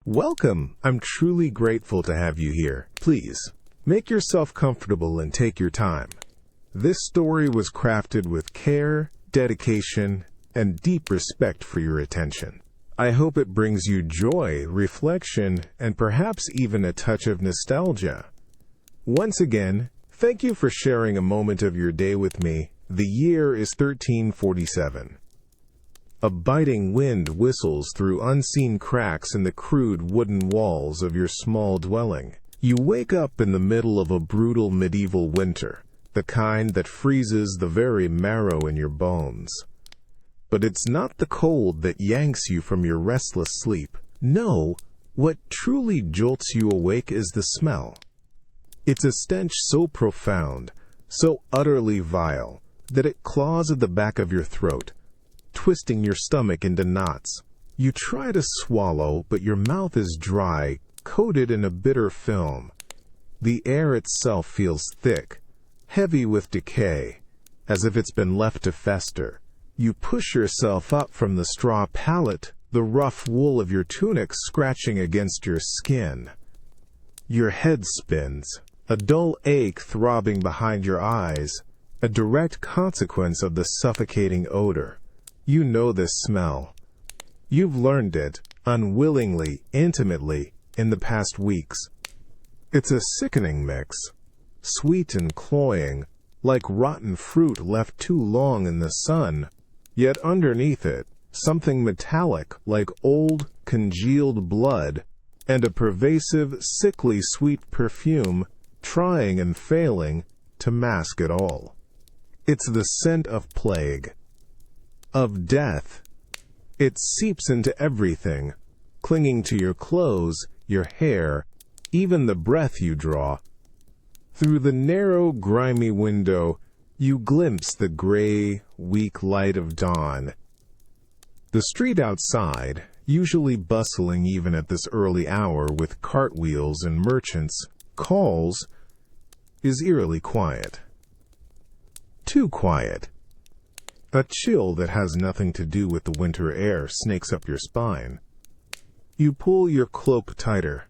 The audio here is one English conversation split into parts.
Welcome! I'm truly grateful to have you here. Please, make yourself comfortable and take your time. This story was crafted with care, dedication, and deep respect for your attention. I hope it brings you joy, reflection, and perhaps even a touch of nostalgia. Once again, thank you for sharing a moment of your day with me. The year is 1347. A biting wind whistles through unseen cracks in the crude wooden walls of your small dwelling. You wake up in the middle of a brutal medieval winter, the kind that freezes the very marrow in your bones. But it's not the cold that yanks you from your restless sleep. No, what truly jolts you awake is the smell. It's a stench so profound, so utterly vile, that it claws at the back of your throat, twisting your stomach into knots. You try to swallow, but your mouth is dry, coated in a bitter film. The air itself feels thick, heavy with decay, as if it's been left to fester. You push yourself up from the straw pallet, the rough wool of your tunic scratching against your skin. Your head spins, a dull ache throbbing behind your eyes, a direct consequence of the suffocating odor. You know this smell. You've learned it, unwillingly, intimately, in the past weeks. It's a sickening mix, sweet and cloying, like rotten fruit left too long in the sun. Yet underneath it, something metallic like old, congealed blood, and a pervasive, sickly sweet perfume, trying and failing to mask it all. It's the scent of plague, of death. It seeps into everything, clinging to your clothes, your hair, even the breath you draw. Through the narrow, grimy window, you glimpse the gray, weak light of dawn. The street outside, usually bustling even at this early hour with cartwheels and merchants' calls, is eerily quiet. Too quiet. A chill that has nothing to do with the winter air snakes up your spine. You pull your cloak tighter,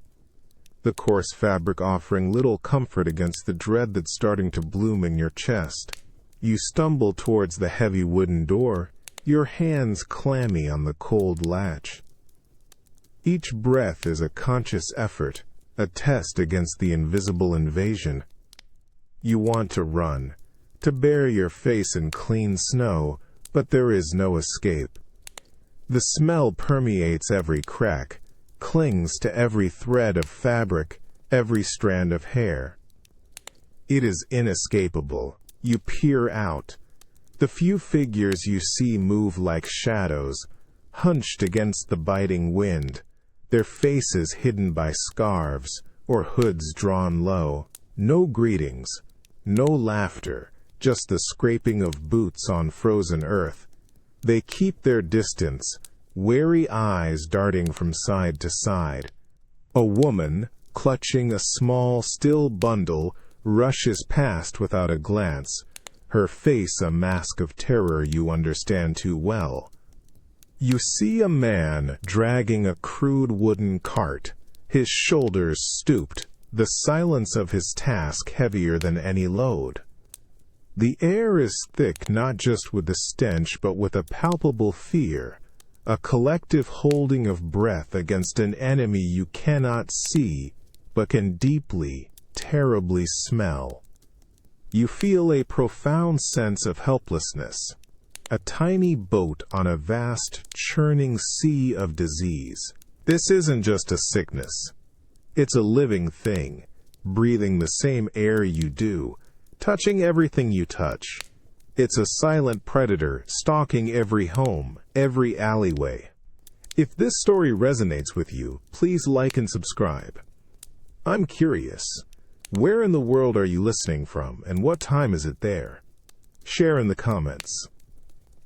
the coarse fabric offering little comfort against the dread that's starting to bloom in your chest. You stumble towards the heavy wooden door, your hands clammy on the cold latch. Each breath is a conscious effort, a test against the invisible invasion. You want to run, to bury your face in clean snow, but there is no escape. The smell permeates every crack, clings to every thread of fabric, every strand of hair. It is inescapable. You peer out. The few figures you see move like shadows, hunched against the biting wind, their faces hidden by scarves or hoods drawn low. No greetings, no laughter, just the scraping of boots on frozen earth. They keep their distance, wary eyes darting from side to side. A woman, clutching a small, still bundle, rushes past without a glance, her face a mask of terror you understand too well. You see a man dragging a crude wooden cart, his shoulders stooped, the silence of his task heavier than any load. The air is thick not just with the stench but with a palpable fear, a collective holding of breath against an enemy you cannot see but can deeply, terribly smell. You feel a profound sense of helplessness, a tiny boat on a vast, churning sea of disease. This isn't just a sickness. It's a living thing, breathing the same air you do, touching everything you touch. It's a silent predator stalking every home, every alleyway. If this story resonates with you, please like and subscribe. I'm curious. Where in the world are you listening from, and what time is it there? Share in the comments.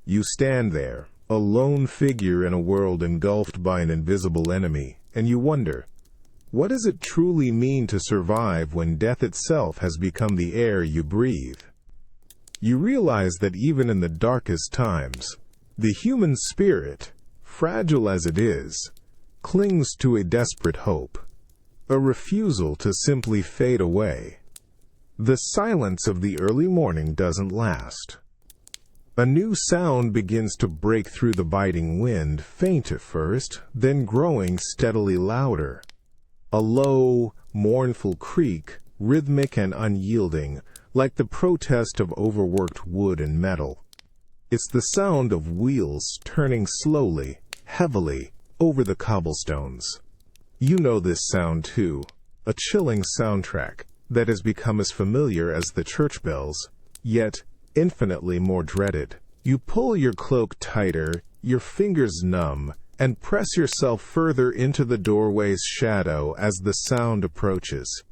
You stand there, a lone figure in a world engulfed by an invisible enemy, and you wonder, what does it truly mean to survive when death itself has become the air you breathe? You realize that even in the darkest times, the human spirit, fragile as it is, clings to a desperate hope, a refusal to simply fade away. The silence of the early morning doesn't last. A new sound begins to break through the biting wind, faint at first, then growing steadily louder. A low, mournful creak, rhythmic and unyielding, like the protest of overworked wood and metal. It's the sound of wheels turning slowly, heavily, over the cobblestones. You know this sound too, a chilling soundtrack that has become as familiar as the church bells, yet infinitely more dreaded. You pull your cloak tighter, your fingers numb, and press yourself further into the doorway's shadow as the sound approaches.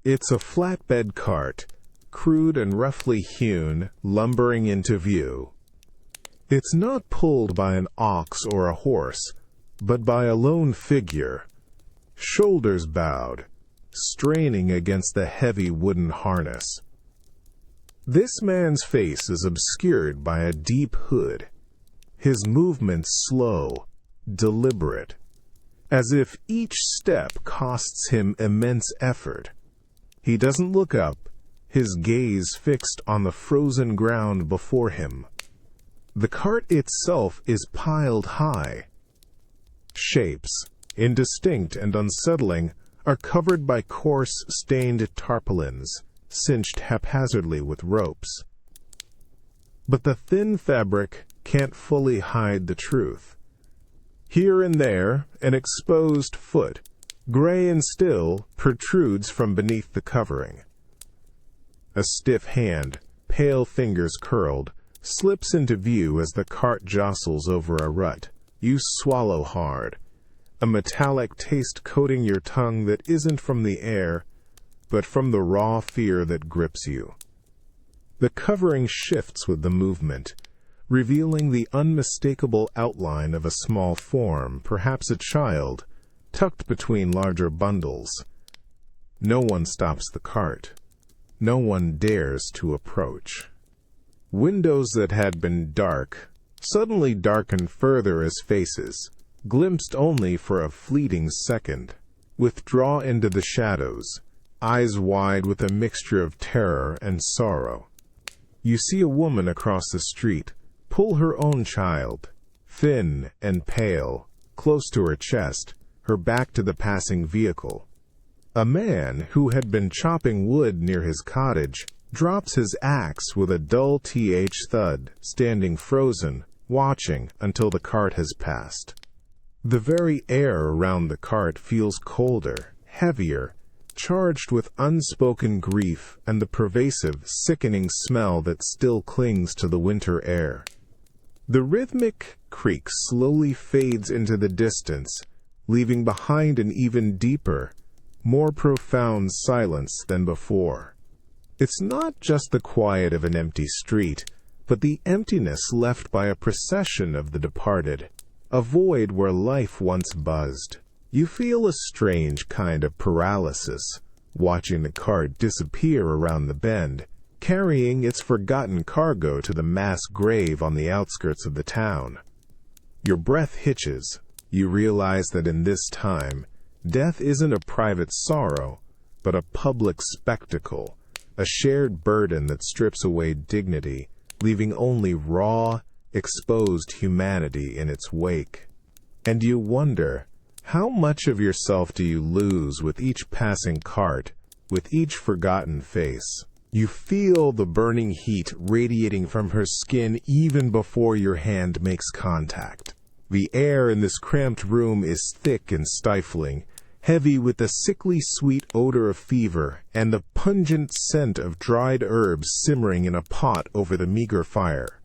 It's a flatbed cart, crude and roughly hewn, lumbering into view. It's not pulled by an ox or a horse, but by a lone figure, shoulders bowed, straining against the heavy wooden harness. This man's face is obscured by a deep hood, his movements slow, deliberate, as if each step costs him immense effort. He doesn't look up, his gaze fixed on the frozen ground before him. The cart itself is piled high. Shapes, indistinct and unsettling, are covered by coarse, stained tarpaulins, cinched haphazardly with ropes. But the thin fabric can't fully hide the truth. Here and there, an exposed foot, gray and still, protrudes from beneath the covering. A stiff hand, pale fingers curled, slips into view as the cart jostles over a rut. You swallow hard, a metallic taste coating your tongue that isn't from the air, but from the raw fear that grips you. The covering shifts with the movement, revealing the unmistakable outline of a small form, perhaps a child, tucked between larger bundles. No one stops the cart. No one dares to approach. Windows that had been dark suddenly darken further as faces, glimpsed only for a fleeting second, withdraw into the shadows, eyes wide with a mixture of terror and sorrow. You see a woman across the street pull her own child, thin and pale, close to her chest, her back to the passing vehicle. A man who had been chopping wood near his cottage drops his axe with a dull thud, standing frozen, watching until the cart has passed. The very air around the cart feels colder, heavier, charged with unspoken grief and the pervasive, sickening smell that still clings to the winter air. The rhythmic creak slowly fades into the distance, leaving behind an even deeper, more profound silence than before. It's not just the quiet of an empty street, but the emptiness left by a procession of the departed, a void where life once buzzed. You feel a strange kind of paralysis, watching the cart disappear around the bend, carrying its forgotten cargo to the mass grave on the outskirts of the town. Your breath hitches. You realize that in this time, death isn't a private sorrow, but a public spectacle, a shared burden that strips away dignity, leaving only raw, exposed humanity in its wake. And you wonder, how much of yourself do you lose with each passing cart, with each forgotten face? You feel the burning heat radiating from her skin even before your hand makes contact. The air in this cramped room is thick and stifling, heavy with the sickly sweet odor of fever and the pungent scent of dried herbs simmering in a pot over the meager fire.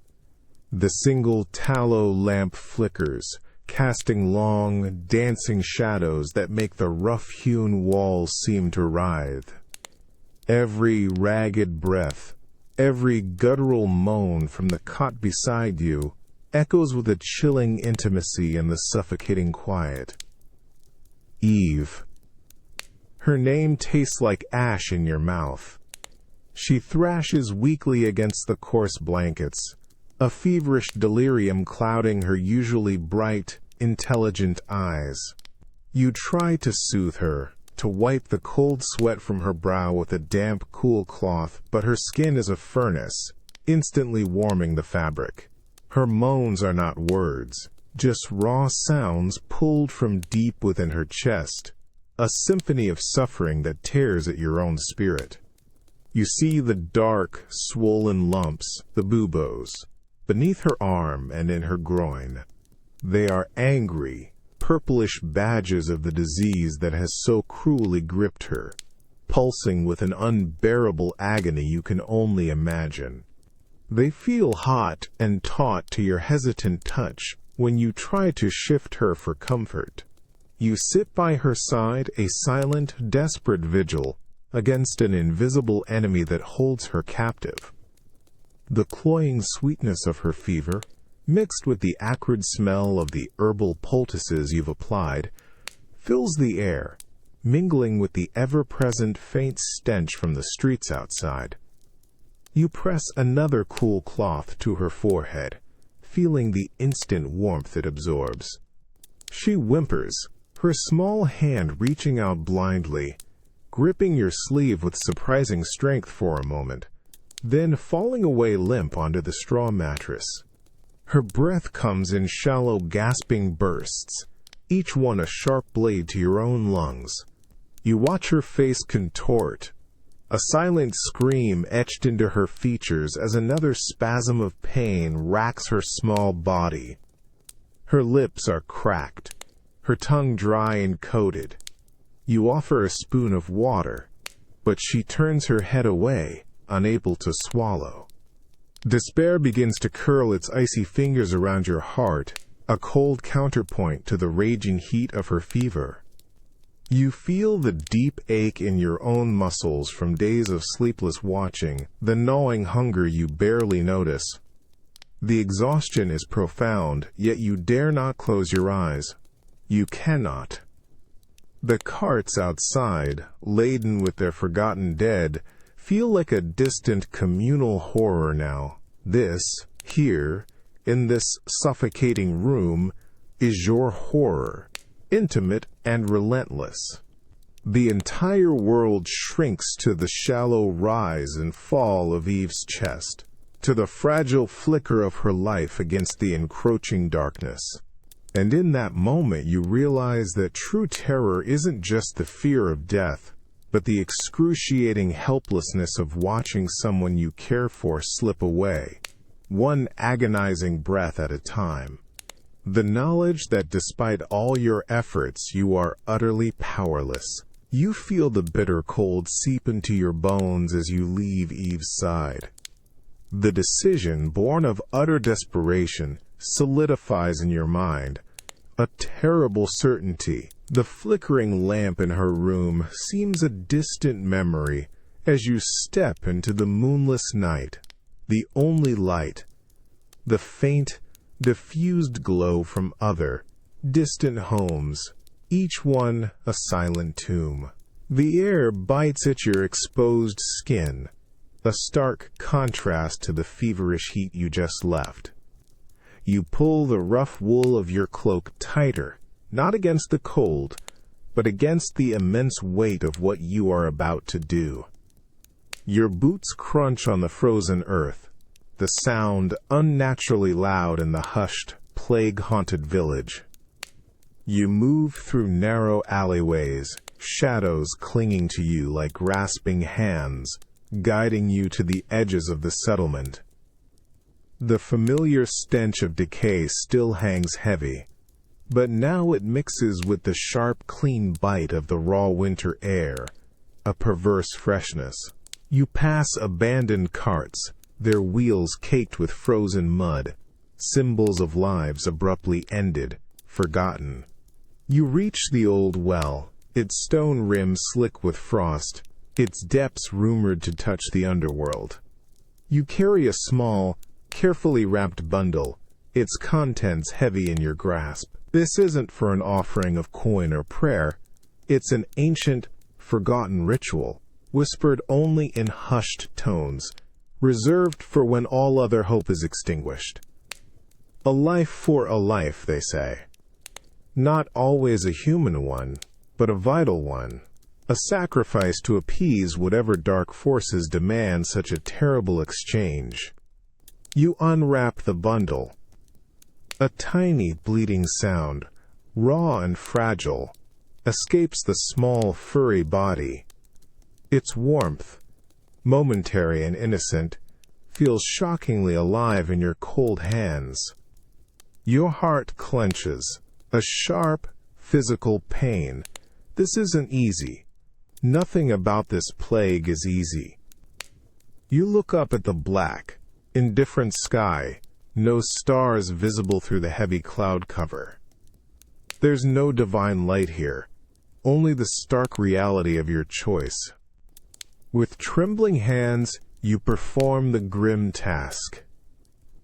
The single tallow lamp flickers, casting long, dancing shadows that make the rough-hewn walls seem to writhe. Every ragged breath, every guttural moan from the cot beside you echoes with a chilling intimacy in the suffocating quiet. Eve. Her name tastes like ash in your mouth. She thrashes weakly against the coarse blankets, a feverish delirium clouding her usually bright, intelligent eyes. You try to soothe her, to wipe the cold sweat from her brow with a damp, cool cloth, but her skin is a furnace, instantly warming the fabric. Her moans are not words, just raw sounds pulled from deep within her chest, a symphony of suffering that tears at your own spirit. You see the dark, swollen lumps, the buboes, beneath her arm and in her groin. They are angry, purplish badges of the disease that has so cruelly gripped her, pulsing with an unbearable agony you can only imagine. They feel hot and taut to your hesitant touch when you try to shift her for comfort. You sit by her side, a silent, desperate vigil against an invisible enemy that holds her captive. The cloying sweetness of her fever, mixed with the acrid smell of the herbal poultices you've applied, fills the air, mingling with the ever-present faint stench from the streets outside. You press another cool cloth to her forehead, feeling the instant warmth it absorbs. She whimpers, her small hand reaching out blindly, gripping your sleeve with surprising strength for a moment, then falling away limp onto the straw mattress. Her breath comes in shallow, gasping bursts, each one a sharp blade to your own lungs. You watch her face contort, a silent scream etched into her features as another spasm of pain racks her small body. Her lips are cracked, her tongue dry and coated. You offer a spoon of water, but she turns her head away, unable to swallow. Despair begins to curl its icy fingers around your heart, a cold counterpoint to the raging heat of her fever. You feel the deep ache in your own muscles from days of sleepless watching, the gnawing hunger you barely notice. The exhaustion is profound, yet you dare not close your eyes. You cannot. The carts outside, laden with their forgotten dead, feel like a distant communal horror now. This, here, in this suffocating room, is your horror, intimate and relentless. The entire world shrinks to the shallow rise and fall of Eve's chest, to the fragile flicker of her life against the encroaching darkness. And in that moment you realize that true terror isn't just the fear of death, but the excruciating helplessness of watching someone you care for slip away, one agonizing breath at a time. The knowledge that despite all your efforts you are utterly powerless. You feel the bitter cold seep into your bones as you leave Eve's side. The decision, born of utter desperation, solidifies in your mind. A terrible certainty. The flickering lamp in her room seems a distant memory as you step into the moonless night. The only light. The faint, diffused glow from other, distant homes, each one a silent tomb. The air bites at your exposed skin, a stark contrast to the feverish heat you just left. You pull the rough wool of your cloak tighter, not against the cold, but against the immense weight of what you are about to do. Your boots crunch on the frozen earth, the sound unnaturally loud in the hushed, plague-haunted village. You move through narrow alleyways, shadows clinging to you like grasping hands, guiding you to the edges of the settlement. The familiar stench of decay still hangs heavy, but now it mixes with the sharp, clean bite of the raw winter air, a perverse freshness. You pass abandoned carts, their wheels caked with frozen mud, symbols of lives abruptly ended, forgotten. You reach the old well, its stone rim slick with frost, its depths rumored to touch the underworld. You carry a small, carefully wrapped bundle, its contents heavy in your grasp. This isn't for an offering of coin or prayer. It's an ancient, forgotten ritual, whispered only in hushed tones, reserved for when all other hope is extinguished. A life for a life, they say. Not always a human one, but a vital one. A sacrifice to appease whatever dark forces demand such a terrible exchange. You unwrap the bundle. A tiny bleeding sound, raw and fragile, escapes the small furry body. Its warmth, momentary and innocent, feels shockingly alive in your cold hands. Your heart clenches, a sharp, physical pain. This isn't easy. Nothing about this plague is easy. You look up at the black, indifferent sky, no stars visible through the heavy cloud cover. There's no divine light here, only the stark reality of your choice. With trembling hands, you perform the grim task.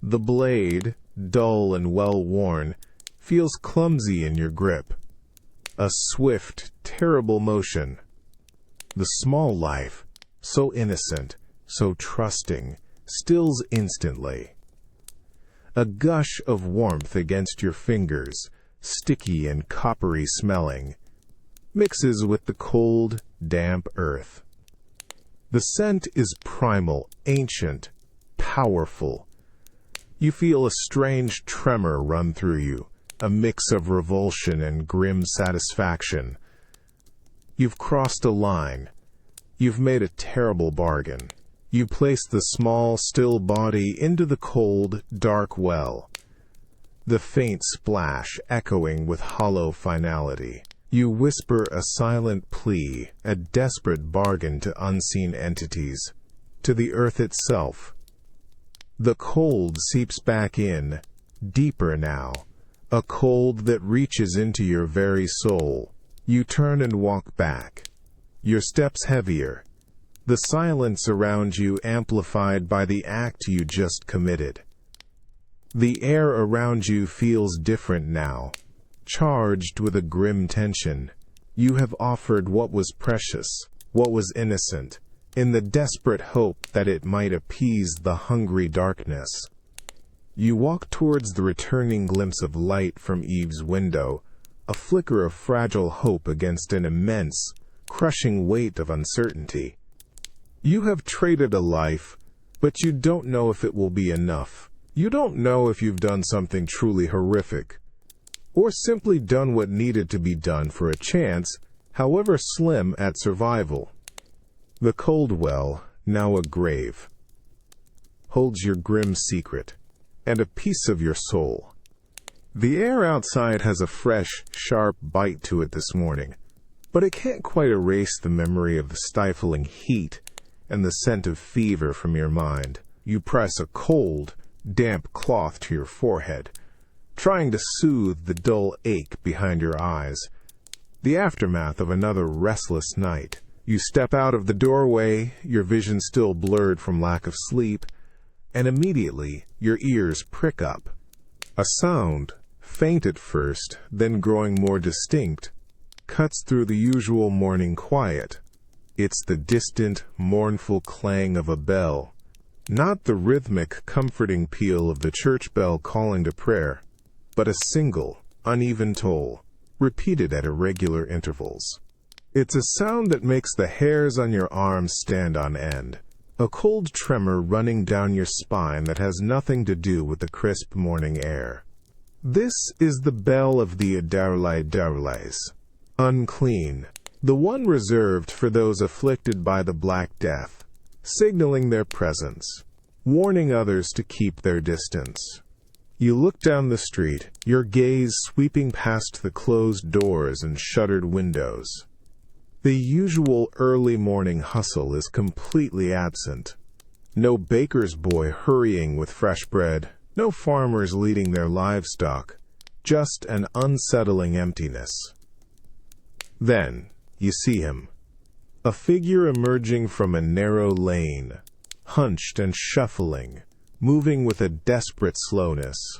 The blade, dull and well-worn, feels clumsy in your grip. A swift, terrible motion. The small life, so innocent, so trusting, stills instantly. A gush of warmth against your fingers, sticky and coppery smelling, mixes with the cold, damp earth. The scent is primal, ancient, powerful. You feel a strange tremor run through you, a mix of revulsion and grim satisfaction. You've crossed a line. You've made a terrible bargain. You place the small, still body into the cold, dark well. The faint splash echoing with hollow finality. You whisper a silent plea, a desperate bargain to unseen entities, to the earth itself. The cold seeps back in, deeper now, a cold that reaches into your very soul. You turn and walk back, your steps heavier, the silence around you amplified by the act you just committed. The air around you feels different now, charged with a grim tension. You have offered what was precious, what was innocent, in the desperate hope that it might appease the hungry darkness. You walk towards the returning glimpse of light from Eve's window, a flicker of fragile hope against an immense, crushing weight of uncertainty. You have traded a life, but you don't know if it will be enough. You don't know if you've done something truly horrific, or simply done what needed to be done for a chance, however slim, at survival. The cold well, now a grave, holds your grim secret, and a piece of your soul. The air outside has a fresh, sharp bite to it this morning, but it can't quite erase the memory of the stifling heat and the scent of fever from your mind. You press a cold, damp cloth to your forehead, trying to soothe the dull ache behind your eyes, the aftermath of another restless night. You step out of the doorway, your vision still blurred from lack of sleep, and immediately your ears prick up. A sound, faint at first, then growing more distinct, cuts through the usual morning quiet. It's the distant, mournful clang of a bell, not the rhythmic, comforting peal of the church bell calling to prayer, but a single, uneven toll, repeated at irregular intervals. It's a sound that makes the hairs on your arms stand on end, a cold tremor running down your spine that has nothing to do with the crisp morning air. This is the bell of the Darulais, unclean, the one reserved for those afflicted by the Black Death, signaling their presence, warning others to keep their distance. You look down the street, your gaze sweeping past the closed doors and shuttered windows. The usual early morning hustle is completely absent. No baker's boy hurrying with fresh bread, no farmers leading their livestock, just an unsettling emptiness. Then you see him, a figure emerging from a narrow lane, hunched and shuffling, moving with a desperate slowness.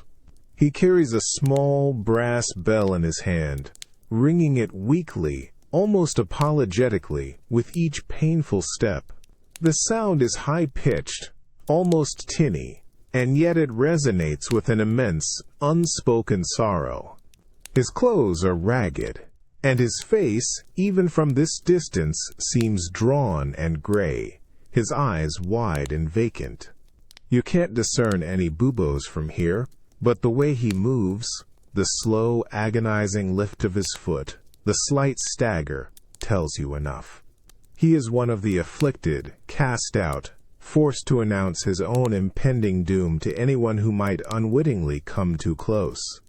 He carries a small brass bell in his hand, ringing it weakly, almost apologetically, with each painful step. The sound is high-pitched, almost tinny, and yet it resonates with an immense, unspoken sorrow. His clothes are ragged, and his face, even from this distance, seems drawn and gray, his eyes wide and vacant. You can't discern any buboes from here, but the way he moves, the slow, agonizing lift of his foot, the slight stagger, tells you enough. He is one of the afflicted, cast out, forced to announce his own impending doom to anyone who might unwittingly come too close.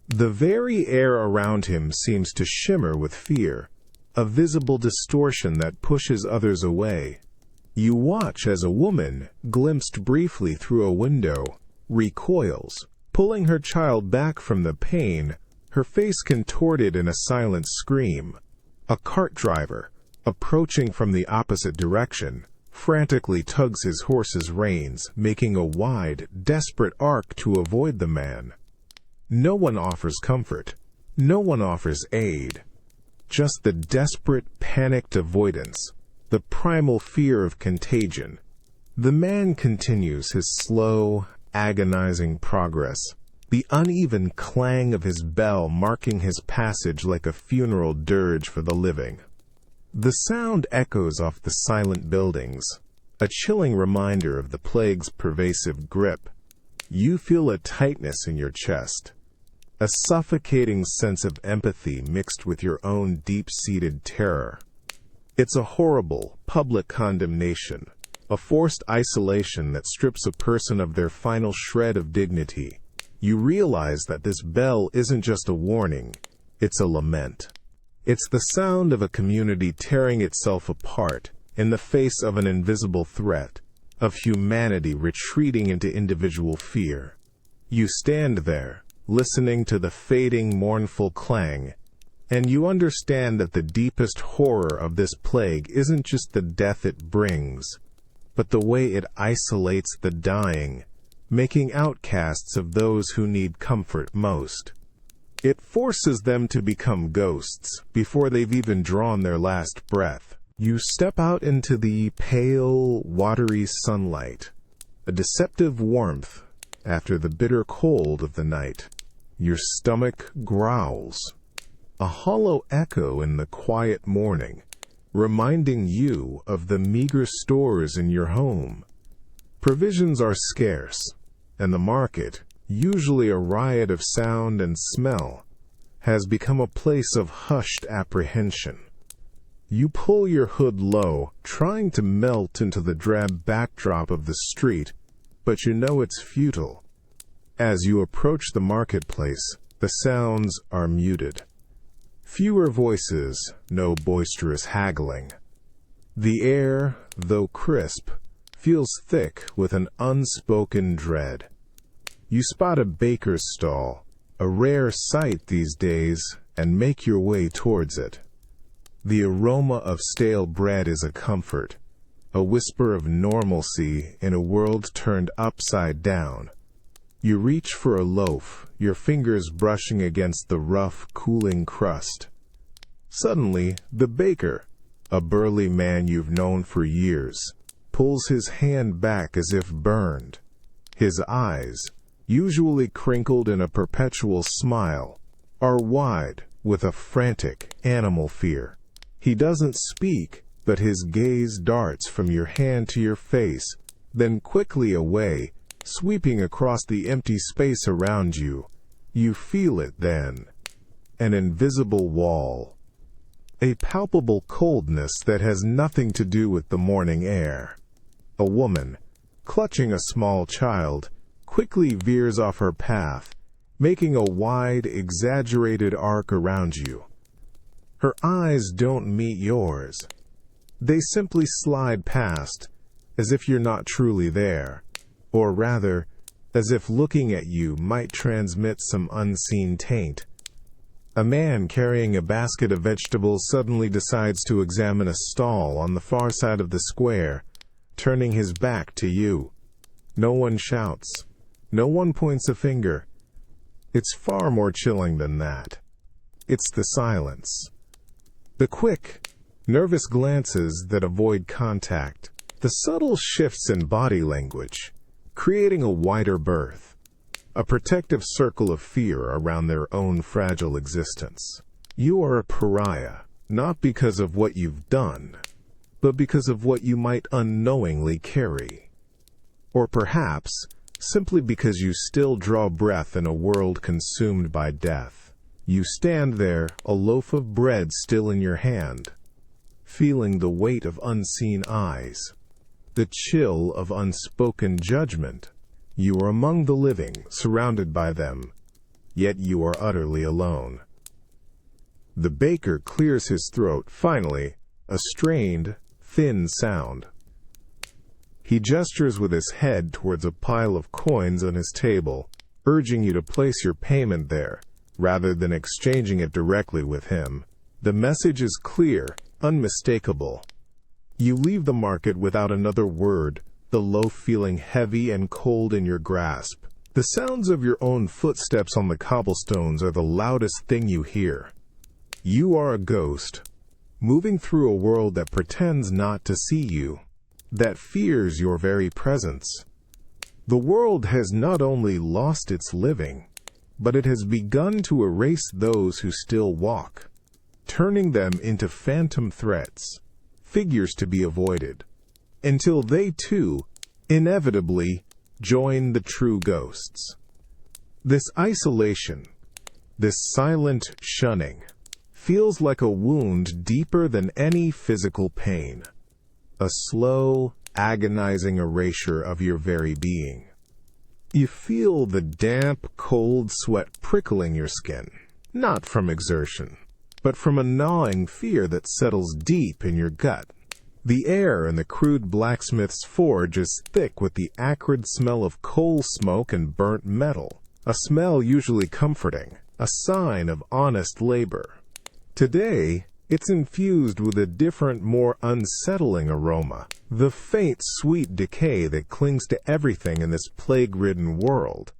The very air around him seems to shimmer with fear, a visible distortion that pushes others away. You watch as a woman, glimpsed briefly through a window, recoils, pulling her child back from the pain, her face contorted in a silent scream. A cart driver, approaching from the opposite direction, frantically tugs his horse's reins, making a wide, desperate arc to avoid the man. No one offers comfort. No one offers aid. Just the desperate, panicked avoidance, the primal fear of contagion. The man continues his slow, agonizing progress, the uneven clang of his bell marking his passage like a funeral dirge for the living. The sound echoes off the silent buildings, a chilling reminder of the plague's pervasive grip. You feel a tightness in your chest, a suffocating sense of empathy mixed with your own deep-seated terror. It's a horrible, public condemnation, a forced isolation that strips a person of their final shred of dignity. You realize that this bell isn't just a warning, it's a lament. It's the sound of a community tearing itself apart in the face of an invisible threat, of humanity retreating into individual fear. You stand there, listening to the fading, mournful clang, and you understand that the deepest horror of this plague isn't just the death it brings, but the way it isolates the dying, making outcasts of those who need comfort most. It forces them to become ghosts before they've even drawn their last breath. You step out into the pale, watery sunlight, a deceptive warmth after the bitter cold of the night. Your stomach growls, a hollow echo in the quiet morning, reminding you of the meager stores in your home. Provisions are scarce, and the market, usually a riot of sound and smell, has become a place of hushed apprehension. You pull your hood low, trying to melt into the drab backdrop of the street, but you know it's futile. As you approach the marketplace, the sounds are muted. Fewer voices, no boisterous haggling. The air, though crisp, feels thick with an unspoken dread. You spot a baker's stall, a rare sight these days, and make your way towards it. The aroma of stale bread is a comfort, a whisper of normalcy in a world turned upside down. You reach for a loaf, your fingers brushing against the rough, cooling crust. Suddenly, the baker, a burly man you've known for years, pulls his hand back as if burned. His eyes, usually crinkled in a perpetual smile, are wide with a frantic, animal fear. He doesn't speak, but his gaze darts from your hand to your face, then quickly away, sweeping across the empty space around you. You feel it then. An invisible wall. A palpable coldness that has nothing to do with the morning air. A woman, clutching a small child, quickly veers off her path, making a wide, exaggerated arc around you. Her eyes don't meet yours. They simply slide past, as if you're not truly there, or rather, as if looking at you might transmit some unseen taint. A man carrying a basket of vegetables suddenly decides to examine a stall on the far side of the square, turning his back to you. No one shouts. No one points a finger. It's far more chilling than that. It's the silence. The quick, nervous glances that avoid contact. The subtle shifts in body language, creating a wider berth. a protective circle of fear around their own fragile existence. You are a pariah, not because of what you've done, but because of what you might unknowingly carry. Or perhaps, simply because you still draw breath in a world consumed by death. You stand there, a loaf of bread still in your hand, feeling the weight of unseen eyes, the chill of unspoken judgment. You are among the living, surrounded by them, yet you are utterly alone. The baker clears his throat, finally, a strained, thin sound. He gestures with his head towards a pile of coins on his table, urging you to place your payment there, rather than exchanging it directly with him. The message is clear, unmistakable. You leave the market without another word, the loaf feeling heavy and cold in your grasp. The sounds of your own footsteps on the cobblestones are the loudest thing you hear. You are a ghost, moving through a world that pretends not to see you, that fears your very presence. The world has not only lost its living, but it has begun to erase those who still walk, turning them into phantom threats, figures to be avoided, until they too, inevitably, join the true ghosts. This isolation, this silent shunning, feels like a wound deeper than any physical pain, a slow, agonizing erasure of your very being. You feel the damp, cold sweat prickling your skin, not from exertion, but from a gnawing fear that settles deep in your gut. The air in the crude blacksmith's forge is thick with the acrid smell of coal smoke and burnt metal, a smell usually comforting, a sign of honest labor. Today, it's infused with a different, more unsettling aroma, the faint, sweet decay that clings to everything in this plague-ridden world.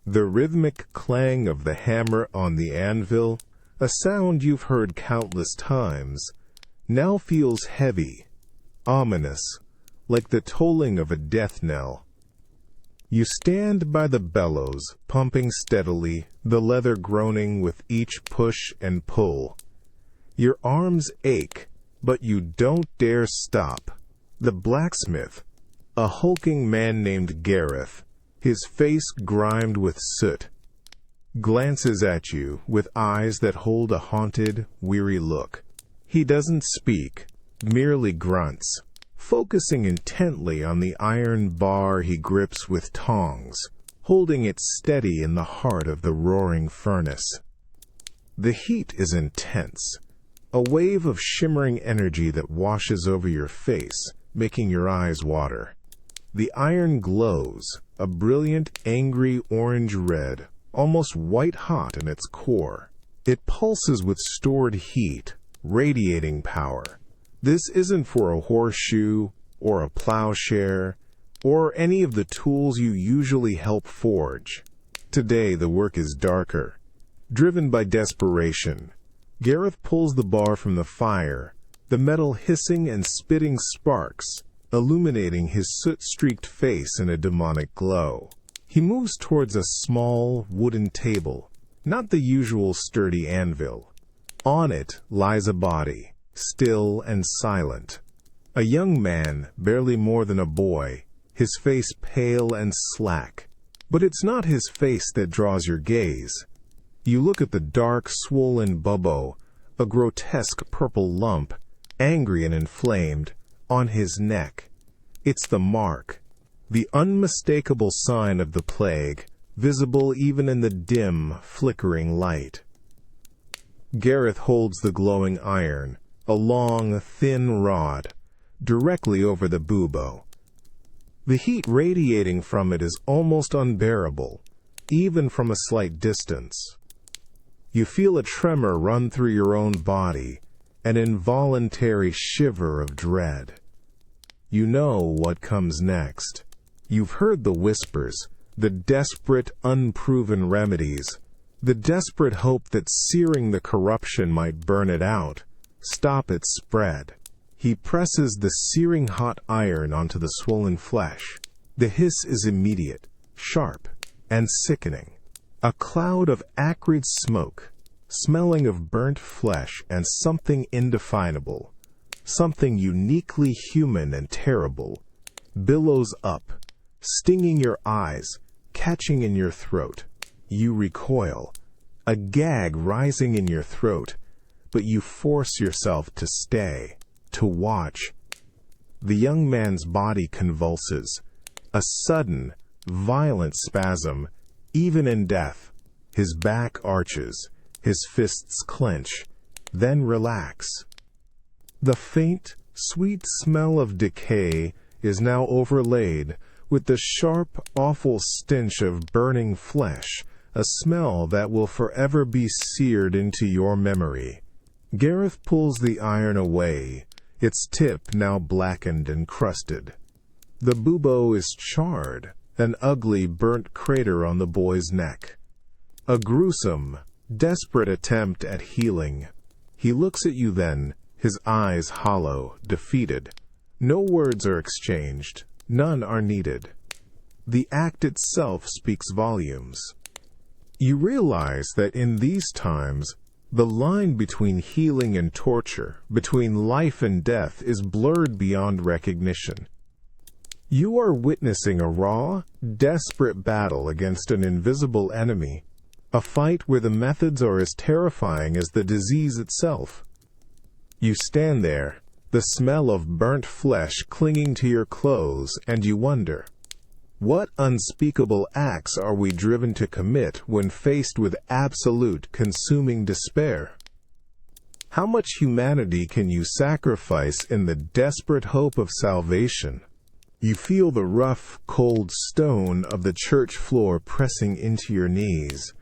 The rhythmic clang of the hammer on the anvil, a sound you've heard countless times, now feels heavy, ominous, like the tolling of a death knell. You stand by the bellows, pumping steadily, the leather groaning with each push and pull. Your arms ache, but you don't dare stop. The blacksmith, a hulking man named Gareth, his face grimed with soot, glances at you with eyes that hold a haunted, weary look. He doesn't speak, merely grunts, focusing intently on the iron bar he grips with tongs, holding it steady in the heart of the roaring furnace. The heat is intense, a wave of shimmering energy that washes over your face, making your eyes water. The iron glows, a brilliant, angry orange red, almost white-hot in its core. It pulses with stored heat, radiating power. This isn't for a horseshoe, or a plowshare, or any of the tools you usually help forge. Today the work is darker. Driven by desperation, Gareth pulls the bar from the fire, the metal hissing and spitting sparks, illuminating his soot-streaked face in a demonic glow. He moves towards a small, wooden table, not the usual sturdy anvil. On it lies a body, still and silent. A young man, barely more than a boy, his face pale and slack. But it's not his face that draws your gaze. You look at the dark, swollen bubbo, a grotesque purple lump, angry and inflamed, on his neck. It's the mark, the unmistakable sign of the plague, visible even in the dim, flickering light. Gareth holds the glowing iron, a long, thin rod, directly over the bubo. The heat radiating from it is almost unbearable, even from a slight distance. You feel a tremor run through your own body, an involuntary shiver of dread. You know what comes next. You've heard the whispers, the desperate, unproven remedies, the desperate hope that searing the corruption might burn it out, stop its spread. He presses the searing hot iron onto the swollen flesh. The hiss is immediate, sharp, and sickening. A cloud of acrid smoke, smelling of burnt flesh and something indefinable, something uniquely human and terrible, billows up, stinging your eyes, catching in your throat. You recoil, a gag rising in your throat, but you force yourself to stay, to watch. The young man's body convulses, a sudden, violent spasm, even in death. His back arches, his fists clench, then relax. The faint, sweet smell of decay is now overlaid with the sharp, awful stench of burning flesh, a smell that will forever be seared into your memory. Gareth pulls the iron away, its tip now blackened and crusted. The bubo is charred, an ugly, burnt crater on the boy's neck. A gruesome, desperate attempt at healing. He looks at you then, his eyes hollow, defeated. No words are exchanged. None are needed. The act itself speaks volumes. You realize that in these times, the line between healing and torture, between life and death, is blurred beyond recognition. You are witnessing a raw, desperate battle against an invisible enemy, a fight where the methods are as terrifying as the disease itself. You stand there, the smell of burnt flesh clinging to your clothes, and you wonder, what unspeakable acts are we driven to commit when faced with absolute, consuming despair? How much humanity can you sacrifice in the desperate hope of salvation? You feel the rough, cold stone of the church floor pressing into your knees,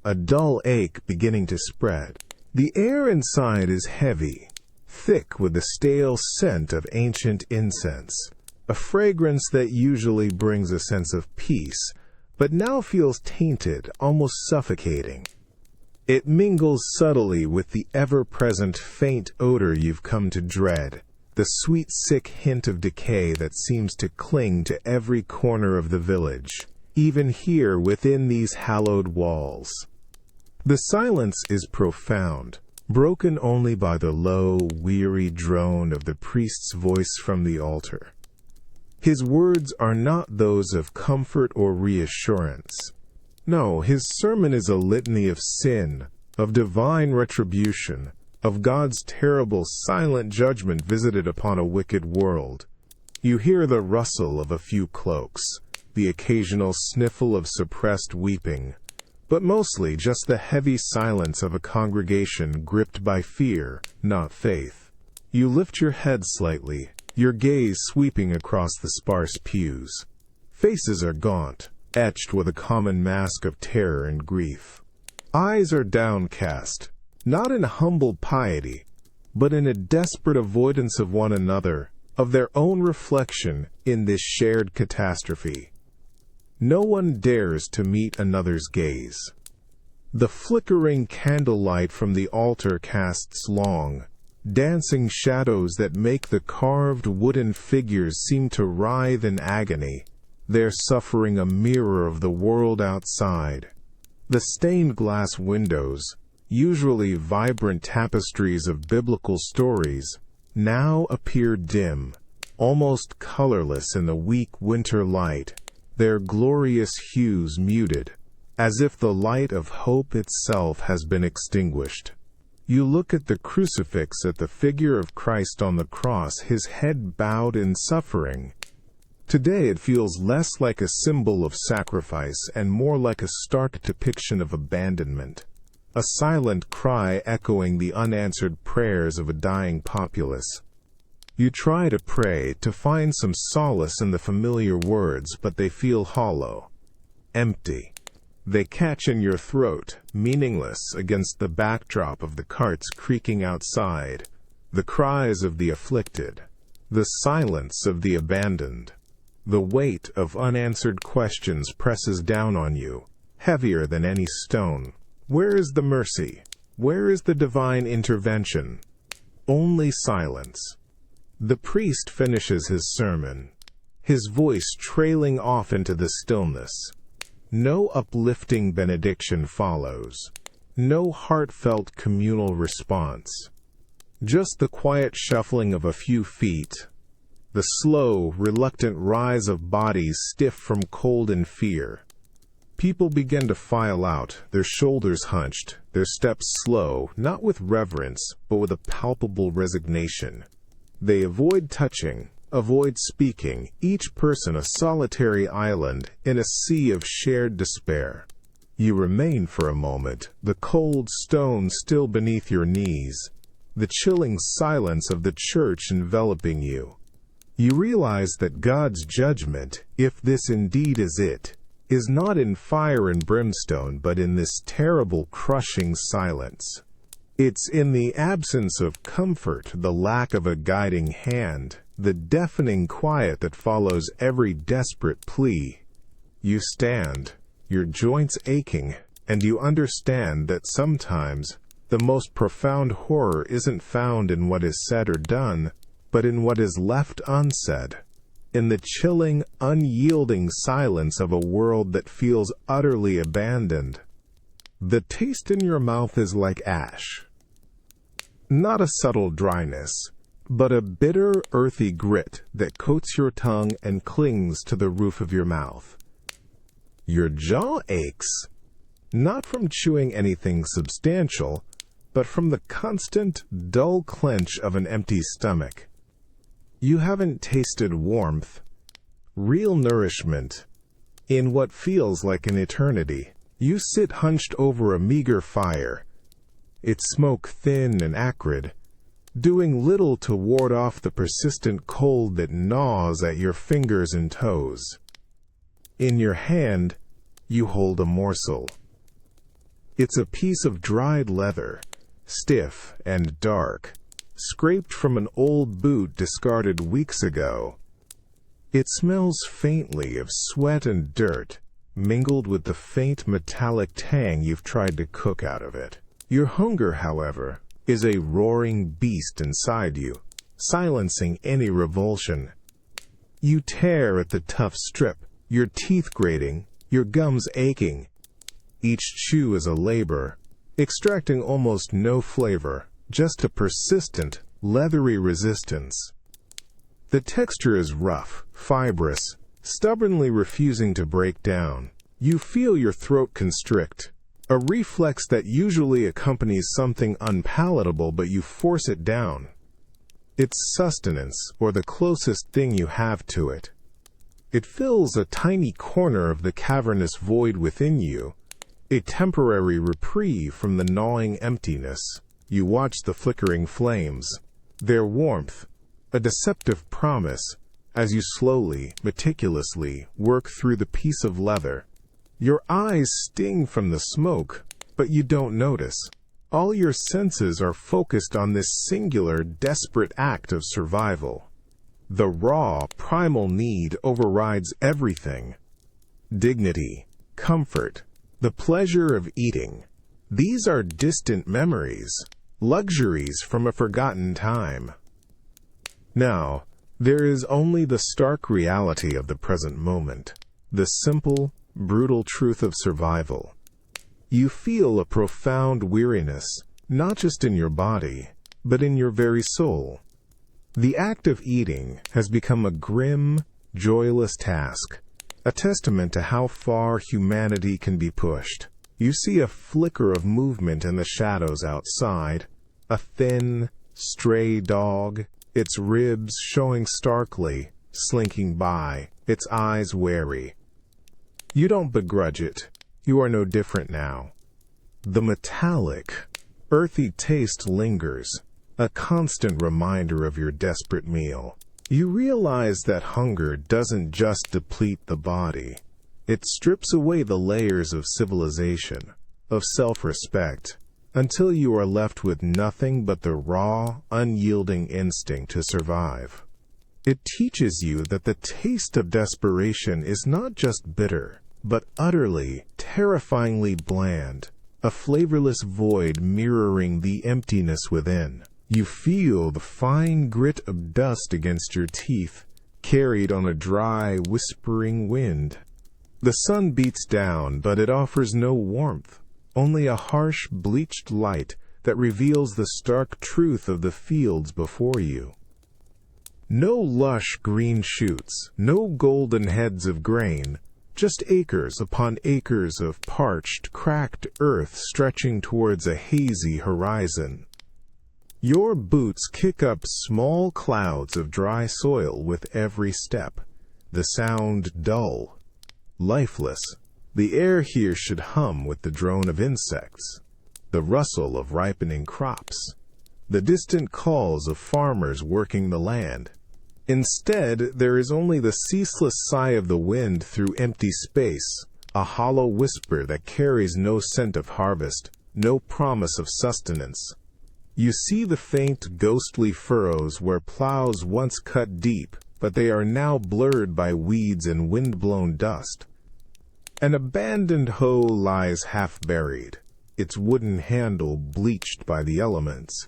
a dull ache beginning to spread. The air inside is heavy, thick with the stale scent of ancient incense, a fragrance that usually brings a sense of peace, but now feels tainted, almost suffocating. It mingles subtly with the ever-present faint odor you've come to dread, the sweet, sick hint of decay that seems to cling to every corner of the village, even here within these hallowed walls. The silence is profound, broken only by the low, weary drone of the priest's voice from the altar. His words are not those of comfort or reassurance. No, his sermon is a litany of sin, of divine retribution, of God's terrible silent judgment visited upon a wicked world. You hear the rustle of a few cloaks, the occasional sniffle of suppressed weeping, but mostly just the heavy silence of a congregation gripped by fear, not faith. You lift your head slightly, your gaze sweeping across the sparse pews. Faces are gaunt, etched with a common mask of terror and grief. Eyes are downcast, not in humble piety, but in a desperate avoidance of one another, of their own reflection in this shared catastrophe. No one dares to meet another's gaze. The flickering candlelight from the altar casts long, dancing shadows that make the carved wooden figures seem to writhe in agony, their suffering a mirror of the world outside. The stained glass windows, usually vibrant tapestries of biblical stories, now appear dim, almost colorless in the weak winter light, their glorious hues muted, as if the light of hope itself has been extinguished. You look at the crucifix, at the figure of Christ on the cross, his head bowed in suffering. Today it feels less like a symbol of sacrifice and more like a stark depiction of abandonment, a silent cry echoing the unanswered prayers of a dying populace. You try to pray, to find some solace in the familiar words, but they feel hollow, empty. They catch in your throat, meaningless against the backdrop of the carts creaking outside, the cries of the afflicted, the silence of the abandoned. The weight of unanswered questions presses down on you, heavier than any stone. Where is the mercy? Where is the divine intervention? Only silence. The priest finishes his sermon, his voice trailing off into the stillness. No uplifting benediction follows. No heartfelt communal response. Just the quiet shuffling of a few feet. The slow, reluctant rise of bodies stiff from cold and fear. People begin to file out, their shoulders hunched, their steps slow, not with reverence, but with a palpable resignation. They avoid touching, avoid speaking, each person a solitary island in a sea of shared despair. You remain for a moment, the cold stone still beneath your knees, the chilling silence of the church enveloping you. You realize that God's judgment, if this indeed is it, is not in fire and brimstone but in this terrible crushing silence. It's in the absence of comfort, the lack of a guiding hand, the deafening quiet that follows every desperate plea. You stand, your joints aching, and you understand that sometimes the most profound horror isn't found in what is said or done, but in what is left unsaid. In the chilling, unyielding silence of a world that feels utterly abandoned. The taste in your mouth is like ash. Not a subtle dryness, but a bitter, earthy grit that coats your tongue and clings to the roof of your mouth. Your jaw aches, not from chewing anything substantial, but from the constant, dull clench of an empty stomach. You haven't tasted warmth, real nourishment, in what feels like an eternity. You sit hunched over a meager fire, its smoke thin and acrid, doing little to ward off the persistent cold that gnaws at your fingers and toes. In your hand, you hold a morsel. It's a piece of dried leather, stiff and dark, scraped from an old boot discarded weeks ago. It smells faintly of sweat and dirt, mingled with the faint metallic tang you've tried to cook out of it. Your hunger, however, is a roaring beast inside you, silencing any revulsion. You tear at the tough strip, your teeth grating, your gums aching. Each chew is a labor, extracting almost no flavor, just a persistent, leathery resistance. The texture is rough, fibrous, stubbornly refusing to break down. You feel your throat constrict, a reflex that usually accompanies something unpalatable, but you force it down. It's sustenance, or the closest thing you have to it. It fills a tiny corner of the cavernous void within you, a temporary reprieve from the gnawing emptiness. You watch the flickering flames, their warmth, a deceptive promise, as you slowly, meticulously work through the piece of leather. Your eyes sting from the smoke, but you don't notice. All your senses are focused on this singular, desperate act of survival. The raw, primal need overrides everything. Dignity, comfort, the pleasure of eating. These are distant memories, luxuries from a forgotten time. Now, there is only the stark reality of the present moment, the simple, brutal truth of survival. You feel a profound weariness, not just in your body, but in your very soul. The act of eating has become a grim, joyless task, a testament to how far humanity can be pushed. You see a flicker of movement in the shadows outside, a thin, stray dog, its ribs showing starkly, slinking by, its eyes wary. You don't begrudge it. You are no different now. The metallic, earthy taste lingers, a constant reminder of your desperate meal. You realize that hunger doesn't just deplete the body. It strips away the layers of civilization, of self-respect, until you are left with nothing but the raw, unyielding instinct to survive. It teaches you that the taste of desperation is not just bitter, but utterly, terrifyingly bland, a flavorless void mirroring the emptiness within. You feel the fine grit of dust against your teeth, carried on a dry, whispering wind. The sun beats down, but it offers no warmth, only a harsh, bleached light that reveals the stark truth of the fields before you. No lush green shoots, no golden heads of grain, just acres upon acres of parched, cracked earth stretching towards a hazy horizon. Your boots kick up small clouds of dry soil with every step, the sound dull, lifeless. The air here should hum with the drone of insects, the rustle of ripening crops, the distant calls of farmers working the land. Instead, there is only the ceaseless sigh of the wind through empty space, a hollow whisper that carries no scent of harvest, no promise of sustenance. You see the faint, ghostly furrows where plows once cut deep, but they are now blurred by weeds and wind-blown dust. An abandoned hoe lies half-buried, its wooden handle bleached by the elements,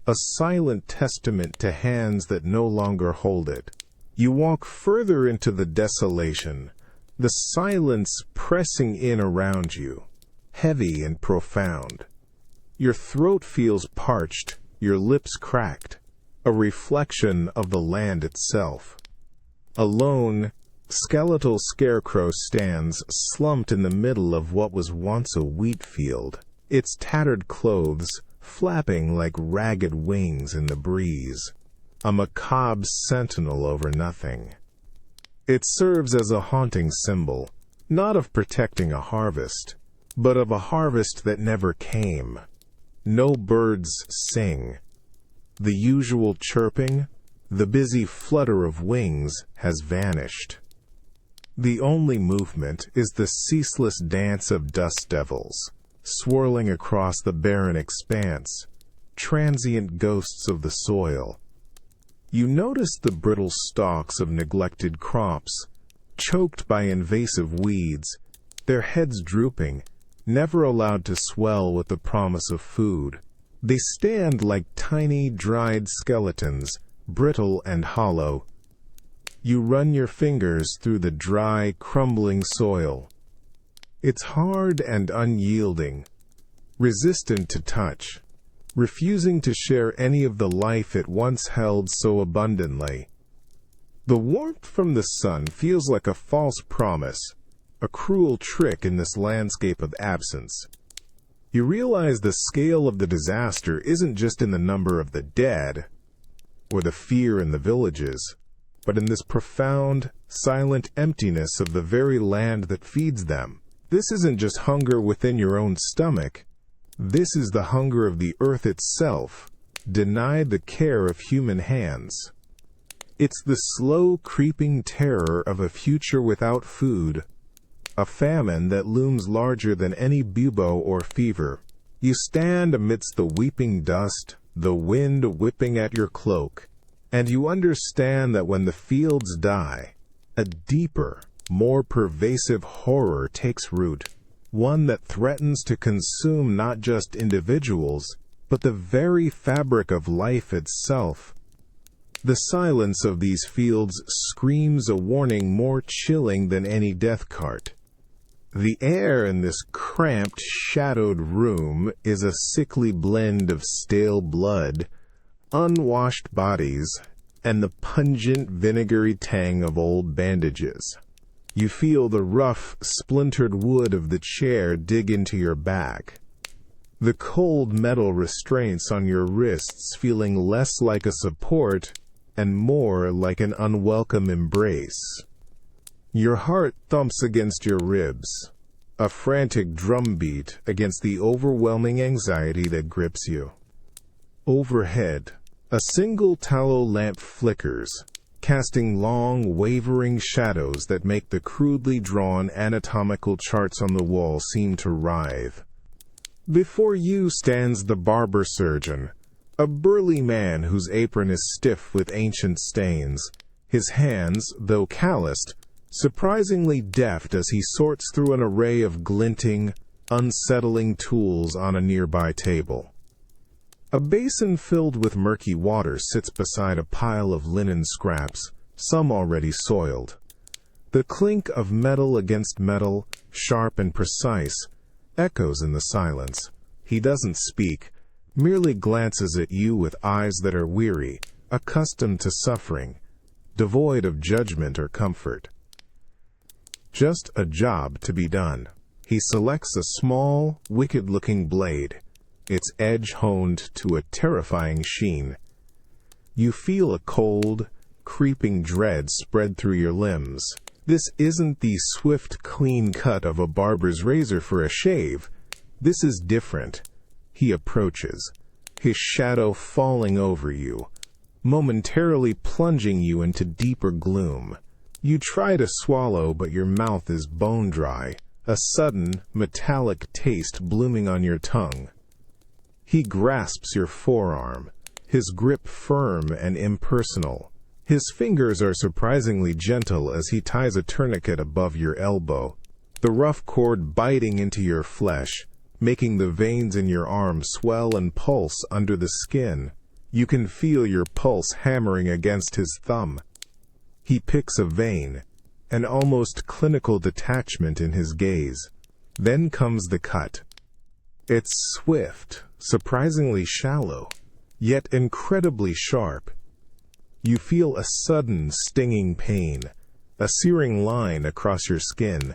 a silent testament to hands that no longer hold it. You walk further into the desolation, the silence pressing in around you, heavy and profound. Your throat feels parched, your lips cracked, a reflection of the land itself. A lone, skeletal scarecrow stands slumped in the middle of what was once a wheat field, its tattered clothes flapping like ragged wings in the breeze, a macabre sentinel over nothing. It serves as a haunting symbol, not of protecting a harvest, but of a harvest that never came. No birds sing. The usual chirping, the busy flutter of wings has vanished. The only movement is the ceaseless dance of dust devils, swirling across the barren expanse, transient ghosts of the soil. You notice the brittle stalks of neglected crops, choked by invasive weeds, their heads drooping, never allowed to swell with the promise of food. They stand like tiny, dried skeletons, brittle and hollow. You run your fingers through the dry, crumbling soil. It's hard and unyielding, resistant to touch, refusing to share any of the life it once held so abundantly. The warmth from the sun feels like a false promise, a cruel trick in this landscape of absence. You realize the scale of the disaster isn't just in the number of the dead, or the fear in the villages, but in this profound, silent emptiness of the very land that feeds them. This isn't just hunger within your own stomach. This is the hunger of the earth itself, denied the care of human hands. It's the slow, creeping terror of a future without food, a famine that looms larger than any bubo or fever. You stand amidst the weeping dust, the wind whipping at your cloak, and you understand that when the fields die, a deeper, more pervasive horror takes root, one that threatens to consume not just individuals, but the very fabric of life itself. The silence of these fields screams a warning more chilling than any death cart. The air in this cramped, shadowed room is a sickly blend of stale blood, unwashed bodies, and the pungent, vinegary tang of old bandages. You feel the rough, splintered wood of the chair dig into your back, the cold metal restraints on your wrists feeling less like a support and more like an unwelcome embrace. Your heart thumps against your ribs, a frantic drumbeat against the overwhelming anxiety that grips you. Overhead, a single tallow lamp flickers, casting long, wavering shadows that make the crudely drawn anatomical charts on the wall seem to writhe. Before you stands the barber surgeon, a burly man whose apron is stiff with ancient stains, his hands, though calloused, surprisingly deft as he sorts through an array of glinting, unsettling tools on a nearby table. A basin filled with murky water sits beside a pile of linen scraps, some already soiled. The clink of metal against metal, sharp and precise, echoes in the silence. He doesn't speak, merely glances at you with eyes that are weary, accustomed to suffering, devoid of judgment or comfort. Just a job to be done. He selects a small, wicked-looking blade, its edge honed to a terrifying sheen. You feel a cold, creeping dread spread through your limbs. This isn't the swift, clean cut of a barber's razor for a shave. This is different. He approaches, his shadow falling over you, momentarily plunging you into deeper gloom. You try to swallow, but your mouth is bone dry, a sudden, metallic taste blooming on your tongue. He grasps your forearm, his grip firm and impersonal. His fingers are surprisingly gentle as he ties a tourniquet above your elbow, the rough cord biting into your flesh, making the veins in your arm swell and pulse under the skin. You can feel your pulse hammering against his thumb. He picks a vein, an almost clinical detachment in his gaze. Then comes the cut. It's swift, surprisingly shallow, yet incredibly sharp. You feel a sudden stinging pain, a searing line across your skin.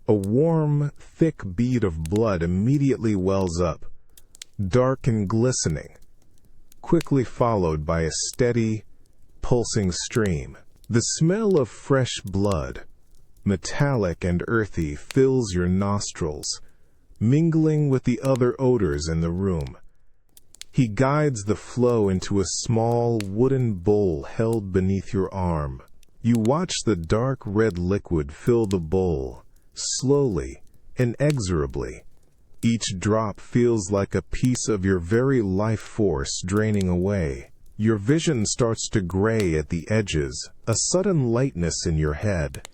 A warm, thick bead of blood immediately wells up, dark and glistening, quickly followed by a steady, pulsing stream. The smell of fresh blood, metallic and earthy, fills your nostrils, mingling with the other odors in the room. He guides the flow into a small wooden bowl held beneath your arm. You watch the dark red liquid fill the bowl, slowly, inexorably. Each drop feels like a piece of your very life force draining away. Your vision starts to gray at the edges, a sudden lightness in your head.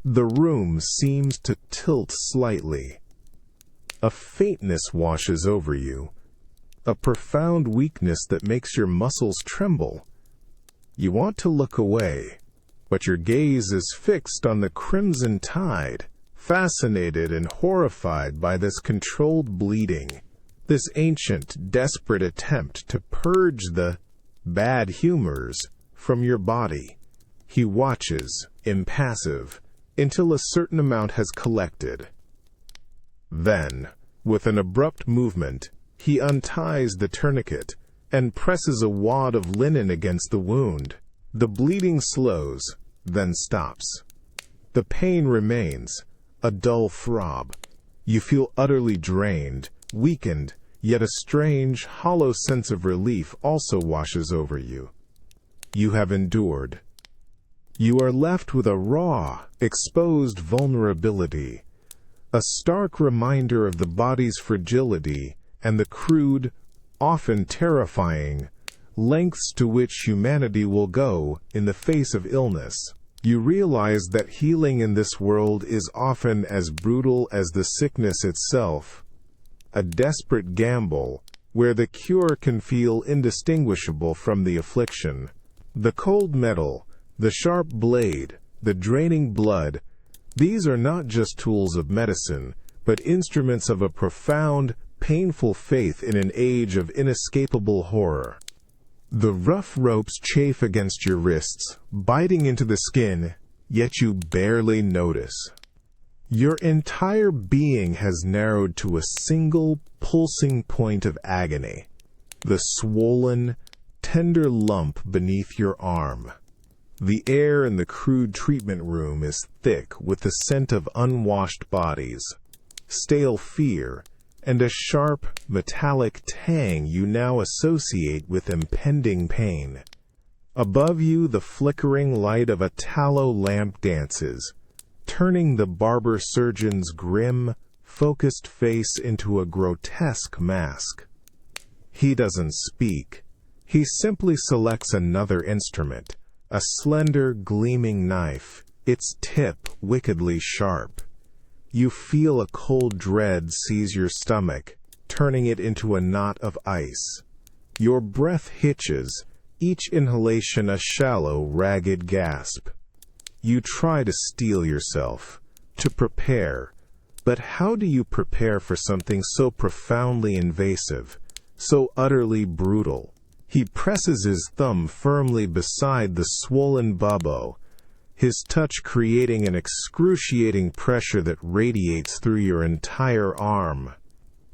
The room seems to tilt slightly. A faintness washes over you, a profound weakness that makes your muscles tremble. You want to look away, but your gaze is fixed on the crimson tide, fascinated and horrified by this controlled bleeding, this ancient, desperate attempt to purge the bad humors from your body. He watches, impassive, until a certain amount has collected. Then, with an abrupt movement, he unties the tourniquet and presses a wad of linen against the wound. The bleeding slows, then stops. The pain remains, a dull throb. You feel utterly drained, weakened, yet a strange, hollow sense of relief also washes over you. You have endured. You are left with a raw, exposed vulnerability, a stark reminder of the body's fragility and the crude, often terrifying, lengths to which humanity will go in the face of illness. You realize that healing in this world is often as brutal as the sickness itself, a desperate gamble where the cure can feel indistinguishable from the affliction. The cold metal, the sharp blade, the draining blood, these are not just tools of medicine, but instruments of a profound, painful faith in an age of inescapable horror. The rough ropes chafe against your wrists, biting into the skin, yet you barely notice. Your entire being has narrowed to a single, pulsing point of agony, the swollen, tender lump beneath your arm. The air in the crude treatment room is thick with the scent of unwashed bodies, stale fear, and a sharp, metallic tang you now associate with impending pain. Above you, the flickering light of a tallow lamp dances, turning the barber surgeon's grim, focused face into a grotesque mask. He doesn't speak. He simply selects another instrument, a slender, gleaming knife, its tip wickedly sharp. You feel a cold dread seize your stomach, turning it into a knot of ice. Your breath hitches, each inhalation a shallow, ragged gasp. You try to steel yourself, to prepare. But how do you prepare for something so profoundly invasive, so utterly brutal? He presses his thumb firmly beside the swollen bubbo, his touch creating an excruciating pressure that radiates through your entire arm.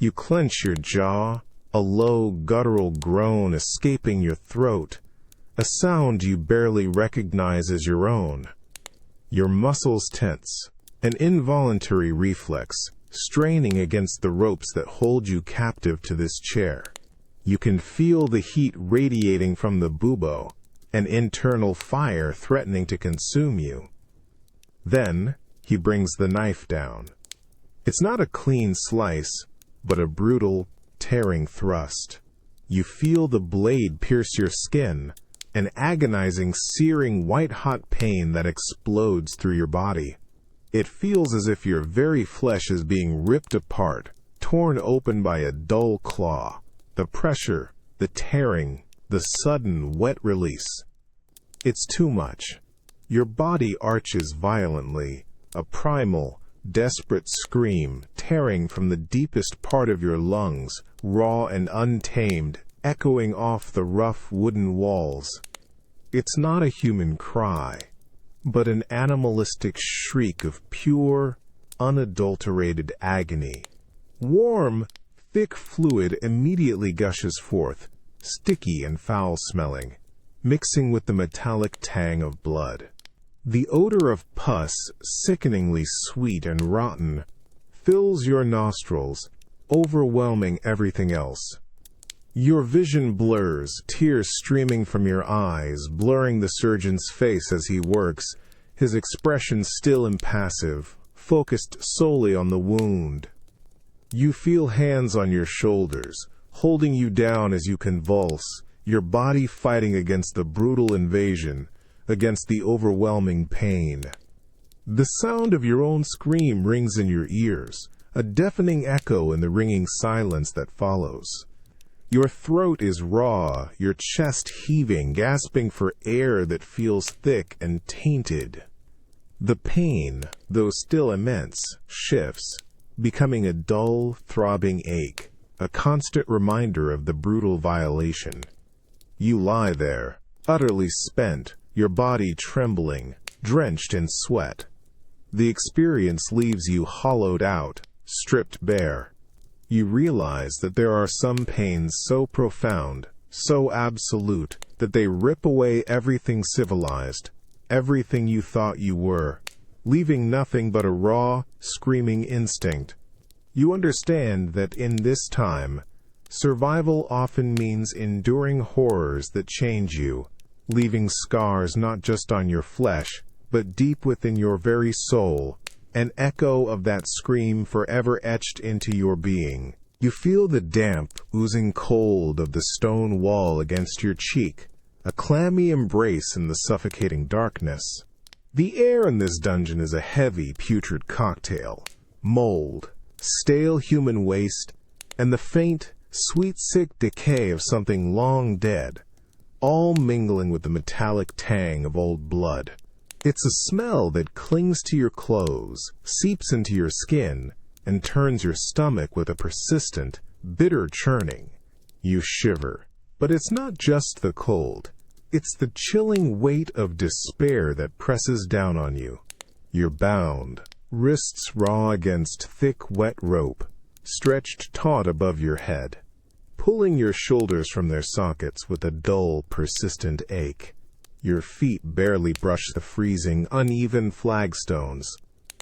You clench your jaw, a low, guttural groan escaping your throat, a sound you barely recognize as your own. Your muscles tense, an involuntary reflex, straining against the ropes that hold you captive to this chair. You can feel the heat radiating from the bubo, an internal fire threatening to consume you. Then, he brings the knife down. It's not a clean slice, but a brutal, tearing thrust. You feel the blade pierce your skin, an agonizing, searing, white-hot pain that explodes through your body. It feels as if your very flesh is being ripped apart, torn open by a dull claw. The pressure, the tearing, the sudden wet release. It's too much. Your body arches violently, a primal, desperate scream tearing from the deepest part of your lungs, raw and untamed, echoing off the rough wooden walls. It's not a human cry, but an animalistic shriek of pure, unadulterated agony. Warm, thick fluid immediately gushes forth, sticky and foul-smelling, mixing with the metallic tang of blood. The odor of pus, sickeningly sweet and rotten, fills your nostrils, overwhelming everything else. Your vision blurs, tears streaming from your eyes, blurring the surgeon's face as he works, his expression still impassive, focused solely on the wound. You feel hands on your shoulders, holding you down as you convulse, your body fighting against the brutal invasion, against the overwhelming pain. The sound of your own scream rings in your ears, a deafening echo in the ringing silence that follows. Your throat is raw, your chest heaving, gasping for air that feels thick and tainted. The pain, though still immense, shifts, becoming a dull, throbbing ache, a constant reminder of the brutal violation. You lie there, utterly spent, your body trembling, drenched in sweat. The experience leaves you hollowed out, stripped bare. You realize that there are some pains so profound, so absolute, that they rip away everything civilized, everything you thought you were, leaving nothing but a raw, screaming instinct. You understand that in this time, survival often means enduring horrors that change you, leaving scars not just on your flesh, but deep within your very soul, an echo of that scream forever etched into your being. You feel the damp, oozing cold of the stone wall against your cheek, a clammy embrace in the suffocating darkness. The air in this dungeon is a heavy, putrid cocktail. Mold, stale human waste, and the faint, sweet sick decay of something long dead, all mingling with the metallic tang of old blood. It's a smell that clings to your clothes, seeps into your skin, and turns your stomach with a persistent, bitter churning. You shiver, but it's not just the cold. It's the chilling weight of despair that presses down on you. You're bound, wrists raw against thick, wet rope, stretched taut above your head, pulling your shoulders from their sockets with a dull, persistent ache. Your feet barely brush the freezing, uneven flagstones.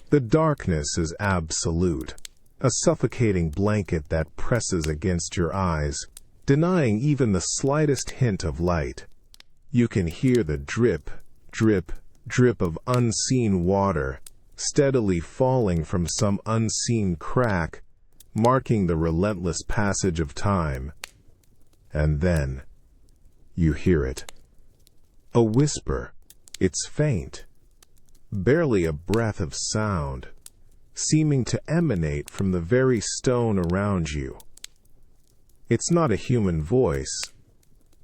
The darkness is absolute, a suffocating blanket that presses against your eyes, denying even the slightest hint of light. You can hear the drip, drip, drip of unseen water, steadily falling from some unseen crack, marking the relentless passage of time. And then, you hear it. A whisper. It's faint, barely a breath of sound, seeming to emanate from the very stone around you. It's not a human voice.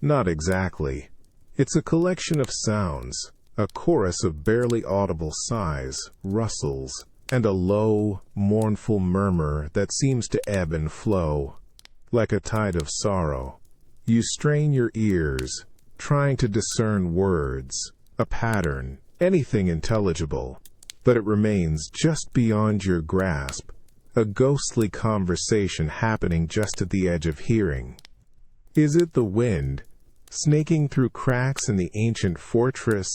Not exactly. It's a collection of sounds, A chorus of barely audible sighs, rustles, and a low, mournful murmur that seems to ebb and flow, like a tide of sorrow. You strain your ears, trying to discern words, a pattern, anything intelligible, but it remains just beyond your grasp, a ghostly conversation happening just at the edge of hearing. Is it the wind, snaking through cracks in the ancient fortress?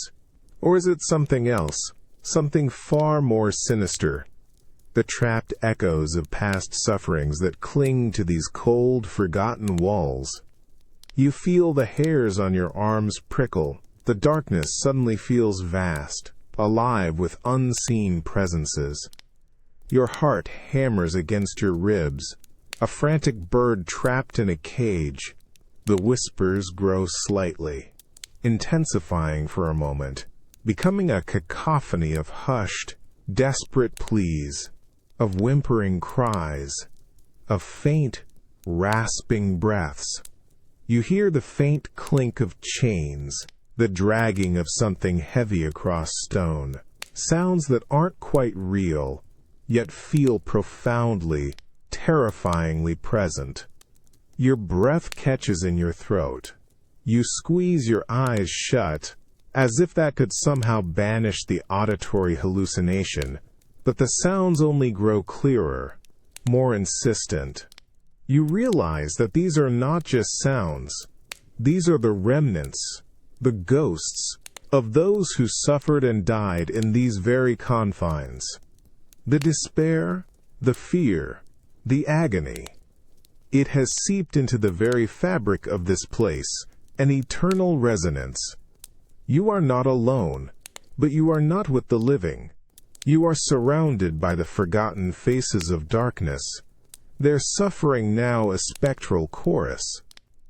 Or is it something else, something far more sinister? The trapped echoes of past sufferings that cling to these cold, forgotten walls. You feel the hairs on your arms prickle. The darkness suddenly feels vast, alive with unseen presences. Your heart hammers against your ribs, a frantic bird trapped in a cage. The whispers grow slightly, intensifying for a moment, becoming a cacophony of hushed, desperate pleas, of whimpering cries, of faint, rasping breaths. You hear the faint clink of chains, the dragging of something heavy across stone, sounds that aren't quite real, yet feel profoundly, terrifyingly present. Your breath catches in your throat. You squeeze your eyes shut, as if that could somehow banish the auditory hallucination, but the sounds only grow clearer, more insistent. You realize that these are not just sounds. These are the remnants, the ghosts, of those who suffered and died in these very confines. The despair, the fear, the agony. It has seeped into the very fabric of this place, an eternal resonance. You are not alone, but you are not with the living. You are surrounded by the forgotten faces of darkness, their suffering now a spectral chorus.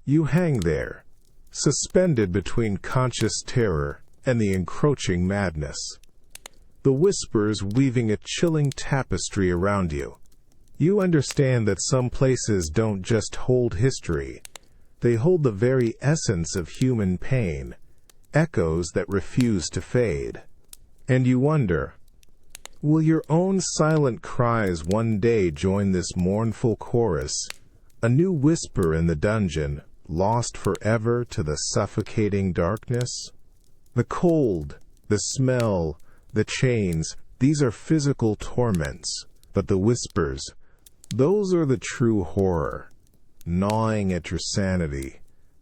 You hang there, suspended between conscious terror and the encroaching madness. The whispers weaving a chilling tapestry around you. You understand that some places don't just hold history, they hold the very essence of human pain, echoes that refuse to fade. And you wonder, will your own silent cries one day join this mournful chorus, a new whisper in the dungeon, lost forever to the suffocating darkness? The cold, the smell, the chains, these are physical torments, but the whispers, those are the true horror, gnawing at your sanity,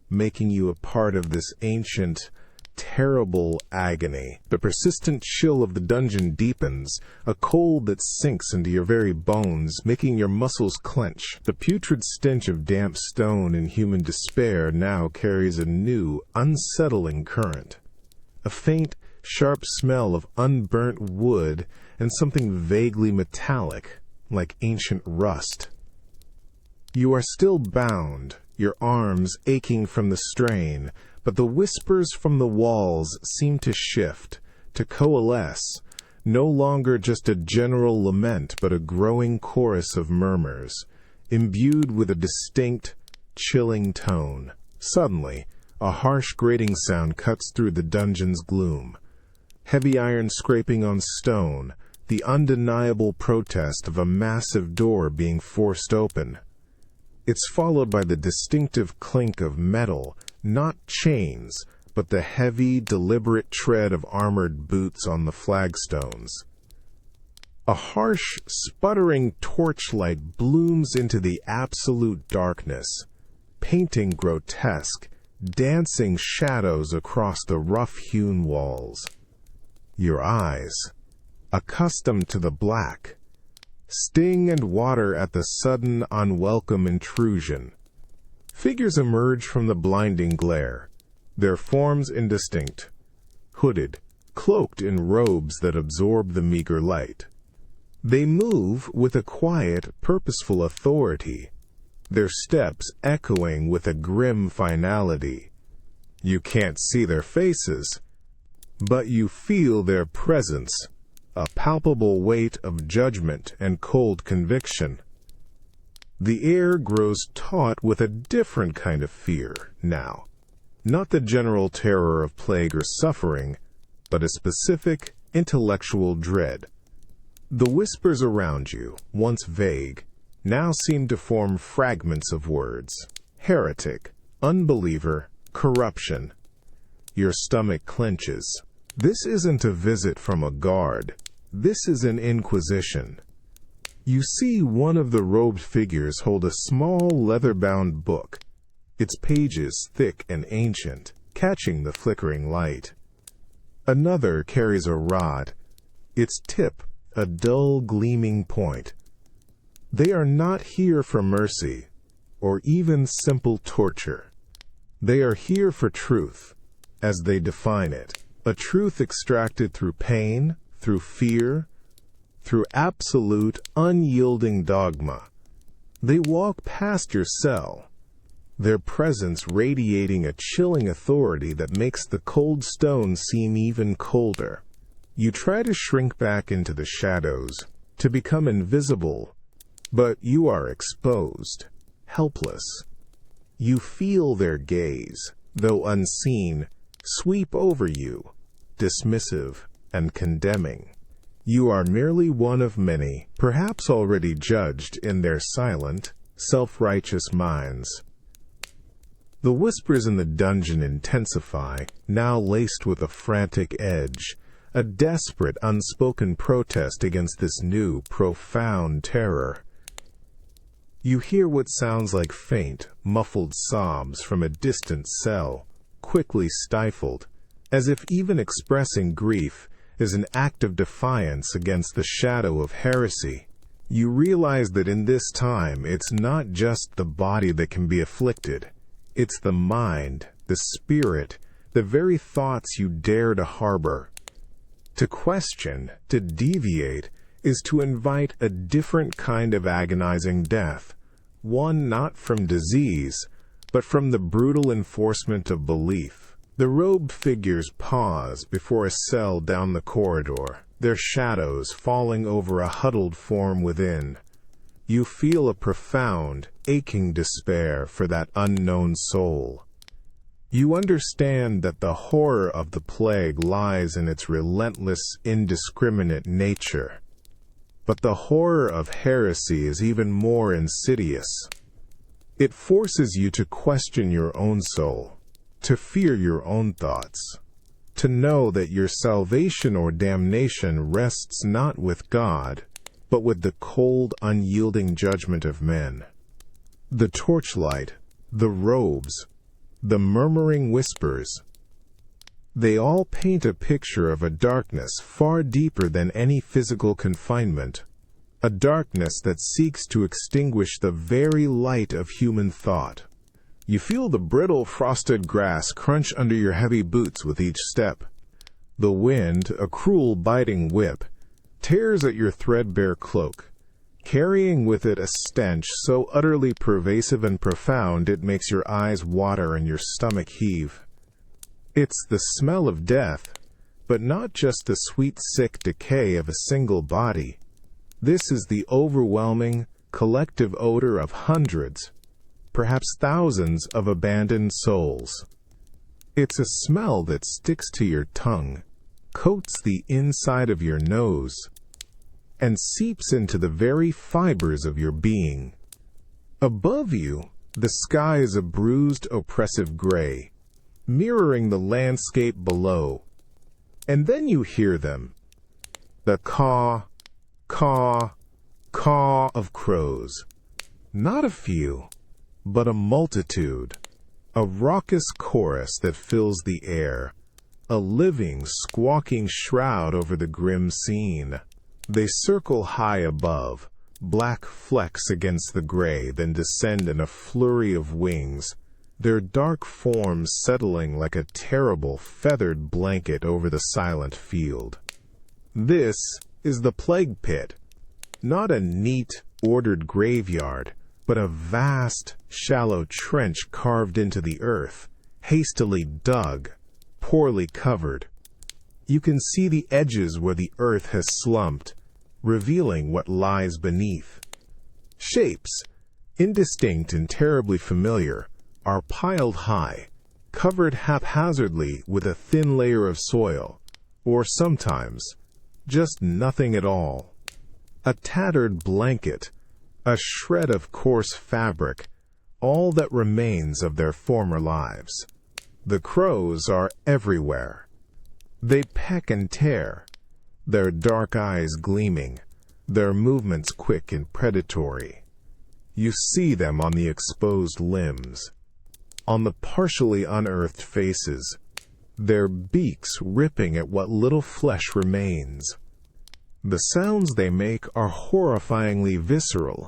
making you a part of this ancient, terrible agony. The persistent chill of the dungeon deepens, a cold that sinks into your very bones, making your muscles clench. The putrid stench of damp stone and human despair now carries a new, unsettling current. A faint, sharp smell of unburnt wood and something vaguely metallic, like ancient rust. You are still bound, your arms aching from the strain, but the whispers from the walls seem to shift, to coalesce, no longer just a general lament but a growing chorus of murmurs, imbued with a distinct, chilling tone. Suddenly, a harsh grating sound cuts through the dungeon's gloom. Heavy iron scraping on stone, the undeniable protest of a massive door being forced open. It's followed by the distinctive clink of metal, not chains, but the heavy, deliberate tread of armored boots on the flagstones. A harsh, sputtering torchlight blooms into the absolute darkness, painting grotesque, dancing shadows across the rough-hewn walls. Your eyes, accustomed to the black, sting and water at the sudden, unwelcome intrusion. Figures emerge from the blinding glare, their forms indistinct, hooded, cloaked in robes that absorb the meager light. They move with a quiet, purposeful authority, their steps echoing with a grim finality. You can't see their faces, but you feel their presence, a palpable weight of judgment and cold conviction. The air grows taut with a different kind of fear now, not the general terror of plague or suffering, but a specific, intellectual dread. The whispers around you, once vague, now seem to form fragments of words. Heretic, unbeliever, corruption. Your stomach clenches. This isn't a visit from a guard. This is an inquisition. You see one of the robed figures hold a small leather-bound book, its pages thick and ancient, catching the flickering light. Another carries a rod, its tip a dull gleaming point. They are not here for mercy, or even simple torture. They are here for truth, as they define it, a truth extracted through pain, through fear, through absolute, unyielding dogma. They walk past your cell, their presence radiating a chilling authority that makes the cold stone seem even colder. You try to shrink back into the shadows, to become invisible, but you are exposed, helpless. You feel their gaze, though unseen, sweep over you, dismissive and condemning. You are merely one of many, perhaps already judged in their silent, self-righteous minds. The whispers in the dungeon intensify, now laced with a frantic edge, a desperate, unspoken protest against this new, profound terror. You hear what sounds like faint, muffled sobs from a distant cell, quickly stifled, as if even expressing grief is an act of defiance against the shadow of heresy. You realize that in this time it's not just the body that can be afflicted. It's the mind, the spirit, the very thoughts you dare to harbor. To question, to deviate, is to invite a different kind of agonizing death, one not from disease, but from the brutal enforcement of belief. The robed figures pause before a cell down the corridor, their shadows falling over a huddled form within. You feel a profound, aching despair for that unknown soul. You understand that the horror of the plague lies in its relentless, indiscriminate nature. But the horror of heresy is even more insidious. It forces you to question your own soul, to fear your own thoughts, to know that your salvation or damnation rests not with God, but with the cold, unyielding judgment of men. The torchlight, the robes, the murmuring whispers, they all paint a picture of a darkness far deeper than any physical confinement, a darkness that seeks to extinguish the very light of human thought. You feel the brittle, frosted grass crunch under your heavy boots with each step. The wind, a cruel, biting whip, tears at your threadbare cloak, carrying with it a stench so utterly pervasive and profound it makes your eyes water and your stomach heave. It's the smell of death, but not just the sweet, sick decay of a single body. This is the overwhelming, collective odor of hundreds, perhaps thousands of abandoned souls. It's a smell that sticks to your tongue, coats the inside of your nose, and seeps into the very fibers of your being. Above you, the sky is a bruised, oppressive gray, mirroring the landscape below. And then you hear them, the caw, caw, caw of crows. Not a few, but a multitude, a raucous chorus that fills the air, a living, squawking shroud over the grim scene. They circle high above, black flecks against the gray, then descend in a flurry of wings, their dark forms settling like a terrible feathered blanket over the silent field. This is the plague pit, not a neat, ordered graveyard, but a vast, shallow trench carved into the earth, hastily dug, poorly covered. You can see the edges where the earth has slumped, revealing what lies beneath. Shapes, indistinct and terribly familiar, are piled high, covered haphazardly with a thin layer of soil, or sometimes just nothing at all. A tattered blanket, a shred of coarse fabric, all that remains of their former lives. The crows are everywhere. They peck and tear, their dark eyes gleaming, their movements quick and predatory. You see them on the exposed limbs, on the partially unearthed faces, their beaks ripping at what little flesh remains. The sounds they make are horrifyingly visceral.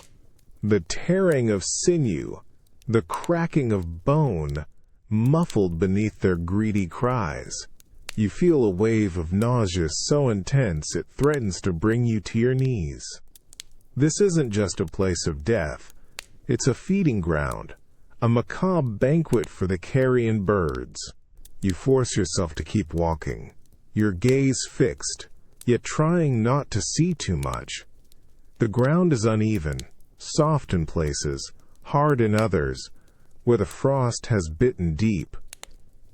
The tearing of sinew, the cracking of bone, muffled beneath their greedy cries. You feel a wave of nausea so intense it threatens to bring you to your knees. This isn't just a place of death. It's a feeding ground, a macabre banquet for the carrion birds. You force yourself to keep walking, your gaze fixed, yet trying not to see too much. The ground is uneven, soft in places, hard in others, where the frost has bitten deep.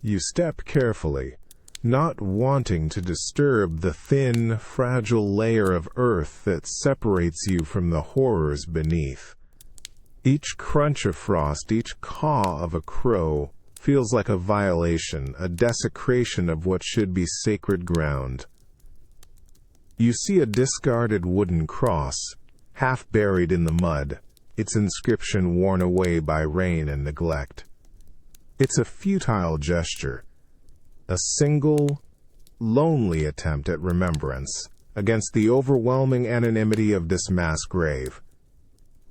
You step carefully, not wanting to disturb the thin, fragile layer of earth that separates you from the horrors beneath. Each crunch of frost, each caw of a crow, feels like a violation, a desecration of what should be sacred ground. You see a discarded wooden cross, half buried in the mud, its inscription worn away by rain and neglect. It's a futile gesture, a single, lonely attempt at remembrance against the overwhelming anonymity of this mass grave.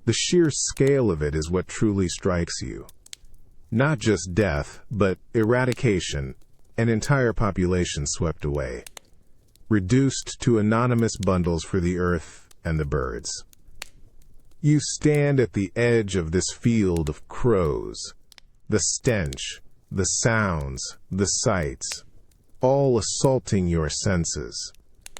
The sheer scale of it is what truly strikes you. Not just death, but eradication, an entire population swept away, reduced to anonymous bundles for the earth and the birds. You stand at the edge of this field of crows, the stench, the sounds, the sights, all assaulting your senses.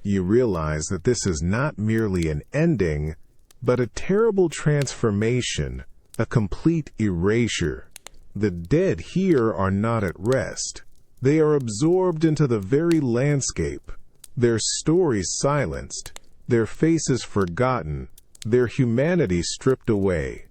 You realize that this is not merely an ending, but a terrible transformation, a complete erasure. The dead here are not at rest. They are absorbed into the very landscape, their stories silenced, their faces forgotten, their humanity stripped away.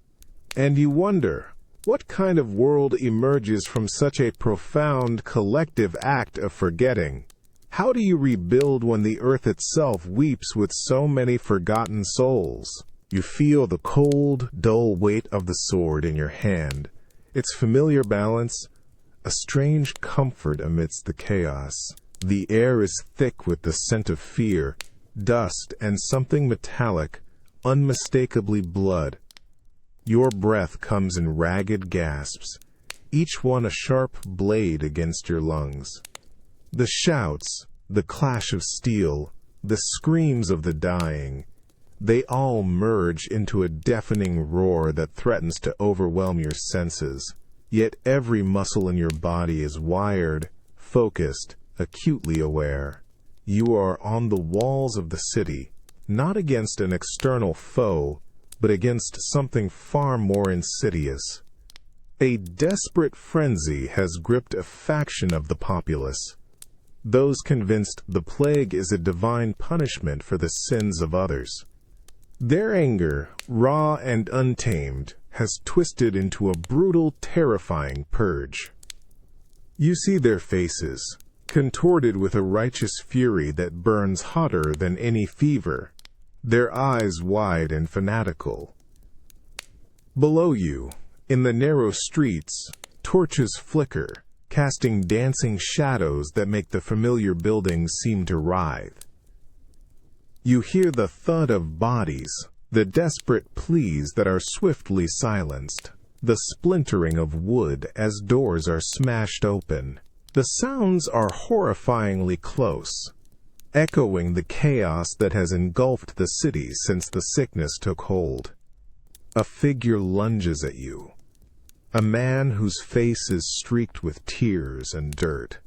And you wonder, what kind of world emerges from such a profound collective act of forgetting? How do you rebuild when the earth itself weeps with so many forgotten souls? You feel the cold, dull weight of the sword in your hand, its familiar balance, a strange comfort amidst the chaos. The air is thick with the scent of fear, dust, and something metallic, unmistakably blood. Your breath comes in ragged gasps, each one a sharp blade against your lungs. The shouts, the clash of steel, the screams of the dying, they all merge into a deafening roar that threatens to overwhelm your senses. Yet every muscle in your body is wired, focused, acutely aware. You are on the walls of the city, not against an external foe, but against something far more insidious. A desperate frenzy has gripped a faction of the populace, those convinced the plague is a divine punishment for the sins of others. Their anger, raw and untamed, has twisted into a brutal, terrifying purge. You see their faces, contorted with a righteous fury that burns hotter than any fever, their eyes wide and fanatical. Below you, in the narrow streets, torches flicker, casting dancing shadows that make the familiar buildings seem to writhe. You hear the thud of bodies, the desperate pleas that are swiftly silenced, the splintering of wood as doors are smashed open. The sounds are horrifyingly close, echoing the chaos that has engulfed the city since the sickness took hold. A figure lunges at you, a man whose face is streaked with tears and dirt,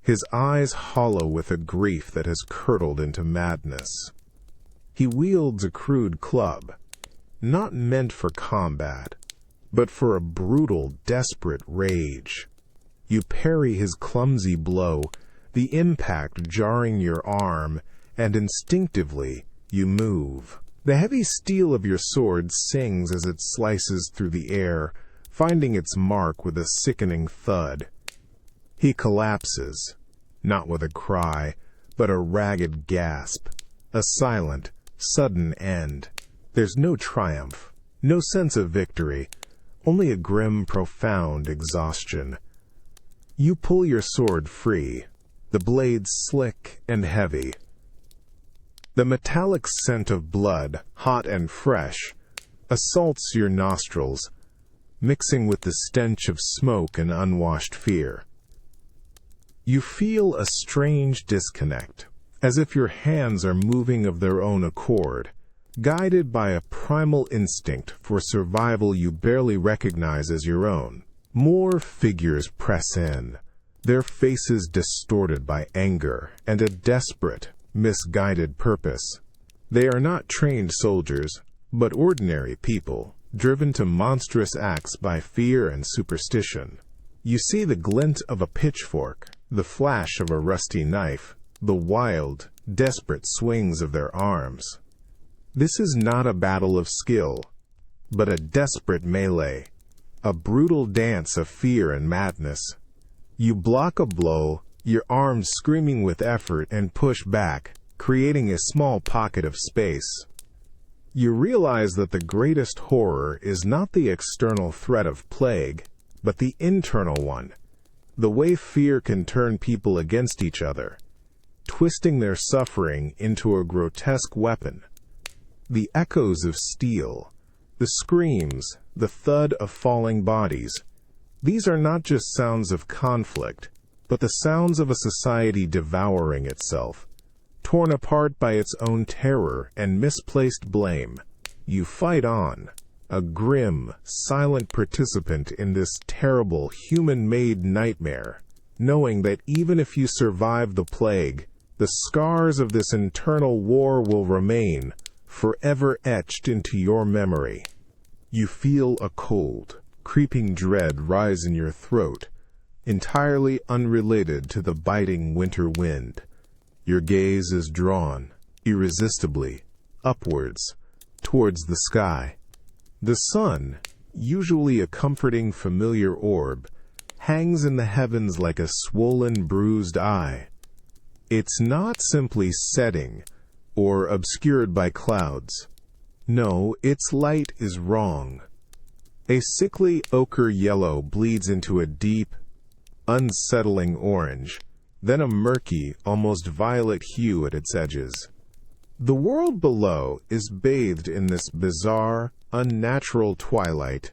his eyes hollow with a grief that has curdled into madness. He wields a crude club, not meant for combat, but for a brutal, desperate rage. You parry his clumsy blow, the impact jarring your arm, and instinctively you move. The heavy steel of your sword sings as it slices through the air, finding its mark with a sickening thud. He collapses, not with a cry, but a ragged gasp, a silent, sudden end. There's no triumph, no sense of victory, only a grim, profound exhaustion. You pull your sword free, the blade slick and heavy. The metallic scent of blood, hot and fresh, assaults your nostrils, mixing with the stench of smoke and unwashed fear. You feel a strange disconnect, as if your hands are moving of their own accord, guided by a primal instinct for survival you barely recognize as your own. More figures press in, their faces distorted by anger and a desperate, misguided purpose. They are not trained soldiers, but ordinary people, driven to monstrous acts by fear and superstition. You see the glint of a pitchfork, the flash of a rusty knife, the wild, desperate swings of their arms. This is not a battle of skill, but a desperate melee, a brutal dance of fear and madness. You block a blow, your arms screaming with effort, and push back, creating a small pocket of space. You realize that the greatest horror is not the external threat of plague, but the internal one, the way fear can turn people against each other, twisting their suffering into a grotesque weapon. The echoes of steel, the screams, the thud of falling bodies, these are not just sounds of conflict, but the sounds of a society devouring itself, torn apart by its own terror and misplaced blame. You fight on, a grim, silent participant in this terrible, human-made nightmare, knowing that even if you survive the plague, the scars of this internal war will remain, forever etched into your memory. You feel a cold, creeping dread rise in your throat, entirely unrelated to the biting winter wind. Your gaze is drawn, irresistibly, upwards, towards the sky. The sun, usually a comforting, familiar orb, hangs in the heavens like a swollen, bruised eye. It's not simply setting, or obscured by clouds. No, its light is wrong. A sickly ochre yellow bleeds into a deep, unsettling orange, then a murky, almost violet hue at its edges. The world below is bathed in this bizarre, unnatural twilight,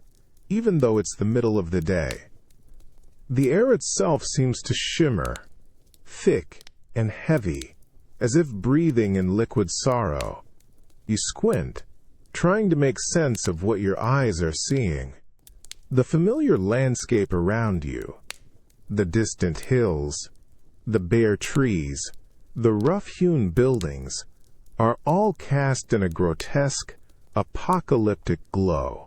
even though it's the middle of the day. The air itself seems to shimmer, thick and heavy, as if breathing in liquid sorrow. You squint, trying to make sense of what your eyes are seeing. The familiar landscape around you, the distant hills, the bare trees, the rough-hewn buildings, are all cast in a grotesque, apocalyptic glow.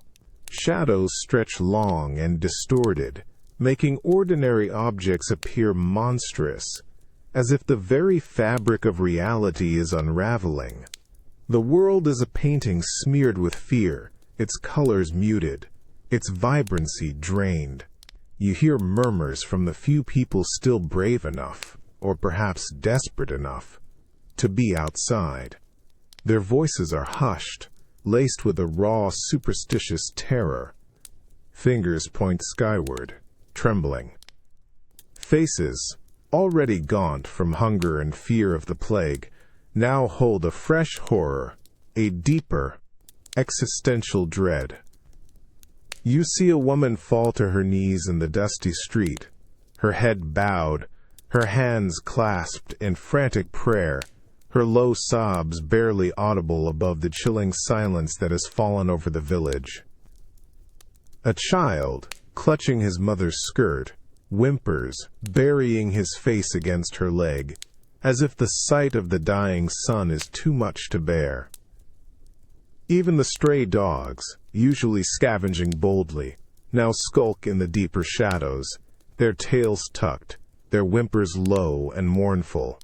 Shadows stretch long and distorted, making ordinary objects appear monstrous, as if the very fabric of reality is unraveling. The world is a painting smeared with fear, its colors muted, its vibrancy drained. You hear murmurs from the few people still brave enough, or perhaps desperate enough, to be outside. Their voices are hushed, laced with a raw, superstitious terror. Fingers point skyward, trembling. Faces, already gaunt from hunger and fear of the plague, now hold a fresh horror, a deeper, existential dread. You see a woman fall to her knees in the dusty street, her head bowed, her hands clasped in frantic prayer, her low sobs barely audible above the chilling silence that has fallen over the village. A child, clutching his mother's skirt, whimpers, burying his face against her leg, as if the sight of the dying son is too much to bear. Even the stray dogs, usually scavenging boldly, now skulk in the deeper shadows, their tails tucked, their whimpers low and mournful.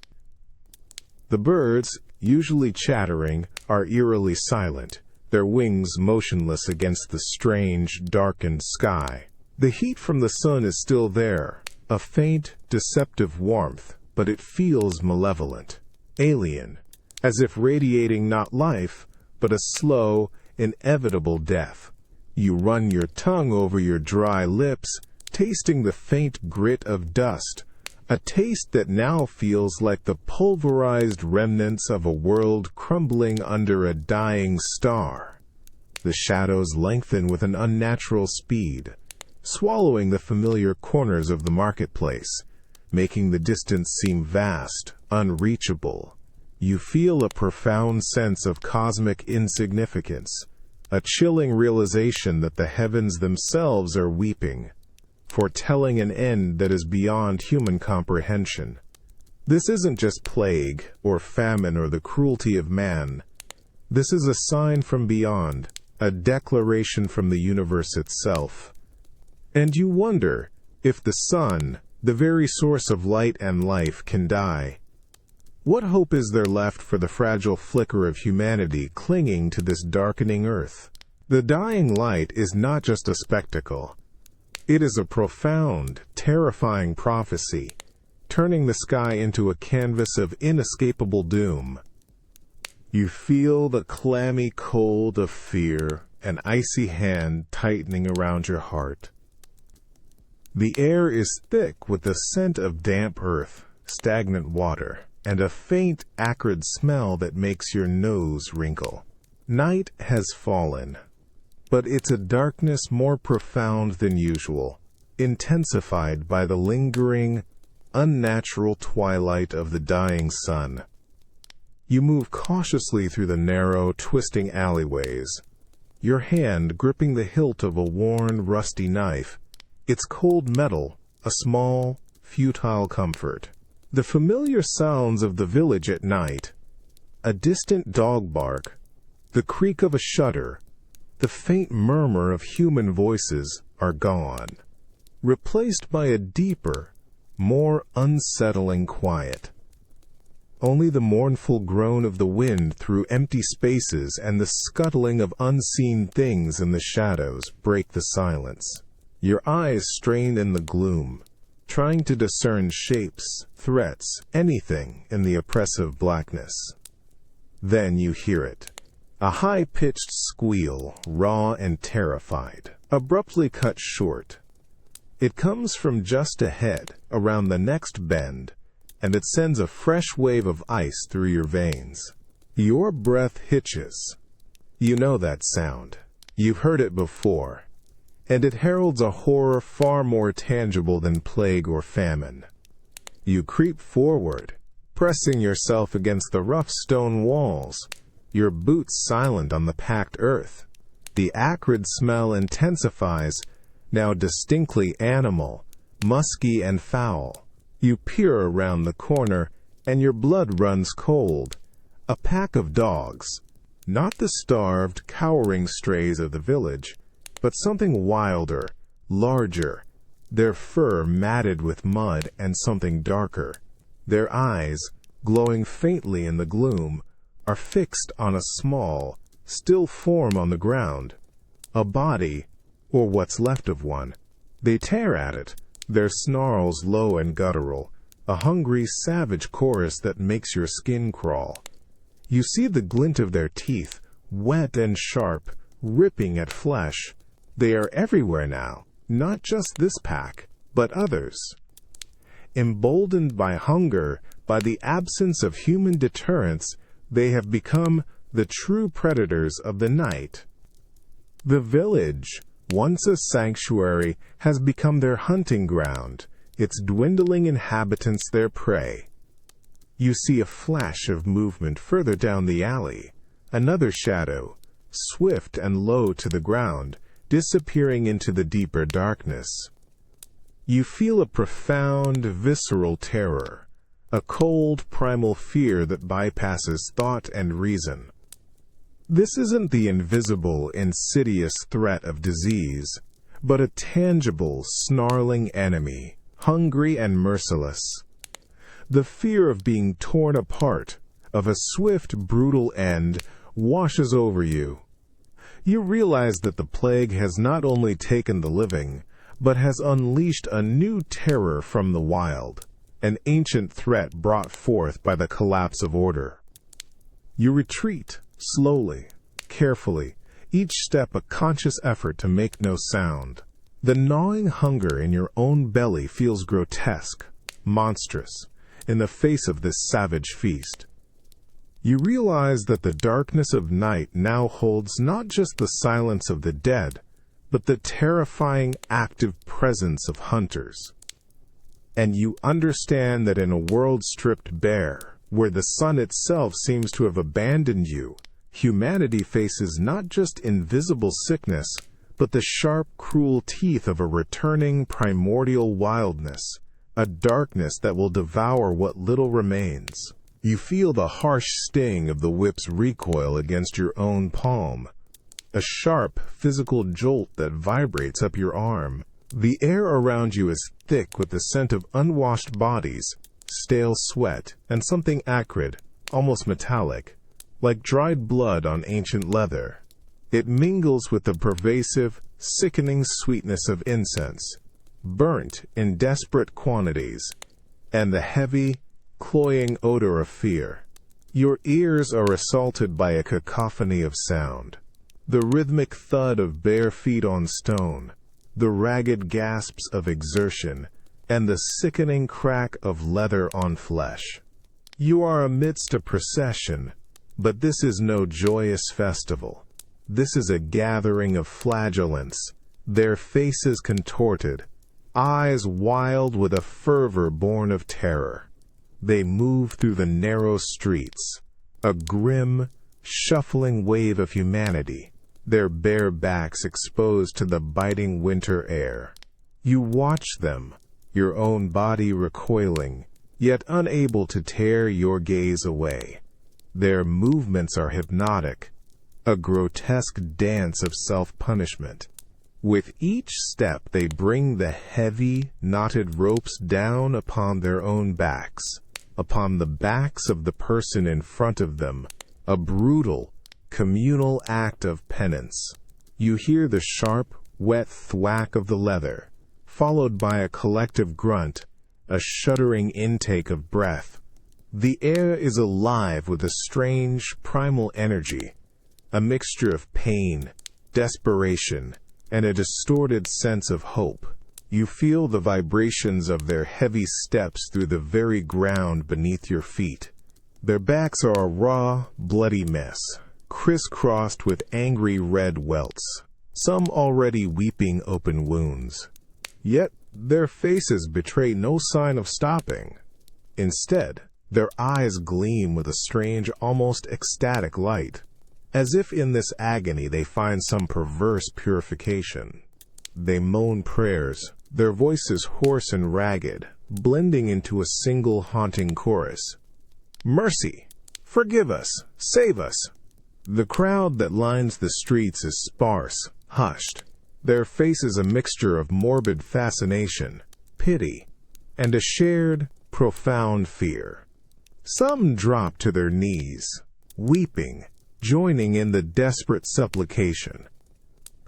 The birds, usually chattering, are eerily silent, their wings motionless against the strange, darkened sky. The heat from the sun is still there, a faint, deceptive warmth, but it feels malevolent, alien, as if radiating not life, but a slow, inevitable death. You run your tongue over your dry lips, tasting the faint grit of dust, a taste that now feels like the pulverized remnants of a world crumbling under a dying star. The shadows lengthen with an unnatural speed, swallowing the familiar corners of the marketplace, making the distance seem vast, unreachable. You feel a profound sense of cosmic insignificance, a chilling realization that the heavens themselves are weeping, foretelling an end that is beyond human comprehension. This isn't just plague or famine or the cruelty of man. This is a sign from beyond, a declaration from the universe itself. And you wonder if the sun, the very source of light and life, can die. What hope is there left for the fragile flicker of humanity clinging to this darkening earth? The dying light is not just a spectacle. It is a profound, terrifying prophecy, turning the sky into a canvas of inescapable doom. You feel the clammy cold of fear, an icy hand tightening around your heart. The air is thick with the scent of damp earth, stagnant water, and a faint, acrid smell that makes your nose wrinkle. Night has fallen, but it's a darkness more profound than usual, intensified by the lingering, unnatural twilight of the dying sun. You move cautiously through the narrow, twisting alleyways, your hand gripping the hilt of a worn, rusty knife, its cold metal a small, futile comfort. The familiar sounds of the village at night, a distant dog bark, the creak of a shutter, the faint murmur of human voices are gone, replaced by a deeper, more unsettling quiet. Only the mournful groan of the wind through empty spaces and the scuttling of unseen things in the shadows break the silence. Your eyes strain in the gloom, trying to discern shapes, threats, anything in the oppressive blackness. Then you hear it. A high-pitched squeal, raw and terrified, abruptly cut short. It comes from just ahead, around the next bend, and it sends a fresh wave of ice through your veins. Your breath hitches. You know that sound. You've heard it before. And it heralds a horror far more tangible than plague or famine. You creep forward, pressing yourself against the rough stone walls, your boots silent on the packed earth. The acrid smell intensifies, now distinctly animal, musky and foul. You peer around the corner, and your blood runs cold. A pack of dogs, not the starved, cowering strays of the village, but something wilder, larger, their fur matted with mud and something darker. Their eyes, glowing faintly in the gloom, are fixed on a small, still form on the ground, a body, or what's left of one. They tear at it, their snarls low and guttural, a hungry, savage chorus that makes your skin crawl. You see the glint of their teeth, wet and sharp, ripping at flesh. They are everywhere now, not just this pack, but others. Emboldened by hunger, by the absence of human deterrence, they have become the true predators of the night. The village, once a sanctuary, has become their hunting ground, its dwindling inhabitants their prey. You see a flash of movement further down the alley, another shadow, swift and low to the ground, disappearing into the deeper darkness. You feel a profound, visceral terror, a cold, primal fear that bypasses thought and reason. This isn't the invisible, insidious threat of disease, but a tangible, snarling enemy, hungry and merciless. The fear of being torn apart, of a swift, brutal end, washes over you. You realize that the plague has not only taken the living, but has unleashed a new terror from the wild, an ancient threat brought forth by the collapse of order. You retreat, slowly, carefully, each step a conscious effort to make no sound. The gnawing hunger in your own belly feels grotesque, monstrous, in the face of this savage feast. You realize that the darkness of night now holds not just the silence of the dead, but the terrifying active presence of hunters. And you understand that in a world stripped bare, where the sun itself seems to have abandoned you, humanity faces not just invisible sickness, but the sharp, cruel teeth of a returning primordial wildness, a darkness that will devour what little remains. You feel the harsh sting of the whip's recoil against your own palm, a sharp, physical jolt that vibrates up your arm. The air around you is thick with the scent of unwashed bodies, stale sweat, and something acrid, almost metallic, like dried blood on ancient leather. It mingles with the pervasive, sickening sweetness of incense, burnt in desperate quantities, and the heavy, cloying odor of fear. Your ears are assaulted by a cacophony of sound. The rhythmic thud of bare feet on stone, the ragged gasps of exertion, and the sickening crack of leather on flesh. You are amidst a procession, but this is no joyous festival. This is a gathering of flagellants, their faces contorted, eyes wild with a fervor born of terror. They move through the narrow streets, a grim, shuffling wave of humanity, their bare backs exposed to the biting winter air. You watch them, your own body recoiling, yet unable to tear your gaze away. Their movements are hypnotic, a grotesque dance of self-punishment. With each step they bring the heavy, knotted ropes down upon their own backs, upon the backs of the person in front of them, a brutal, communal act of penance. You hear the sharp, wet thwack of the leather, followed by a collective grunt, a shuddering intake of breath. The air is alive with a strange, primal energy, a mixture of pain, desperation, and a distorted sense of hope. You feel the vibrations of their heavy steps through the very ground beneath your feet. Their backs are a raw, bloody mess, crisscrossed with angry red welts, some already weeping open wounds. Yet their faces betray no sign of stopping. Instead, their eyes gleam with a strange, almost ecstatic light, as if in this agony they find some perverse purification. They moan prayers, their voices hoarse and ragged, blending into a single haunting chorus. Mercy! Forgive us! Save us! The crowd that lines the streets is sparse, hushed, their faces a mixture of morbid fascination, pity, and a shared, profound fear. Some drop to their knees, weeping, joining in the desperate supplication.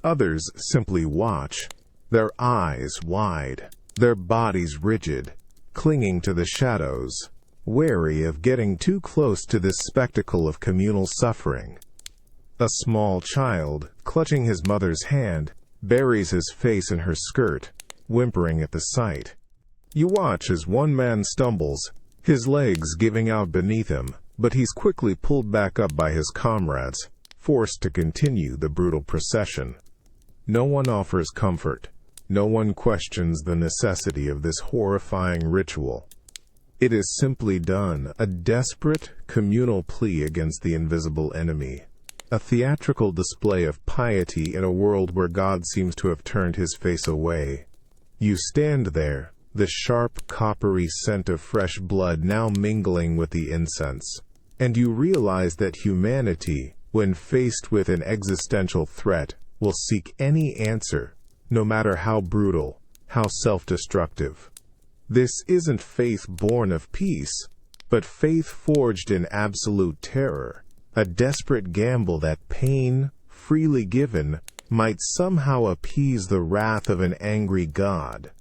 Others simply watch, their eyes wide, their bodies rigid, clinging to the shadows, wary of getting too close to this spectacle of communal suffering. A small child, clutching his mother's hand, buries his face in her skirt, whimpering at the sight. You watch as one man stumbles, his legs giving out beneath him, but he's quickly pulled back up by his comrades, forced to continue the brutal procession. No one offers comfort. No one questions the necessity of this horrifying ritual. It is simply done, a desperate, communal plea against the invisible enemy, a theatrical display of piety in a world where God seems to have turned his face away. You stand there, the sharp, coppery scent of fresh blood now mingling with the incense, and you realize that humanity, when faced with an existential threat, will seek any answer, no matter how brutal, how self-destructive. This isn't faith born of peace, but faith forged in absolute terror, a desperate gamble that pain, freely given, might somehow appease the wrath of an angry God.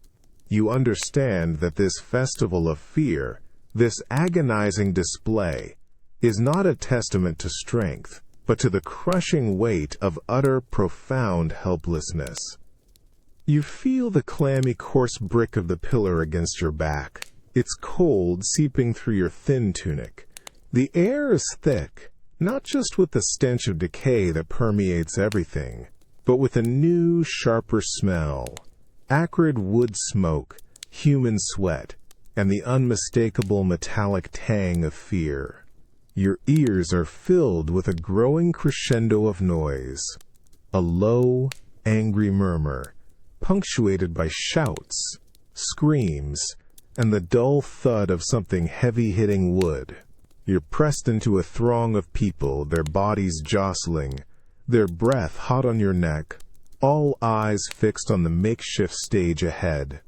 You understand that this festival of fear, this agonizing display, is not a testament to strength, but to the crushing weight of utter, profound helplessness. You feel the clammy, coarse brick of the pillar against your back, its cold seeping through your thin tunic. The air is thick, not just with the stench of decay that permeates everything, but with a new, sharper smell, acrid wood smoke, human sweat, and the unmistakable metallic tang of fear. Your ears are filled with a growing crescendo of noise, a low, angry murmur, punctuated by shouts, screams, and the dull thud of something heavy hitting wood. You're pressed into a throng of people, their bodies jostling, their breath hot on your neck, all eyes fixed on the makeshift stage ahead.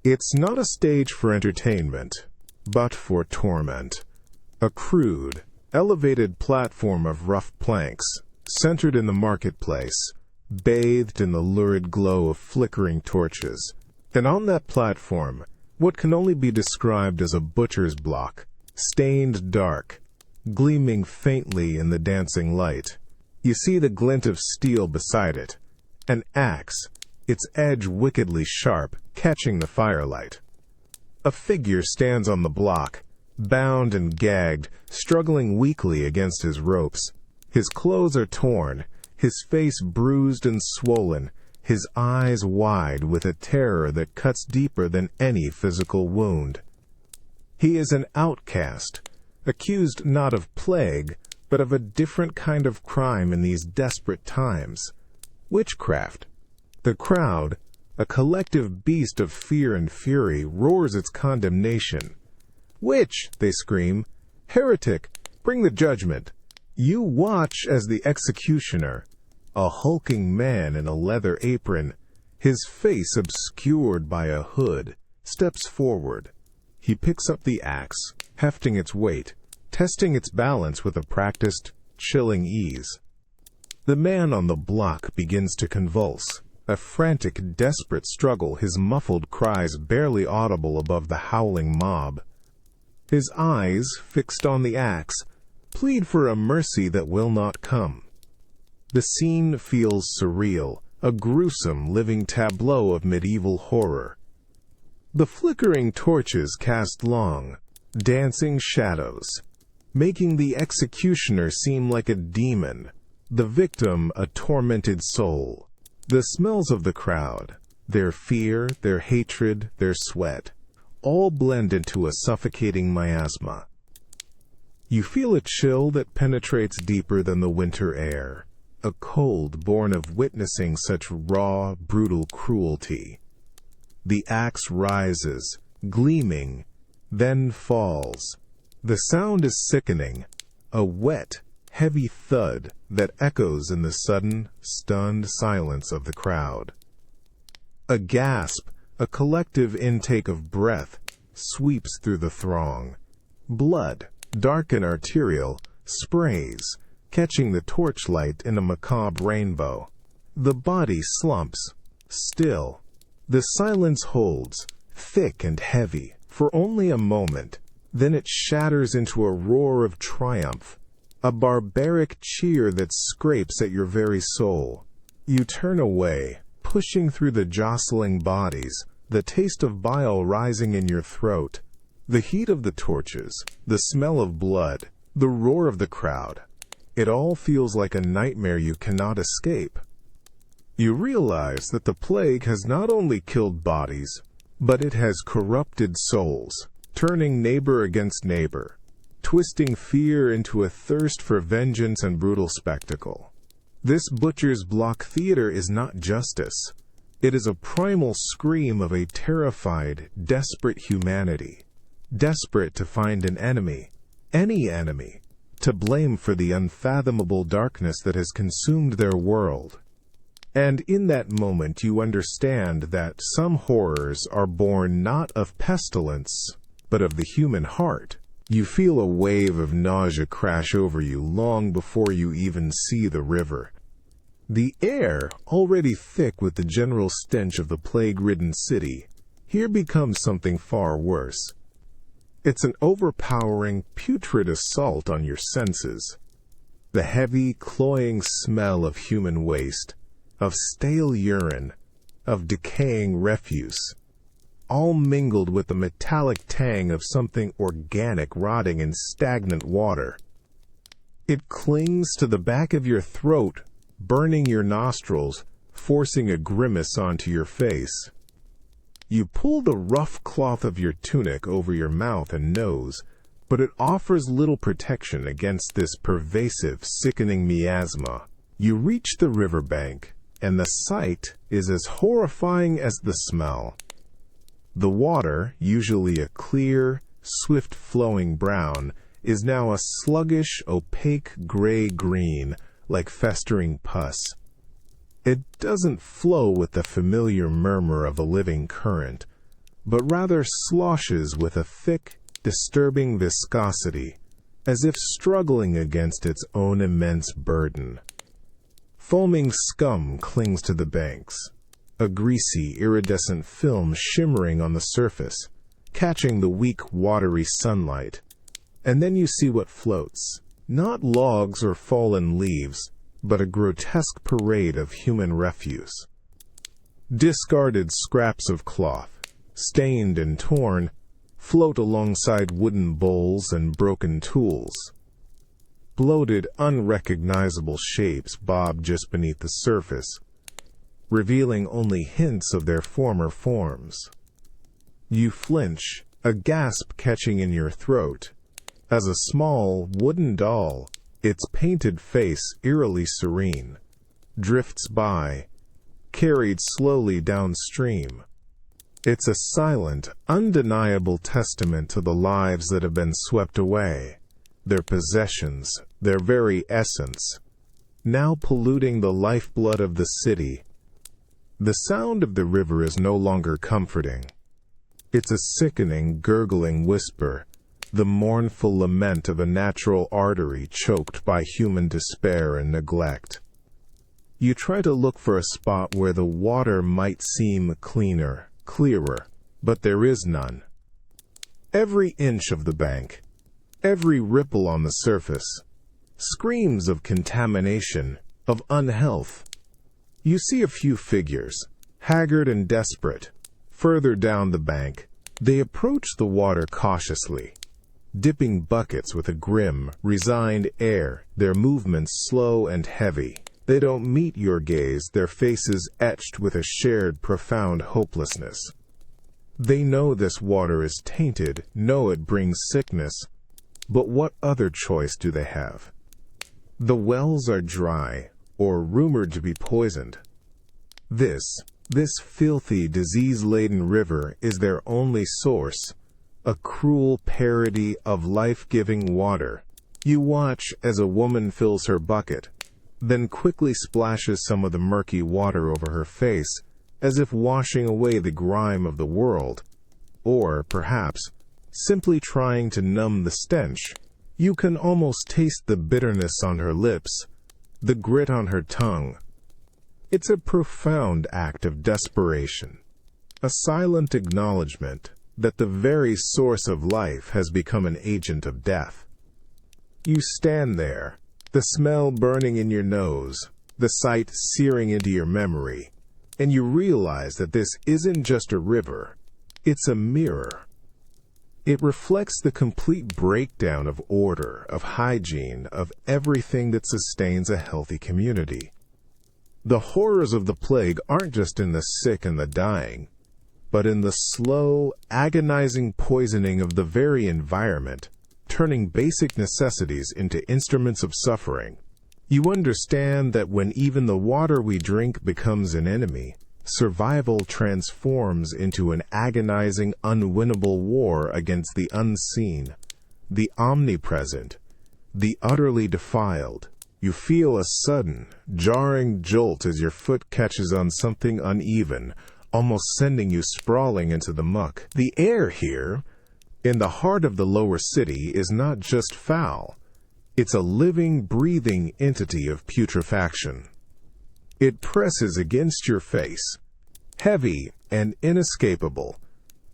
It's not a stage for entertainment, but for torment. A crude, elevated platform of rough planks, centered in the marketplace, bathed in the lurid glow of flickering torches. And on that platform, what can only be described as a butcher's block, stained dark, gleaming faintly in the dancing light. You see the glint of steel beside it, an axe, its edge wickedly sharp, catching the firelight. A figure stands on the block, bound and gagged, struggling weakly against his ropes. His clothes are torn, his face bruised and swollen, his eyes wide with a terror that cuts deeper than any physical wound. He is an outcast, accused not of plague, but of a different kind of crime in these desperate times. Witchcraft. The crowd, a collective beast of fear and fury, roars its condemnation. "Witch!" they scream. "Heretic! Bring the judgment!" You watch as the executioner, a hulking man in a leather apron, his face obscured by a hood, steps forward. He picks up the axe, hefting its weight, testing its balance with a practiced, chilling ease. The man on the block begins to convulse, a frantic, desperate struggle, his muffled cries barely audible above the howling mob. His eyes, fixed on the axe, plead for a mercy that will not come. The scene feels surreal, a gruesome, living tableau of medieval horror. The flickering torches cast long, dancing shadows, making the executioner seem like a demon, the victim a tormented soul. The smells of the crowd, their fear, their hatred, their sweat, all blend into a suffocating miasma. You feel a chill that penetrates deeper than the winter air, a cold born of witnessing such raw, brutal cruelty. The axe rises, gleaming, then falls. The sound is sickening, a wet, heavy thud that echoes in the sudden, stunned silence of the crowd. A gasp, a collective intake of breath, sweeps through the throng. Blood, dark and arterial, sprays, catching the torchlight in a macabre rainbow. The body slumps, still. The silence holds, thick and heavy, for only a moment. Then it shatters into a roar of triumph, a barbaric cheer that scrapes at your very soul. You turn away, pushing through the jostling bodies, the taste of bile rising in your throat. The heat of the torches, the smell of blood, the roar of the crowd. It all feels like a nightmare you cannot escape. You realize that the plague has not only killed bodies, but it has corrupted souls, turning neighbor against neighbor, twisting fear into a thirst for vengeance and brutal spectacle. This butcher's block theater is not justice. It is a primal scream of a terrified, desperate humanity, desperate to find an enemy, any enemy, to blame for the unfathomable darkness that has consumed their world. And in that moment you understand that some horrors are born not of pestilence, but of the human heart. You feel a wave of nausea crash over you long before you even see the river. The air, already thick with the general stench of the plague-ridden city, here becomes something far worse. It's an overpowering, putrid assault on your senses. The heavy, cloying smell of human waste, of stale urine, of decaying refuse, all mingled with the metallic tang of something organic rotting in stagnant water. It clings to the back of your throat, burning your nostrils, forcing a grimace onto your face. You pull the rough cloth of your tunic over your mouth and nose, but it offers little protection against this pervasive, sickening miasma. You reach the riverbank, and the sight is as horrifying as the smell. The water, usually a clear, swift-flowing brown, is now a sluggish, opaque gray-green, like festering pus. It doesn't flow with the familiar murmur of a living current, but rather sloshes with a thick, disturbing viscosity, as if struggling against its own immense burden. Foaming scum clings to the banks, a greasy, iridescent film shimmering on the surface, catching the weak, watery sunlight. And then you see what floats, not logs or fallen leaves, but a grotesque parade of human refuse. Discarded scraps of cloth, stained and torn, float alongside wooden bowls and broken tools. Bloated, unrecognizable shapes bob just beneath the surface, revealing only hints of their former forms. You flinch, a gasp catching in your throat, as a small wooden doll, its painted face eerily serene, drifts by, carried slowly downstream. It's a silent, undeniable testament to the lives that have been swept away, their possessions, their very essence, now polluting the lifeblood of the city. The sound of the river is no longer comforting. It's a sickening, gurgling whisper, the mournful lament of a natural artery choked by human despair and neglect. You try to look for a spot where the water might seem cleaner, clearer, but there is none. Every inch of the bank, every ripple on the surface, screams of contamination, of unhealth. You see a few figures, haggard and desperate. Further down the bank, they approach the water cautiously, dipping buckets with a grim, resigned air, their movements slow and heavy. They don't meet your gaze, their faces etched with a shared, profound hopelessness. They know this water is tainted, know it brings sickness, but what other choice do they have? The wells are dry, or rumored to be poisoned. This filthy, disease-laden river is their only source, a cruel parody of life-giving water. You watch as a woman fills her bucket, then quickly splashes some of the murky water over her face, as if washing away the grime of the world, or, perhaps, simply trying to numb the stench. You can almost taste the bitterness on her lips, the grit on her tongue. It's a profound act of desperation, a silent acknowledgement that the very source of life has become an agent of death. You stand there, the smell burning in your nose, the sight searing into your memory, and you realize that this isn't just a river, it's a mirror. It reflects the complete breakdown of order, of hygiene, of everything that sustains a healthy community. The horrors of the plague aren't just in the sick and the dying, but in the slow, agonizing poisoning of the very environment, turning basic necessities into instruments of suffering. You understand that when even the water we drink becomes an enemy, survival transforms into an agonizing, unwinnable war against the unseen, the omnipresent, the utterly defiled. You feel a sudden, jarring jolt as your foot catches on something uneven, almost sending you sprawling into the muck. The air here, in the heart of the lower city, is not just foul. It's a living, breathing entity of putrefaction. It presses against your face, heavy and inescapable,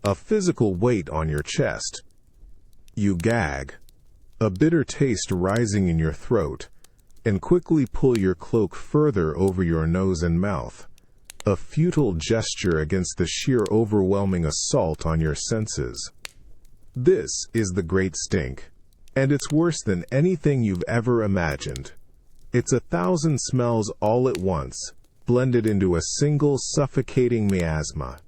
a physical weight on your chest. You gag, a bitter taste rising in your throat, and quickly pull your cloak further over your nose and mouth, a futile gesture against the sheer overwhelming assault on your senses. This is the Great Stink, and it's worse than anything you've ever imagined. It's 1,000 smells all at once, blended into a single suffocating miasma.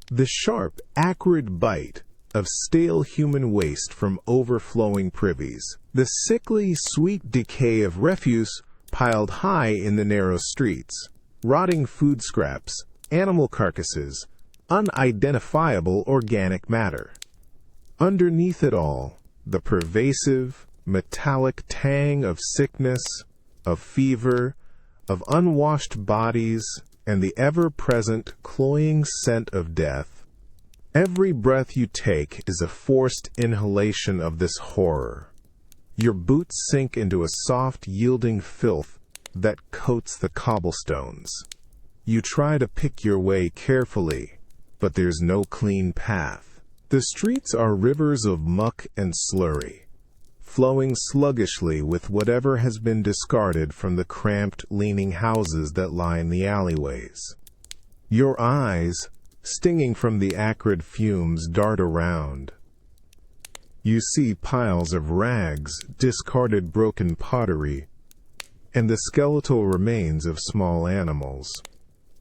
The sharp, acrid bite of stale human waste from overflowing privies. The sickly, sweet decay of refuse piled high in the narrow streets. Rotting food scraps, animal carcasses, unidentifiable organic matter. Underneath it all, the pervasive, metallic tang of sickness, of fever, of unwashed bodies, and the ever-present, cloying scent of death. Every breath you take is a forced inhalation of this horror. Your boots sink into a soft, yielding filth that coats the cobblestones. You try to pick your way carefully, but there's no clean path. The streets are rivers of muck and slurry, flowing sluggishly with whatever has been discarded from the cramped, leaning houses that line the alleyways. Your eyes, stinging from the acrid fumes, dart around. You see piles of rags, discarded broken pottery, and the skeletal remains of small animals,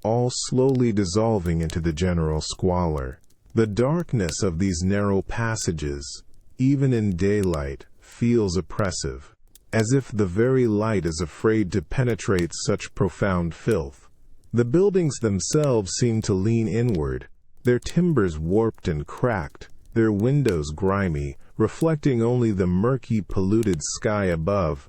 all slowly dissolving into the general squalor. The darkness of these narrow passages, even in daylight, feels oppressive, as if the very light is afraid to penetrate such profound filth. The buildings themselves seem to lean inward, their timbers warped and cracked, their windows grimy, reflecting only the murky, polluted sky above.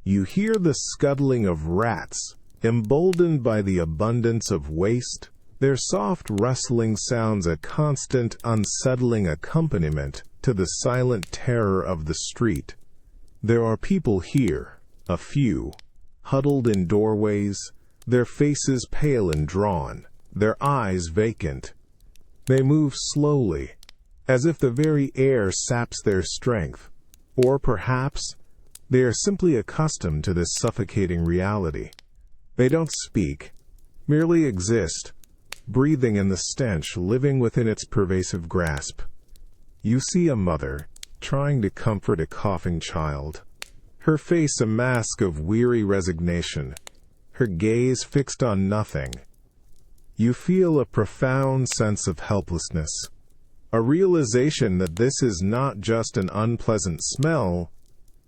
You hear the scuttling of rats, emboldened by the abundance of waste, their soft rustling sounds a constant, unsettling accompaniment to the silent terror of the street. There are people here, a few, huddled in doorways, their faces pale and drawn, their eyes vacant. They move slowly, as if the very air saps their strength, or perhaps they are simply accustomed to this suffocating reality. They don't speak, merely exist, breathing in the stench, living within its pervasive grasp. You see a mother, trying to comfort a coughing child, her face a mask of weary resignation, her gaze fixed on nothing. You feel a profound sense of helplessness, a realization that this is not just an unpleasant smell,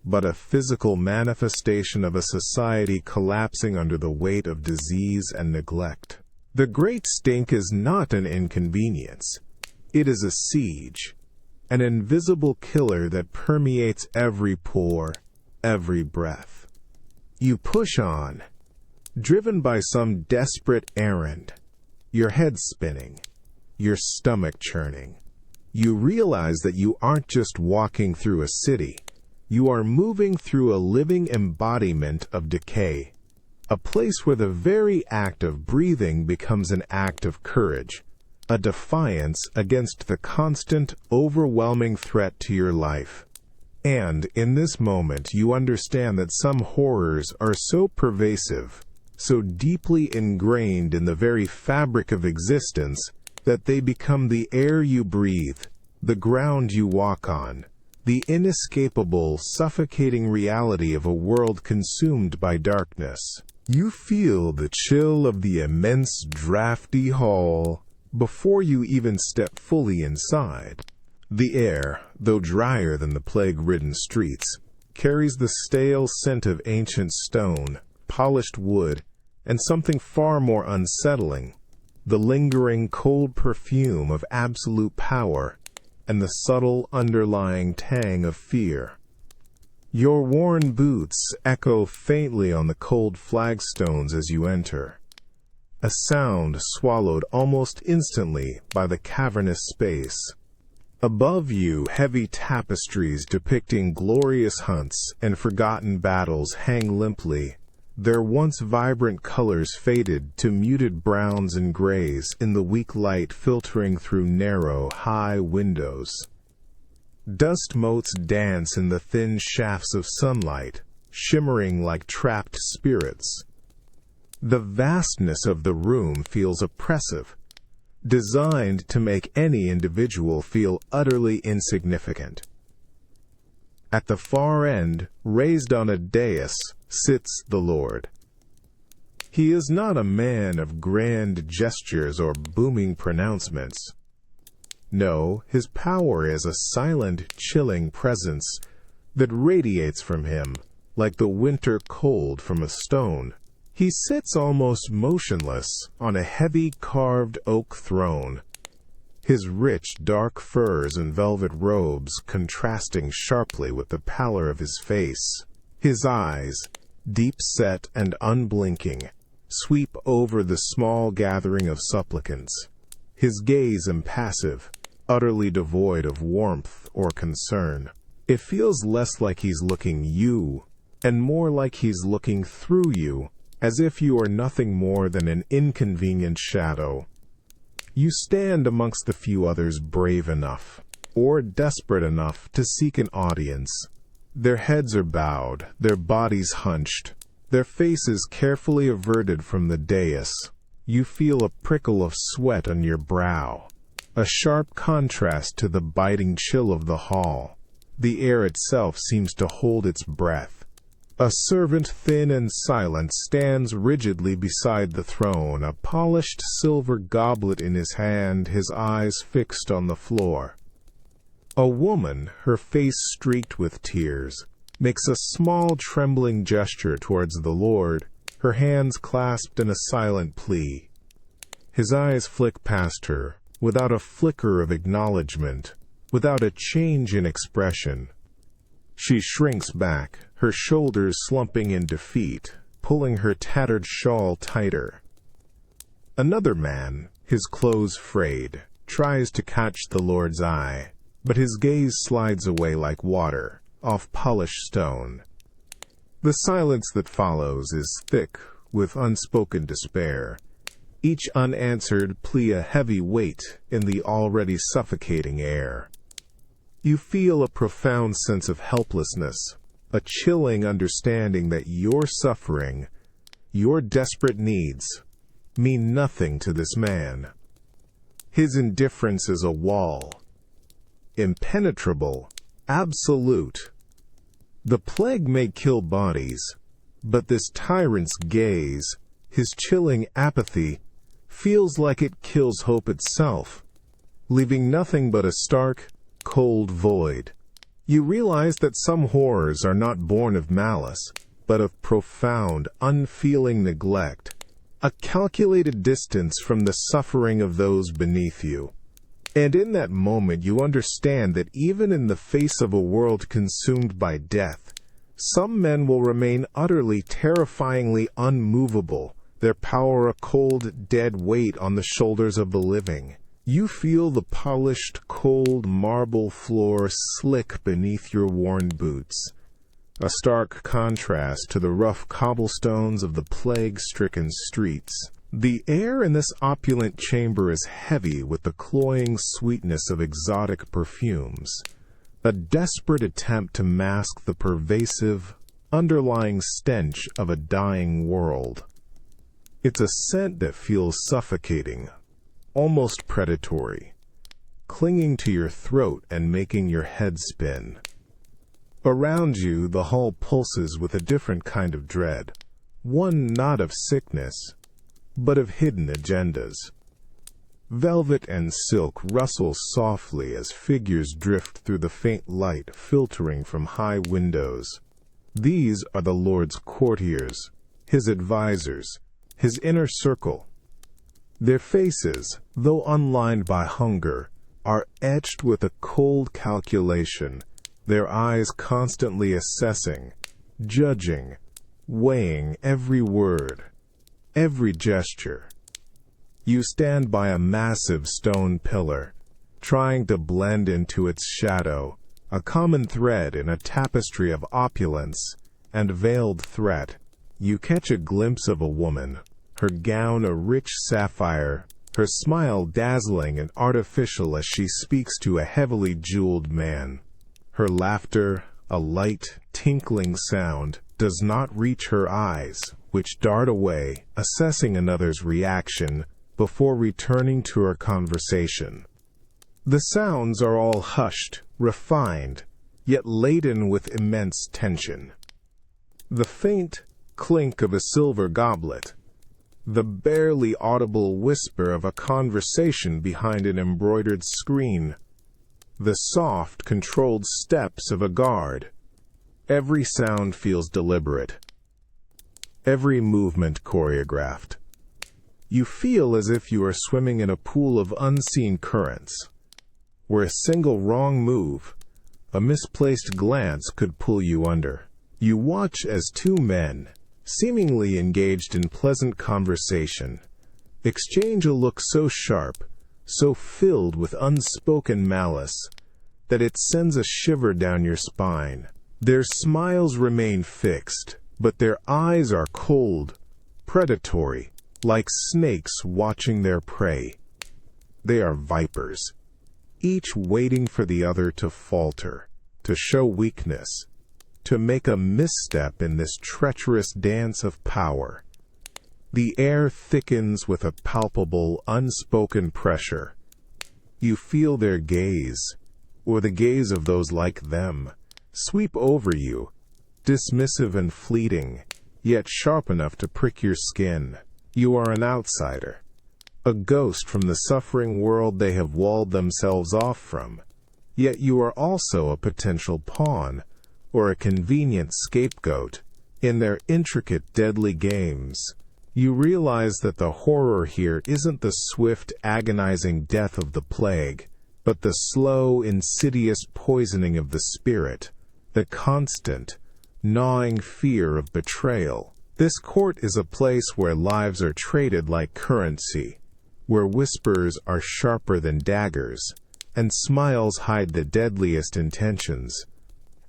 but a physical manifestation of a society collapsing under the weight of disease and neglect. The Great Stink is not an inconvenience. It is a siege, an invisible killer that permeates every pore, every breath. You push on, driven by some desperate errand, your head spinning, your stomach churning. You realize that you aren't just walking through a city. You are moving through a living embodiment of decay, a place where the very act of breathing becomes an act of courage, a defiance against the constant, overwhelming threat to your life. And in this moment you understand that some horrors are so pervasive, so deeply ingrained in the very fabric of existence, that they become the air you breathe, the ground you walk on, the inescapable, suffocating reality of a world consumed by darkness. You feel the chill of the immense, drafty hall before you even step fully inside. The air, though drier than the plague-ridden streets, carries the stale scent of ancient stone, polished wood, and something far more unsettling, the lingering cold perfume of absolute power and the subtle underlying tang of fear. Your worn boots echo faintly on the cold flagstones as you enter, a sound swallowed almost instantly by the cavernous space. Above you, heavy tapestries depicting glorious hunts and forgotten battles hang limply, their once vibrant colors faded to muted browns and grays in the weak light filtering through narrow, high windows. Dust motes dance in the thin shafts of sunlight, shimmering like trapped spirits. The vastness of the room feels oppressive, designed to make any individual feel utterly insignificant. At the far end, raised on a dais, sits the Lord. He is not a man of grand gestures or booming pronouncements. No, his power is a silent, chilling presence that radiates from him like the winter cold from a stone. He sits almost motionless on a heavy carved oak throne, his rich dark furs and velvet robes contrasting sharply with the pallor of his face. His eyes, deep-set and unblinking, sweep over the small gathering of supplicants, his gaze impassive, utterly devoid of warmth or concern. It feels less like he's looking you, and more like he's looking through you, as if you are nothing more than an inconvenient shadow. You stand amongst the few others brave enough, or desperate enough, to seek an audience. Their heads are bowed, their bodies hunched, their faces carefully averted from the dais. You feel a prickle of sweat on your brow, a sharp contrast to the biting chill of the hall. The air itself seems to hold its breath. A servant thin and silent stands rigidly beside the throne, a polished silver goblet in his hand, his eyes fixed on the floor. A woman, her face streaked with tears, makes a small trembling gesture towards the Lord, her hands clasped in a silent plea. His eyes flick past her, without a flicker of acknowledgement, without a change in expression. She shrinks back, her shoulders slumping in defeat, pulling her tattered shawl tighter. Another man, his clothes frayed, tries to catch the Lord's eye, but his gaze slides away like water, off polished stone. The silence that follows is thick with unspoken despair, each unanswered plea a heavy weight in the already suffocating air. You feel a profound sense of helplessness, a chilling understanding that your suffering, your desperate needs, mean nothing to this man. His indifference is a wall, impenetrable, absolute. The plague may kill bodies, but this tyrant's gaze, his chilling apathy, feels like it kills hope itself, leaving nothing but a stark, cold void. You realize that some horrors are not born of malice, but of profound, unfeeling neglect, a calculated distance from the suffering of those beneath you. And in that moment you understand that even in the face of a world consumed by death, some men will remain utterly, terrifyingly unmovable, their power a cold, dead weight on the shoulders of the living. You feel the polished, cold marble floor slick beneath your worn boots, a stark contrast to the rough cobblestones of the plague-stricken streets. The air in this opulent chamber is heavy with the cloying sweetness of exotic perfumes, a desperate attempt to mask the pervasive, underlying stench of a dying world. It's a scent that feels suffocating, almost predatory, clinging to your throat and making your head spin. Around you, the hall pulses with a different kind of dread, one not of sickness, but of hidden agendas. Velvet and silk rustle softly as figures drift through the faint light filtering from high windows. These are the Lord's courtiers, his advisors, his inner circle. Their faces, though unlined by hunger, are etched with a cold calculation, their eyes constantly assessing, judging, weighing every word, every gesture. You stand by a massive stone pillar, trying to blend into its shadow, a common thread in a tapestry of opulence and veiled threat. You catch a glimpse of a woman, her gown a rich sapphire, her smile dazzling and artificial as she speaks to a heavily jeweled man. Her laughter, a light, tinkling sound, does not reach her eyes, which dart away, assessing another's reaction before returning to her conversation. The sounds are all hushed, refined, yet laden with immense tension. The faint clink of a silver goblet, the barely audible whisper of a conversation behind an embroidered screen, the soft, controlled steps of a guard. Every sound feels deliberate, every movement choreographed. You feel as if you are swimming in a pool of unseen currents, where a single wrong move, a misplaced glance could pull you under. You watch as two men, seemingly engaged in pleasant conversation, exchange a look so sharp, so filled with unspoken malice, that it sends a shiver down your spine. Their smiles remain fixed, but their eyes are cold, predatory, like snakes watching their prey. They are vipers, each waiting for the other to falter, to show weakness, to make a misstep in this treacherous dance of power. The air thickens with a palpable, unspoken pressure. You feel their gaze, or the gaze of those like them, sweep over you, dismissive and fleeting, yet sharp enough to prick your skin. You are an outsider, a ghost from the suffering world they have walled themselves off from, yet you are also a potential pawn, or a convenient scapegoat, in their intricate, deadly games. You realize that the horror here isn't the swift, agonizing death of the plague, but the slow, insidious poisoning of the spirit, the constant, gnawing fear of betrayal. This court is a place where lives are traded like currency, where whispers are sharper than daggers, and smiles hide the deadliest intentions.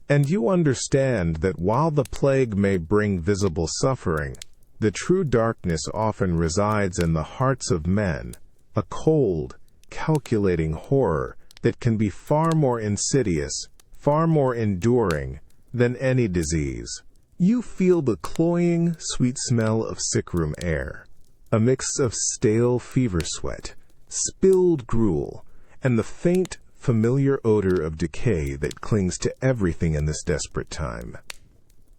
And you understand that while the plague may bring visible suffering, the true darkness often resides in the hearts of men, a cold, calculating horror that can be far more insidious, far more enduring than any disease. You feel the cloying, sweet smell of sickroom air, a mix of stale fever sweat, spilled gruel, and the faint, familiar odor of decay that clings to everything in this desperate time.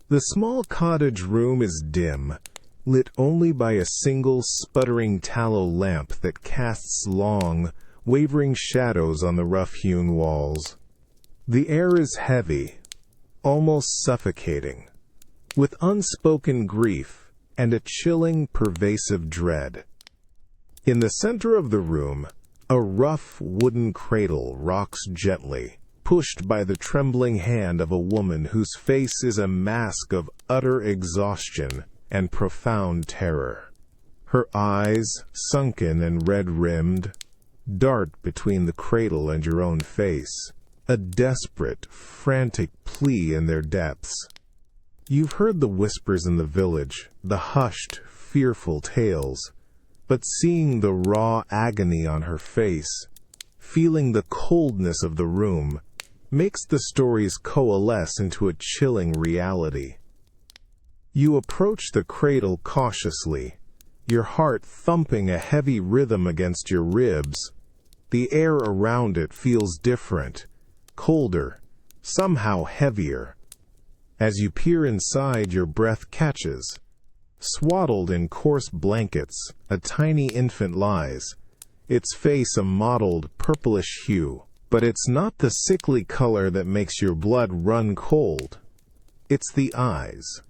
The small cottage room is dim, lit only by a single sputtering tallow lamp that casts long, wavering shadows on the rough-hewn walls. The air is heavy, almost suffocating, with unspoken grief and a chilling, pervasive dread. In the center of the room, a rough wooden cradle rocks gently, pushed by the trembling hand of a woman whose face is a mask of utter exhaustion and profound terror. Her eyes, sunken and red-rimmed, dart between the cradle and your own face, a desperate, frantic plea in their depths. You've heard the whispers in the village, the hushed, fearful tales, but seeing the raw agony on her face, feeling the coldness of the room, makes the stories coalesce into a chilling reality. You approach the cradle cautiously, your heart thumping a heavy rhythm against your ribs. The air around it feels different, colder, somehow heavier. As you peer inside, your breath catches. Swaddled in coarse blankets, a tiny infant lies, its face a mottled, purplish hue. But it's not the sickly color that makes your blood run cold. It's the eyes.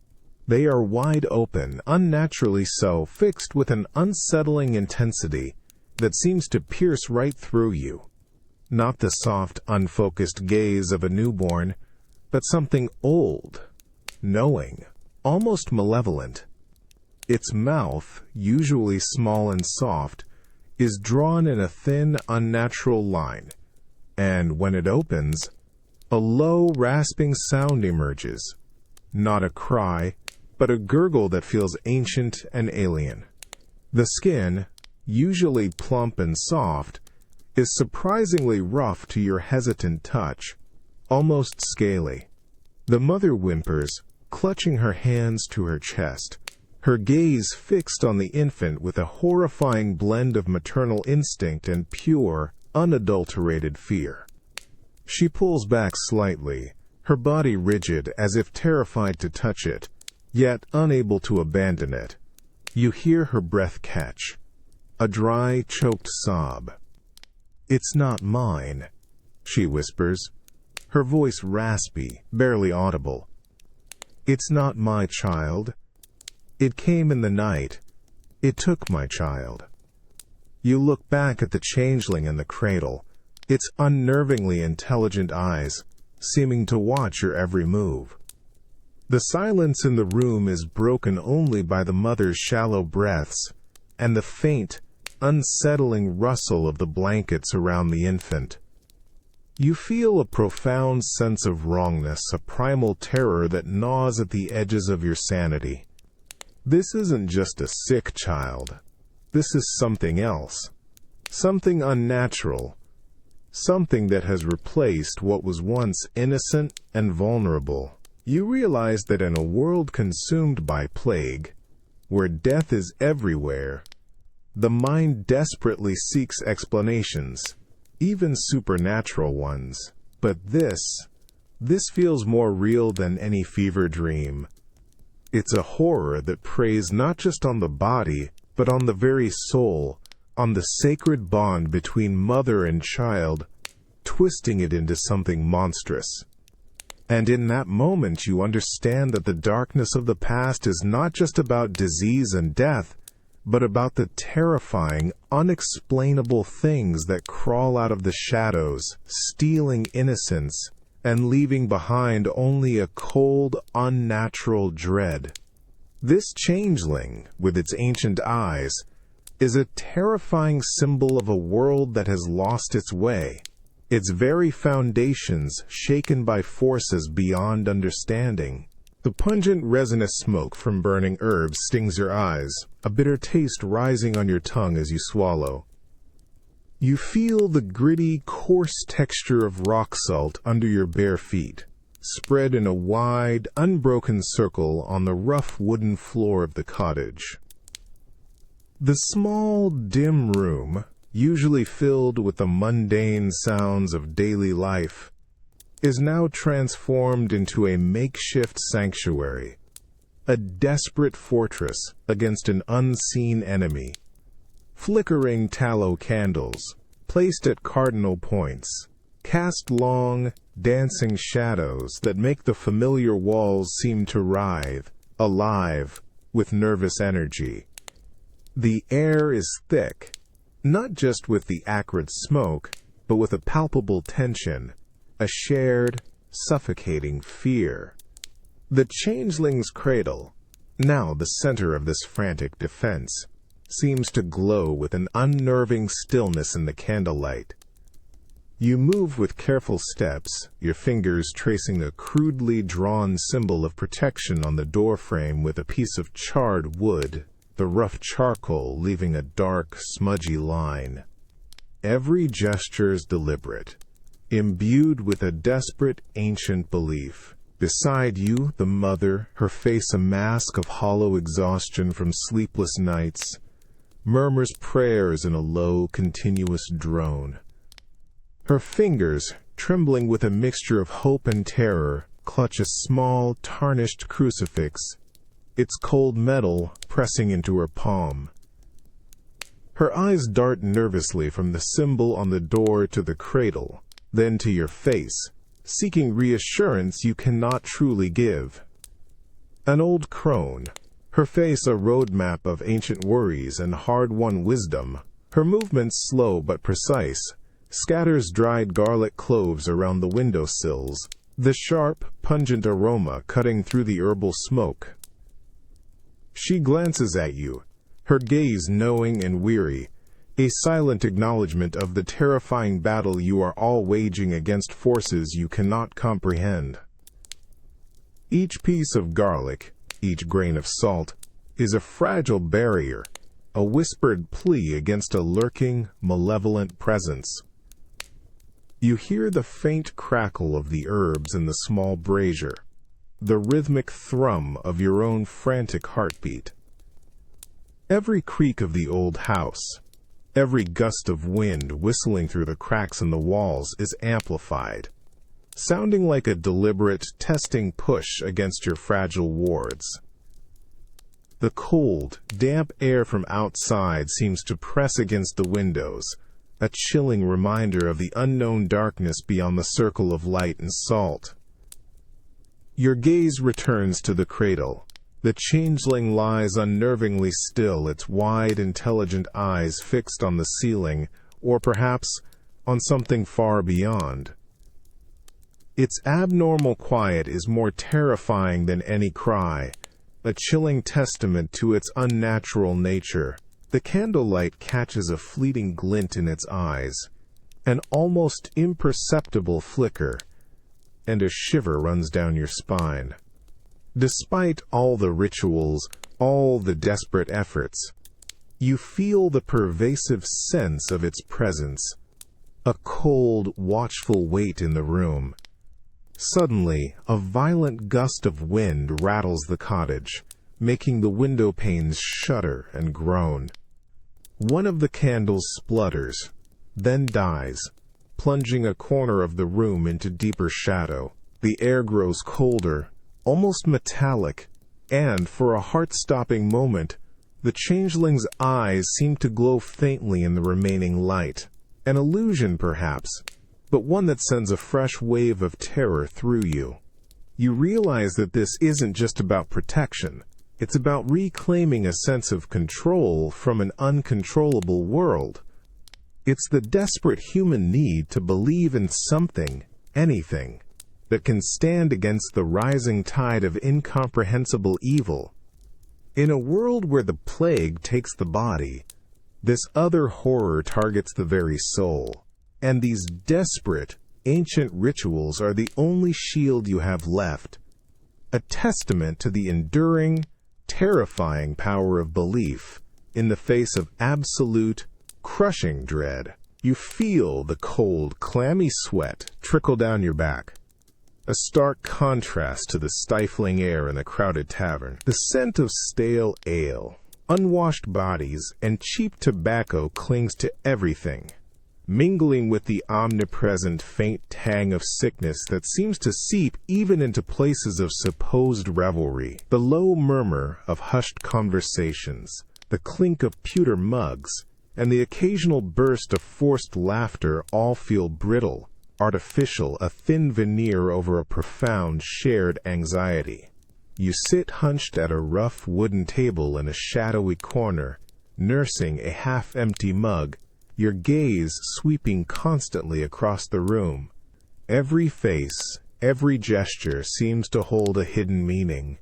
They are wide open, unnaturally so, fixed with an unsettling intensity that seems to pierce right through you. Not the soft, unfocused gaze of a newborn, but something old, knowing, almost malevolent. Its mouth, usually small and soft, is drawn in a thin, unnatural line, and when it opens, a low, rasping sound emerges. Not a cry, but a gurgle that feels ancient and alien. The skin, usually plump and soft, is surprisingly rough to your hesitant touch, almost scaly. The mother whimpers, clutching her hands to her chest, her gaze fixed on the infant with a horrifying blend of maternal instinct and pure, unadulterated fear. She pulls back slightly, her body rigid as if terrified to touch it, yet unable to abandon it. You hear her breath catch, a dry, choked sob. "It's not mine," she whispers, her voice raspy, barely audible. "It's not my child. It came in the night. It took my child." You look back at the changeling in the cradle, its unnervingly intelligent eyes seeming to watch your every move. The silence in the room is broken only by the mother's shallow breaths and the faint, unsettling rustle of the blankets around the infant. You feel a profound sense of wrongness, a primal terror that gnaws at the edges of your sanity. This isn't just a sick child. This is something else. Something unnatural. Something that has replaced what was once innocent and vulnerable. You realize that in a world consumed by plague, where death is everywhere, the mind desperately seeks explanations, even supernatural ones. But this feels more real than any fever dream. It's a horror that preys not just on the body, but on the very soul, on the sacred bond between mother and child, twisting it into something monstrous. And in that moment you understand that the darkness of the past is not just about disease and death, but about the terrifying, unexplainable things that crawl out of the shadows, stealing innocence, and leaving behind only a cold, unnatural dread. This changeling, with its ancient eyes, is a terrifying symbol of a world that has lost its way, its very foundations shaken by forces beyond understanding. The pungent resinous smoke from burning herbs stings your eyes, a bitter taste rising on your tongue as you swallow. You feel the gritty, coarse texture of rock salt under your bare feet, spread in a wide, unbroken circle on the rough wooden floor of the cottage. The small, dim room, usually filled with the mundane sounds of daily life, is now transformed into a makeshift sanctuary, a desperate fortress against an unseen enemy. Flickering tallow candles, placed at cardinal points, cast long, dancing shadows that make the familiar walls seem to writhe, alive, with nervous energy. The air is thick, not just with the acrid smoke, but with a palpable tension, a shared, suffocating fear. The changeling's cradle, now the center of this frantic defense, seems to glow with an unnerving stillness in the candlelight. You move with careful steps, your fingers tracing a crudely drawn symbol of protection on the doorframe with a piece of charred wood, the rough charcoal leaving a dark, smudgy line. Every gesture is deliberate, imbued with a desperate, ancient belief. Beside you, the mother, her face a mask of hollow exhaustion from sleepless nights, murmurs prayers in a low, continuous drone. Her fingers, trembling with a mixture of hope and terror, clutch a small, tarnished crucifix, its cold metal pressing into her palm. Her eyes dart nervously from the symbol on the door to the cradle, then to your face, seeking reassurance you cannot truly give. An old crone, her face a roadmap of ancient worries and hard-won wisdom, her movements slow but precise, scatters dried garlic cloves around the windowsills, the sharp, pungent aroma cutting through the herbal smoke. She glances at you, her gaze knowing and weary, a silent acknowledgement of the terrifying battle you are all waging against forces you cannot comprehend. Each piece of garlic, each grain of salt, is a fragile barrier, a whispered plea against a lurking, malevolent presence. You hear the faint crackle of the herbs in the small brazier, the rhythmic thrum of your own frantic heartbeat. Every creak of the old house, every gust of wind whistling through the cracks in the walls is amplified, sounding like a deliberate, testing push against your fragile wards. The cold, damp air from outside seems to press against the windows, a chilling reminder of the unknown darkness beyond the circle of light and salt. Your gaze returns to the cradle. The changeling lies unnervingly still, its wide, intelligent eyes fixed on the ceiling, or perhaps on something far beyond. Its abnormal quiet is more terrifying than any cry, a chilling testament to its unnatural nature. The candlelight catches a fleeting glint in its eyes, an almost imperceptible flicker, and a shiver runs down your spine. Despite all the rituals, all the desperate efforts, you feel the pervasive sense of its presence, a cold, watchful weight in the room. Suddenly, a violent gust of wind rattles the cottage, making the window panes shudder and groan. One of the candles splutters, then dies, plunging a corner of the room into deeper shadow. The air grows colder, almost metallic, and for a heart-stopping moment, the changeling's eyes seem to glow faintly in the remaining light. An illusion, perhaps, but one that sends a fresh wave of terror through you. You realize that this isn't just about protection. It's about reclaiming a sense of control from an uncontrollable world. It's the desperate human need to believe in something, anything, that can stand against the rising tide of incomprehensible evil. In a world where the plague takes the body, this other horror targets the very soul. And these desperate, ancient rituals are the only shield you have left, a testament to the enduring, terrifying power of belief in the face of absolute, crushing dread. You feel the cold, clammy sweat trickle down your back, a stark contrast to the stifling air in the crowded tavern. The scent of stale ale, unwashed bodies, and cheap tobacco clings to everything, mingling with the omnipresent faint tang of sickness that seems to seep even into places of supposed revelry. The low murmur of hushed conversations, the clink of pewter mugs, and the occasional burst of forced laughter all feel brittle, artificial, a thin veneer over a profound shared anxiety. You sit hunched at a rough wooden table in a shadowy corner, nursing a half-empty mug, your gaze sweeping constantly across the room. Every face, every gesture seems to hold a hidden meaning.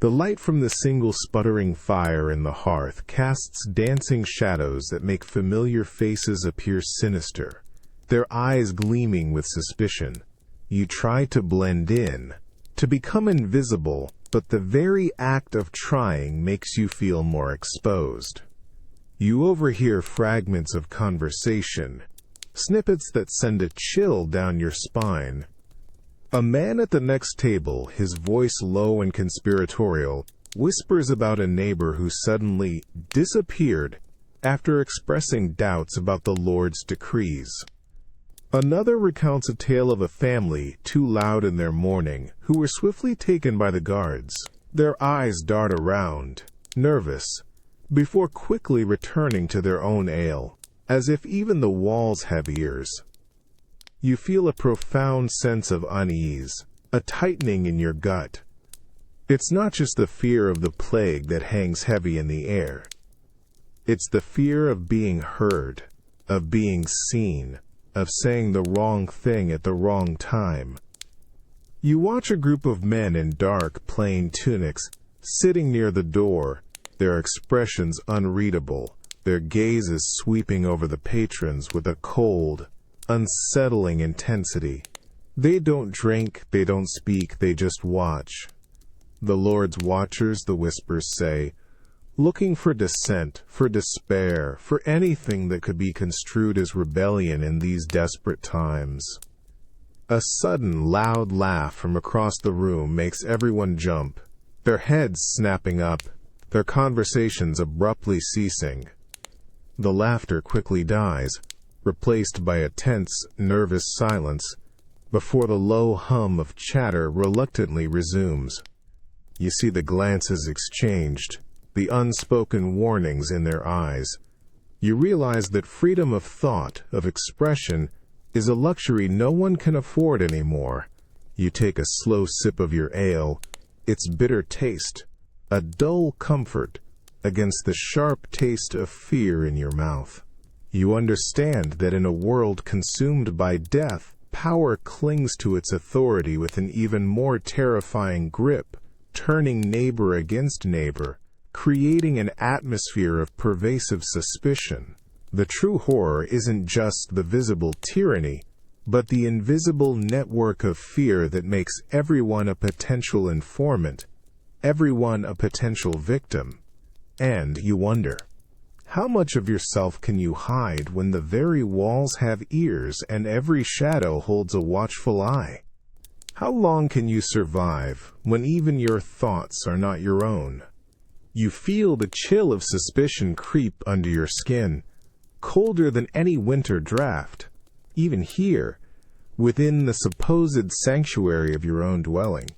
The light from the single sputtering fire in the hearth casts dancing shadows that make familiar faces appear sinister, their eyes gleaming with suspicion. You try to blend in, to become invisible, but the very act of trying makes you feel more exposed. You overhear fragments of conversation, snippets that send a chill down your spine. A man at the next table, his voice low and conspiratorial, whispers about a neighbor who suddenly disappeared after expressing doubts about the Lord's decrees. Another recounts a tale of a family, too loud in their mourning, who were swiftly taken by the guards. Their eyes dart around, nervous, before quickly returning to their own ale, as if even the walls have ears. You feel a profound sense of unease, a tightening in your gut. It's not just the fear of the plague that hangs heavy in the air. It's the fear of being heard, of being seen, of saying the wrong thing at the wrong time. You watch a group of men in dark, plain tunics, sitting near the door, their expressions unreadable, their gazes sweeping over the patrons with a cold, unsettling intensity. They don't drink, they don't speak, they just watch. The Lord's watchers, the whispers say, looking for dissent, for despair, for anything that could be construed as rebellion in these desperate times. A sudden, loud laugh from across the room makes everyone jump, their heads snapping up, their conversations abruptly ceasing. The laughter quickly dies, replaced by a tense, nervous silence, before the low hum of chatter reluctantly resumes. You see the glances exchanged, the unspoken warnings in their eyes. You realize that freedom of thought, of expression, is a luxury no one can afford anymore. You take a slow sip of your ale, its bitter taste, a dull comfort, against the sharp taste of fear in your mouth. You understand that in a world consumed by death, power clings to its authority with an even more terrifying grip, turning neighbor against neighbor, creating an atmosphere of pervasive suspicion. The true horror isn't just the visible tyranny, but the invisible network of fear that makes everyone a potential informant, everyone a potential victim. And you wonder, how much of yourself can you hide when the very walls have ears and every shadow holds a watchful eye? How long can you survive when even your thoughts are not your own? You feel the chill of suspicion creep under your skin, colder than any winter draft, even here, within the supposed sanctuary of your own dwelling.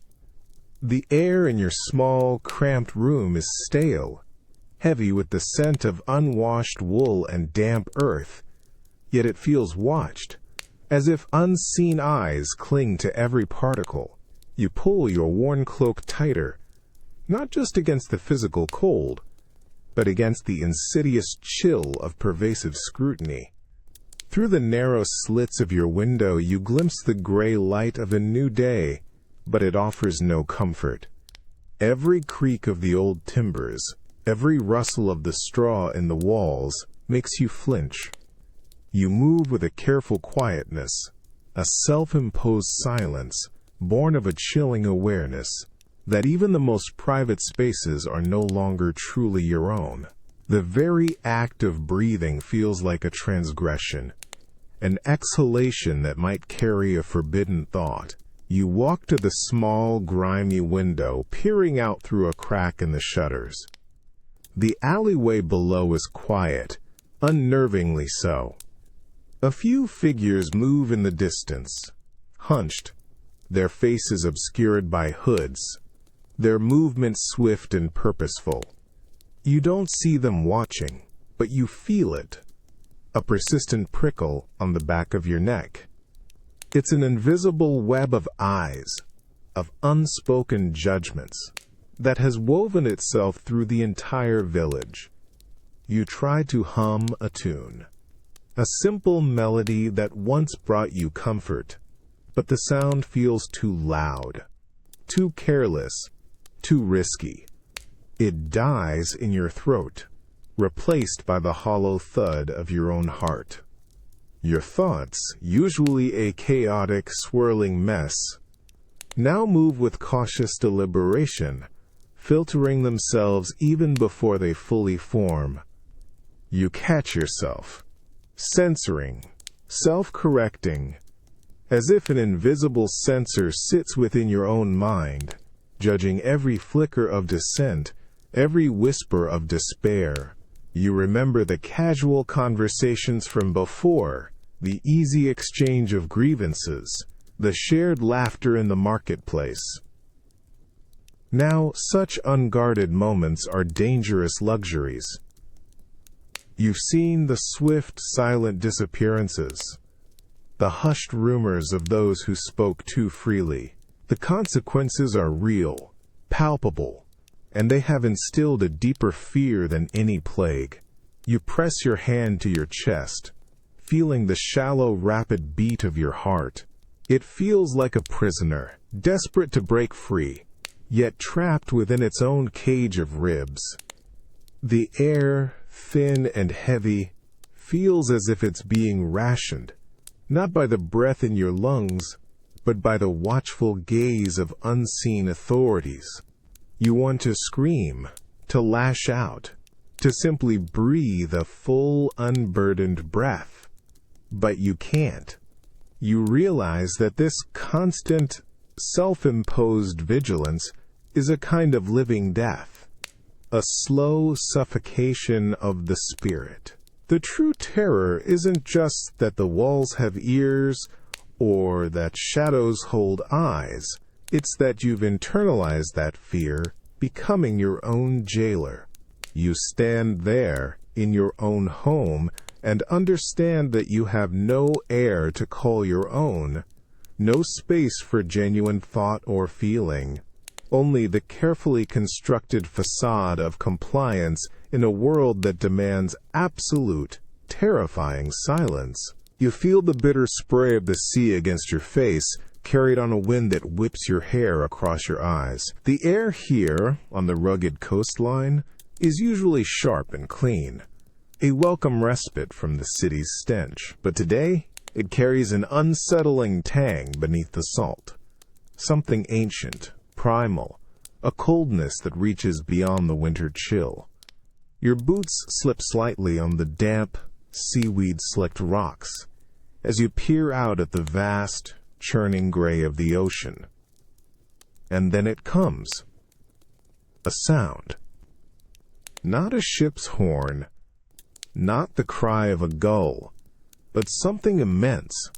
The air in your small, cramped room is stale, heavy with the scent of unwashed wool and damp earth, yet it feels watched, as if unseen eyes cling to every particle. You pull your worn cloak tighter, not just against the physical cold, but against the insidious chill of pervasive scrutiny. Through the narrow slits of your window you glimpse the gray light of a new day, but it offers no comfort. Every creak of the old timbers, every rustle of the straw in the walls, makes you flinch. You move with a careful quietness, a self-imposed silence, born of a chilling awareness that even the most private spaces are no longer truly your own. The very act of breathing feels like a transgression, an exhalation that might carry a forbidden thought. You walk to the small, grimy window, peering out through a crack in the shutters. The alleyway below is quiet, unnervingly so. A few figures move in the distance, hunched, their faces obscured by hoods, their movements swift and purposeful. You don't see them watching, but you feel it, a persistent prickle on the back of your neck. It's an invisible web of eyes, of unspoken judgments, that has woven itself through the entire village. You try to hum a tune, a simple melody that once brought you comfort, but the sound feels too loud, too careless, too risky. It dies in your throat, replaced by the hollow thud of your own heart. Your thoughts, usually a chaotic, swirling mess, now move with cautious deliberation, filtering themselves even before they fully form. You catch yourself, censoring, self-correcting, as if an invisible censor sits within your own mind, judging every flicker of dissent, every whisper of despair. You remember the casual conversations from before, the easy exchange of grievances, the shared laughter in the marketplace. Now, such unguarded moments are dangerous luxuries. You've seen the swift, silent disappearances, the hushed rumors of those who spoke too freely. The consequences are real, palpable, and they have instilled a deeper fear than any plague. You press your hand to your chest, feeling the shallow, rapid beat of your heart. It feels like a prisoner, desperate to break free, yet trapped within its own cage of ribs. The air, thin and heavy, feels as if it's being rationed, not by the breath in your lungs, but by the watchful gaze of unseen authorities. You want to scream, to lash out, to simply breathe a full, unburdened breath. But you can't. You realize that this constant, self-imposed vigilance is a kind of living death, a slow suffocation of the spirit. The true terror isn't just that the walls have ears or that shadows hold eyes. It's that you've internalized that fear, becoming your own jailer. You stand there in your own home and understand that you have no air to call your own, no space for genuine thought or feeling, only the carefully constructed facade of compliance in a world that demands absolute, terrifying silence. You feel the bitter spray of the sea against your face, carried on a wind that whips your hair across your eyes. The air here, on the rugged coastline, is usually sharp and clean, a welcome respite from the city's stench. But today, it carries an unsettling tang beneath the salt. Something ancient, primal, a coldness that reaches beyond the winter chill. Your boots slip slightly on the damp, seaweed-slicked rocks as you peer out at the vast, churning gray of the ocean. And then it comes. A sound. Not a ship's horn, not the cry of a gull, but something immense,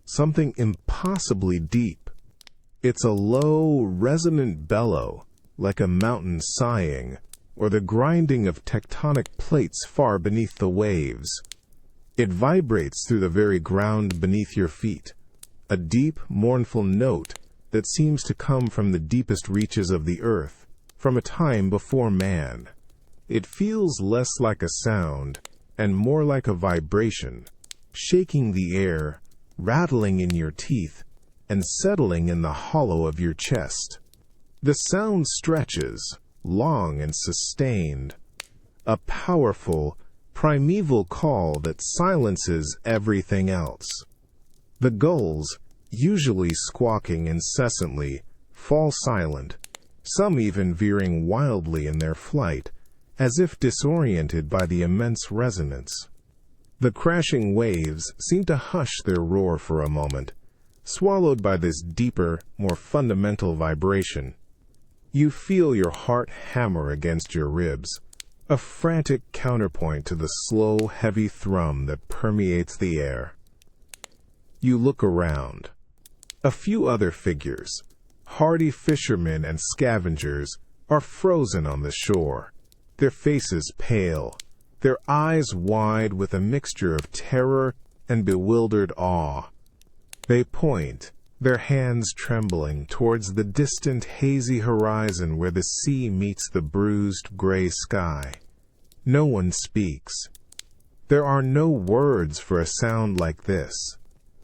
something impossibly deep. It's a low, resonant bellow, like a mountain sighing, or the grinding of tectonic plates far beneath the waves. It vibrates through the very ground beneath your feet, a deep, mournful note that seems to come from the deepest reaches of the earth, from a time before man. It feels less like a sound and more like a vibration, shaking the air, rattling in your teeth, and settling in the hollow of your chest. The sound stretches, long and sustained, a powerful, primeval call that silences everything else. The gulls, usually squawking incessantly, fall silent, some even veering wildly in their flight, as if disoriented by the immense resonance. The crashing waves seem to hush their roar for a moment, swallowed by this deeper, more fundamental vibration. You feel your heart hammer against your ribs, a frantic counterpoint to the slow, heavy thrum that permeates the air. You look around. A few other figures, hardy fishermen and scavengers, are frozen on the shore, their faces pale, their eyes wide with a mixture of terror and bewildered awe. They point, their hands trembling, towards the distant hazy horizon where the sea meets the bruised gray sky. No one speaks. There are no words for a sound like this.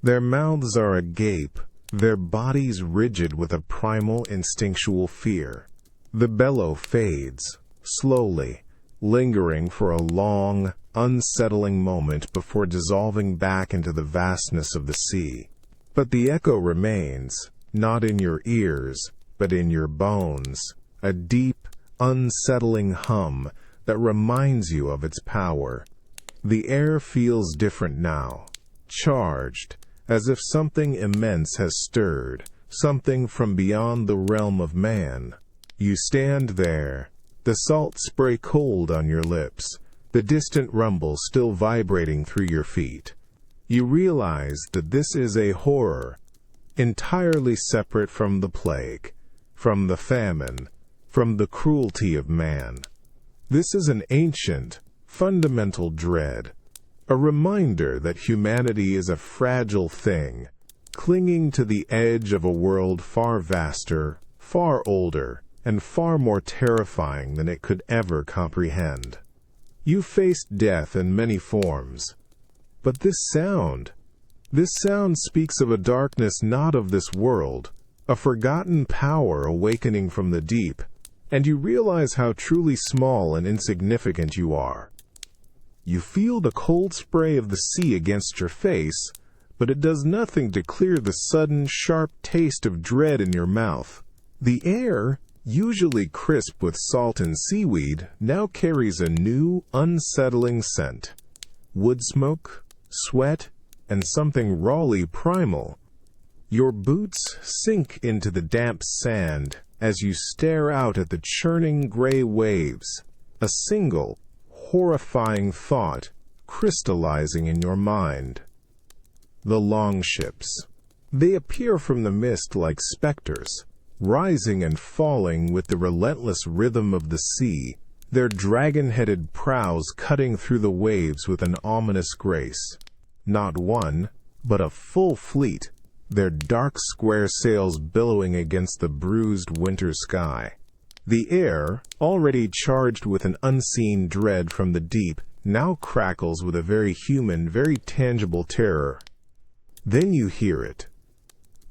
Their mouths are agape, their bodies rigid with a primal instinctual fear. The bellow fades, slowly, lingering for a long, unsettling moment before dissolving back into the vastness of the sea. But the echo remains, not in your ears, but in your bones, a deep, unsettling hum that reminds you of its power. The air feels different now, charged, as if something immense has stirred, something from beyond the realm of man. You stand there, the salt spray cold on your lips, the distant rumble still vibrating through your feet. You realize that this is a horror, entirely separate from the plague, from the famine, from the cruelty of man. This is an ancient, fundamental dread, a reminder that humanity is a fragile thing, clinging to the edge of a world far vaster, far older, and far more terrifying than it could ever comprehend. You faced death in many forms, but this sound speaks of a darkness not of this world, a forgotten power awakening from the deep, and you realize how truly small and insignificant you are. You feel the cold spray of the sea against your face, but it does nothing to clear the sudden, sharp taste of dread in your mouth. The air, usually crisp with salt and seaweed, now carries a new, unsettling scent. Wood smoke, sweat, and something rawly primal. Your boots sink into the damp sand as you stare out at the churning gray waves, a single, horrifying thought crystallizing in your mind. The longships. They appear from the mist like specters, rising and falling with the relentless rhythm of the sea, their dragon-headed prows cutting through the waves with an ominous grace. Not one, but a full fleet, their dark square sails billowing against the bruised winter sky. The air, already charged with an unseen dread from the deep, now crackles with a very human, very tangible terror. Then you hear it.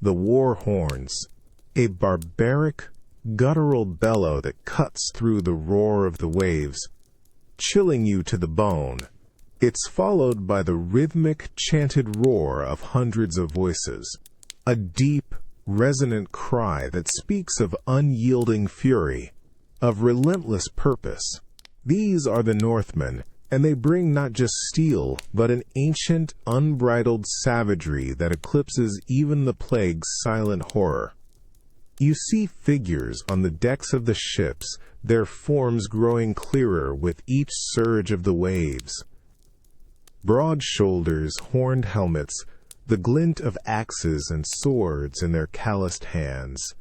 The war horns, a barbaric, guttural bellow that cuts through the roar of the waves, chilling you to the bone. It's followed by the rhythmic, chanted roar of hundreds of voices, a deep, resonant cry that speaks of unyielding fury, of relentless purpose. These are the Northmen, and they bring not just steel, but an ancient, unbridled savagery that eclipses even the plague's silent horror. You see figures on the decks of the ships, their forms growing clearer with each surge of the waves. Broad shoulders, horned helmets, the glint of axes and swords in their calloused hands.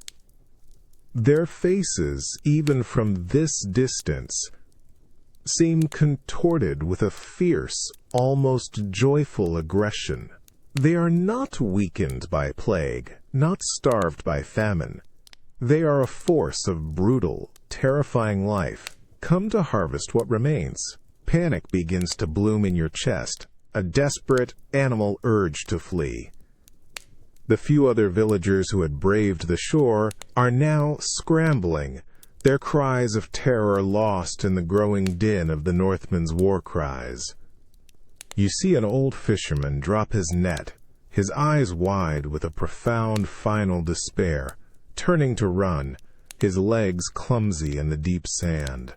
Their faces, even from this distance, seem contorted with a fierce, almost joyful aggression. They are not weakened by plague, not starved by famine. They are a force of brutal, terrifying life, come to harvest what remains. Panic begins to bloom in your chest, a desperate, animal urge to flee. The few other villagers who had braved the shore are now scrambling, their cries of terror lost in the growing din of the Northmen's war cries. You see an old fisherman drop his net, his eyes wide with a profound final despair, turning to run, his legs clumsy in the deep sand.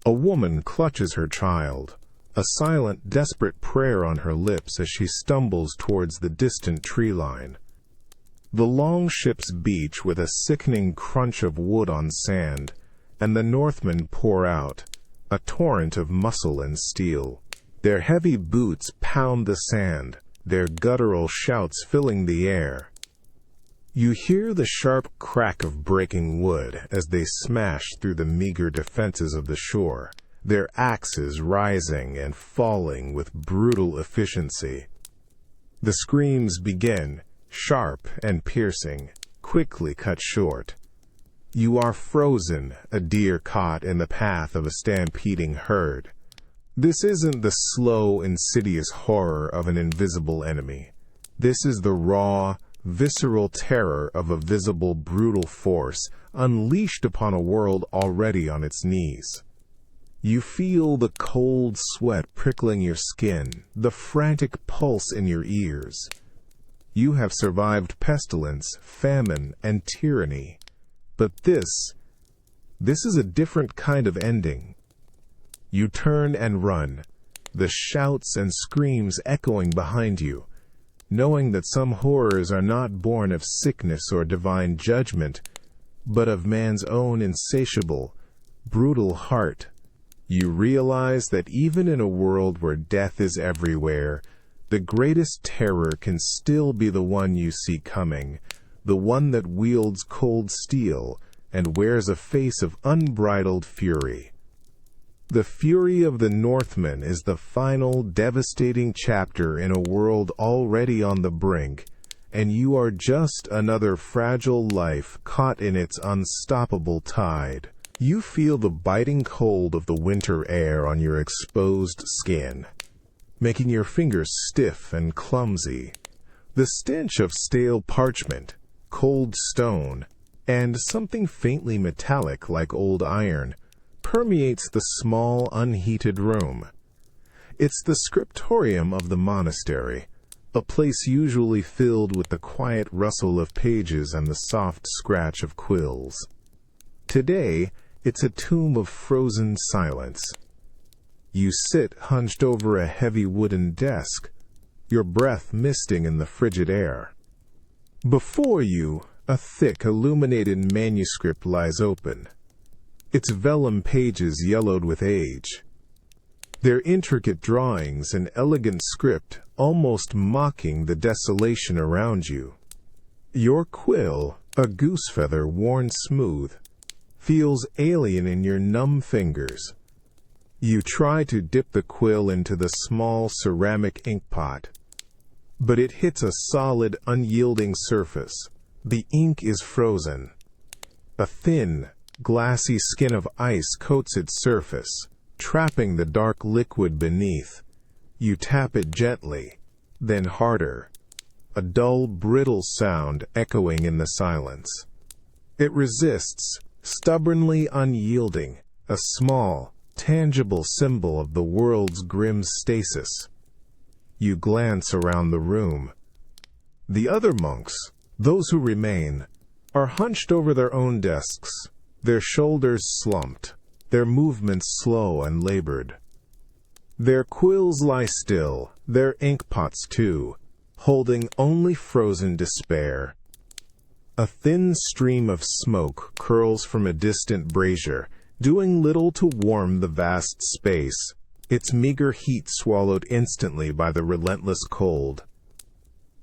A woman clutches her child, a silent, desperate prayer on her lips as she stumbles towards the distant tree line. The longships beach with a sickening crunch of wood on sand, and the Northmen pour out, a torrent of muscle and steel. Their heavy boots pound the sand, their guttural shouts filling the air. You hear the sharp crack of breaking wood as they smash through the meager defenses of the shore, their axes rising and falling with brutal efficiency. The screams begin, sharp and piercing, quickly cut short. You are frozen, a deer caught in the path of a stampeding herd. This isn't the slow, insidious horror of an invisible enemy. This is the raw, visceral terror of a visible, brutal force unleashed upon a world already on its knees. You feel the cold sweat prickling your skin, the frantic pulse in your ears. You have survived pestilence, famine, and tyranny. But this is a different kind of ending. You turn and run, the shouts and screams echoing behind you, knowing that some horrors are not born of sickness or divine judgment, but of man's own insatiable, brutal heart. You realize that even in a world where death is everywhere, the greatest terror can still be the one you see coming, the one that wields cold steel and wears a face of unbridled fury. The fury of the Northmen is the final, devastating chapter in a world already on the brink, and you are just another fragile life caught in its unstoppable tide. You feel the biting cold of the winter air on your exposed skin, making your fingers stiff and clumsy. The stench of stale parchment, cold stone, and something faintly metallic like old iron permeates the small, unheated room. It's the scriptorium of the monastery, a place usually filled with the quiet rustle of pages and the soft scratch of quills. Today, it's a tomb of frozen silence. You sit hunched over a heavy wooden desk, your breath misting in the frigid air. Before you, a thick, illuminated manuscript lies open, its vellum pages yellowed with age. Their intricate drawings and elegant script almost mocking the desolation around you. Your quill, a goose feather worn smooth, feels alien in your numb fingers. You try to dip the quill into the small ceramic inkpot, but it hits a solid, unyielding surface. The ink is frozen. A thin, glassy skin of ice coats its surface, trapping the dark liquid beneath. You tap it gently, then harder, a dull, brittle sound echoing in the silence. It resists, stubbornly unyielding, a small, tangible symbol of the world's grim stasis. You glance around the room. The other monks, those who remain, are hunched over their own desks, their shoulders slumped, their movements slow and labored. Their quills lie still, their inkpots too, holding only frozen despair. A thin stream of smoke curls from a distant brazier, doing little to warm the vast space, its meager heat swallowed instantly by the relentless cold.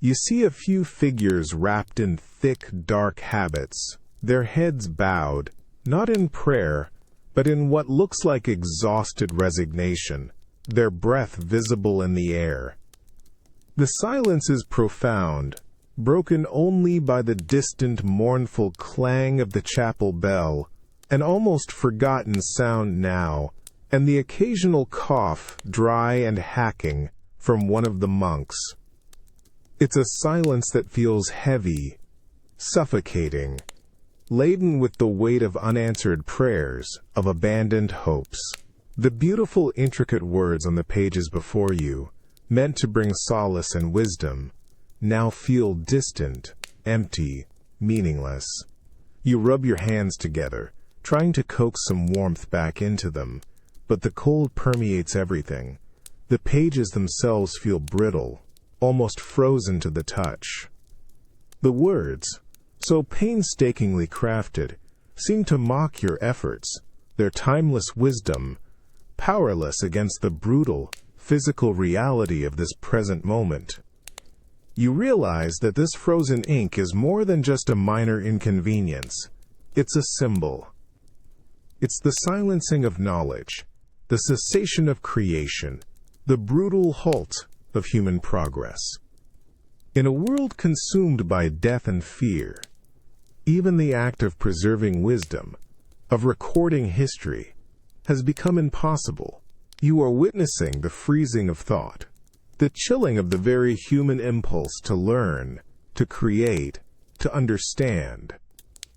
You see a few figures wrapped in thick, dark habits, their heads bowed, not in prayer, but in what looks like exhausted resignation, their breath visible in the air. The silence is profound, broken only by the distant mournful clang of the chapel bell, an almost forgotten sound now, and the occasional cough, dry and hacking, from one of the monks. It's a silence that feels heavy, suffocating, laden with the weight of unanswered prayers, of abandoned hopes. The beautiful, intricate words on the pages before you, meant to bring solace and wisdom, now feel distant, empty, meaningless. You rub your hands together, trying to coax some warmth back into them, but the cold permeates everything. The pages themselves feel brittle, almost frozen to the touch. The words, so painstakingly crafted, seem to mock your efforts, their timeless wisdom, powerless against the brutal, physical reality of this present moment. You realize that this frozen ink is more than just a minor inconvenience. It's a symbol. It's the silencing of knowledge, the cessation of creation, the brutal halt of human progress. In a world consumed by death and fear, even the act of preserving wisdom, of recording history, has become impossible. You are witnessing the freezing of thought, the chilling of the very human impulse to learn, to create, to understand.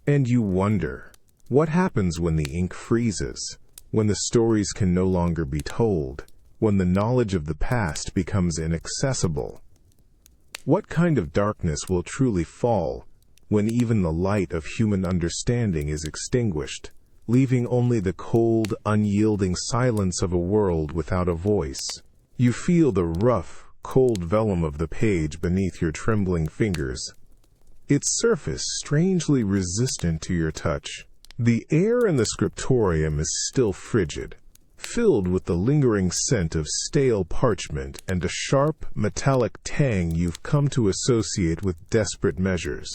And you wonder, what happens when the ink freezes, when the stories can no longer be told, when the knowledge of the past becomes inaccessible? What kind of darkness will truly fall when even the light of human understanding is extinguished, leaving only the cold, unyielding silence of a world without a voice? You feel the rough, cold vellum of the page beneath your trembling fingers, its surface strangely resistant to your touch. The air in the scriptorium is still frigid, filled with the lingering scent of stale parchment and a sharp, metallic tang you've come to associate with desperate measures.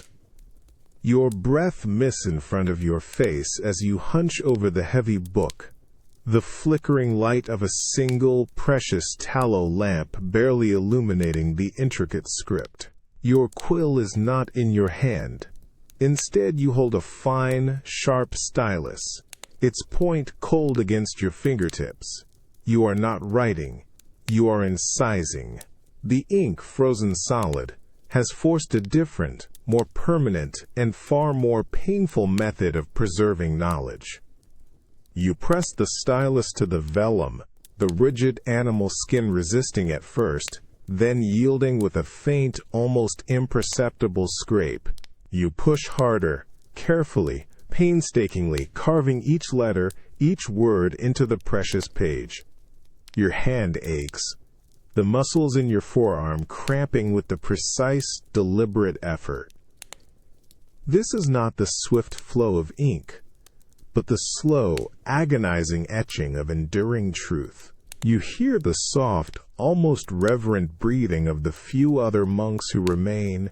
Your breath misses in front of your face as you hunch over the heavy book, the flickering light of a single, precious tallow lamp barely illuminating the intricate script. Your quill is not in your hand. Instead, you hold a fine, sharp stylus, its point cold against your fingertips. You are not writing, you are incising. The ink, frozen solid, has forced a different, more permanent, and far more painful method of preserving knowledge. You press the stylus to the vellum, the rigid animal skin resisting at first, then yielding with a faint, almost imperceptible scrape. You push harder, carefully, painstakingly, carving each letter, each word into the precious page. Your hand aches, the muscles in your forearm cramping with the precise, deliberate effort. This is not the swift flow of ink, but the slow, agonizing etching of enduring truth. You hear the soft, almost reverent breathing of the few other monks who remain,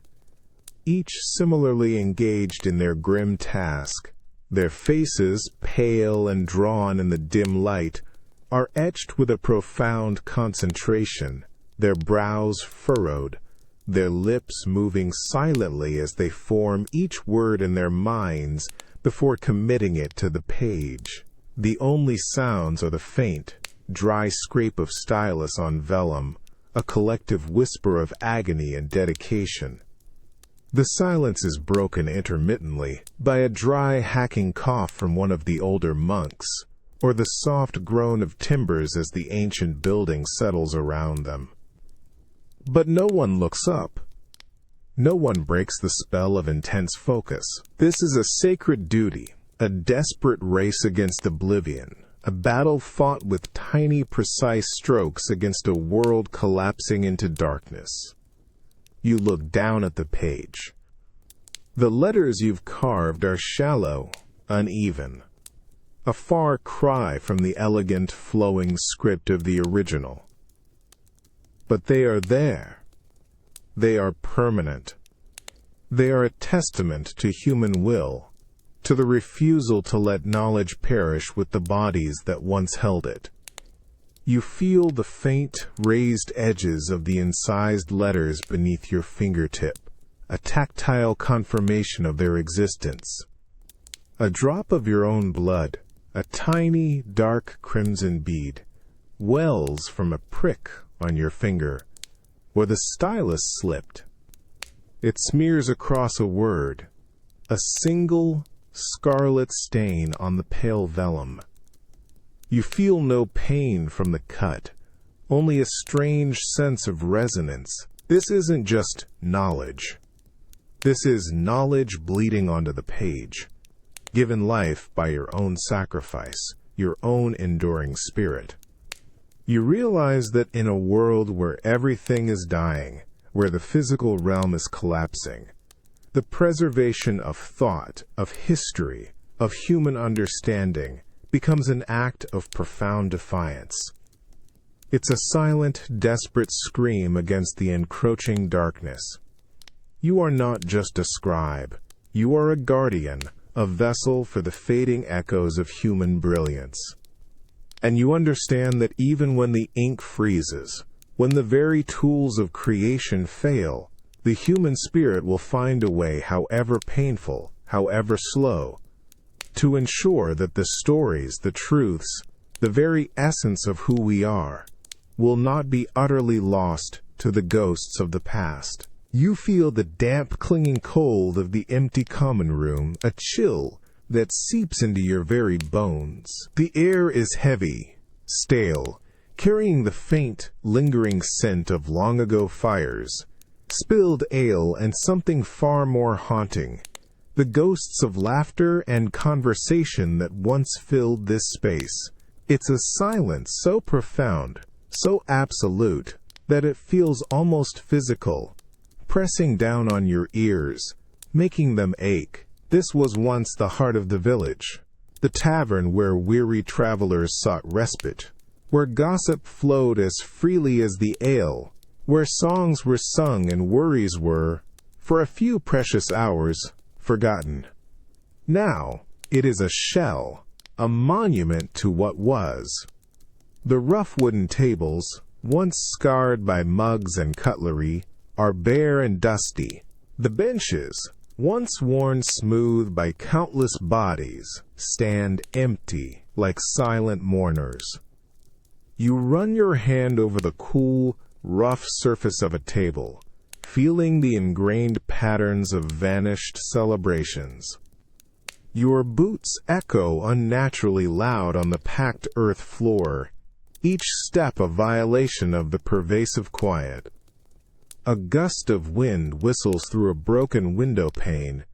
each similarly engaged in their grim task. Their faces, pale and drawn in the dim light, are etched with a profound concentration, their brows furrowed, their lips moving silently as they form each word in their minds before committing it to the page. The only sounds are the faint, dry scrape of stylus on vellum, a collective whisper of agony and dedication. The silence is broken intermittently by a dry, hacking cough from one of the older monks, or the soft groan of timbers as the ancient building settles around them. But no one looks up. No one breaks the spell of intense focus. This is a sacred duty, a desperate race against oblivion, a battle fought with tiny, precise strokes against a world collapsing into darkness. You look down at the page. The letters you've carved are shallow, uneven, a far cry from the elegant, flowing script of the original. But they are there. They are permanent. They are a testament to human will, to the refusal to let knowledge perish with the bodies that once held it. You feel the faint, raised edges of the incised letters beneath your fingertip, a tactile confirmation of their existence. A drop of your own blood, a tiny, dark crimson bead, wells from a prick on your finger, where the stylus slipped. It smears across a word, a single, scarlet stain on the pale vellum. You feel no pain from the cut, only a strange sense of resonance. This isn't just knowledge. This is knowledge bleeding onto the page, given life by your own sacrifice, your own enduring spirit. You realize that in a world where everything is dying, where the physical realm is collapsing, the preservation of thought, of history, of human understanding becomes an act of profound defiance. It's a silent, desperate scream against the encroaching darkness. You are not just a scribe. You are a guardian, a vessel for the fading echoes of human brilliance. And you understand that even when the ink freezes, when the very tools of creation fail, the human spirit will find a way, however painful, however slow, to ensure that the stories, the truths, the very essence of who we are, will not be utterly lost to the ghosts of the past. You feel the damp, clinging cold of the empty common room, a chill that seeps into your very bones. The air is heavy, stale, carrying the faint, lingering scent of long-ago fires, spilled ale, and something far more haunting, the ghosts of laughter and conversation that once filled this space. It's a silence so profound, so absolute, that it feels almost physical, pressing down on your ears, making them ache. This was once the heart of the village, the tavern where weary travelers sought respite, where gossip flowed as freely as the ale, where songs were sung and worries were, for a few precious hours, forgotten. Now, it is a shell, a monument to what was. The rough wooden tables, once scarred by mugs and cutlery, are bare and dusty. The benches, once worn smooth by countless bodies, stand empty like silent mourners. You run your hand over the cool, rough surface of a table, feeling the ingrained patterns of vanished celebrations. Your boots echo unnaturally loud on the packed earth floor, each step a violation of the pervasive quiet. A gust of wind whistles through a broken window pane,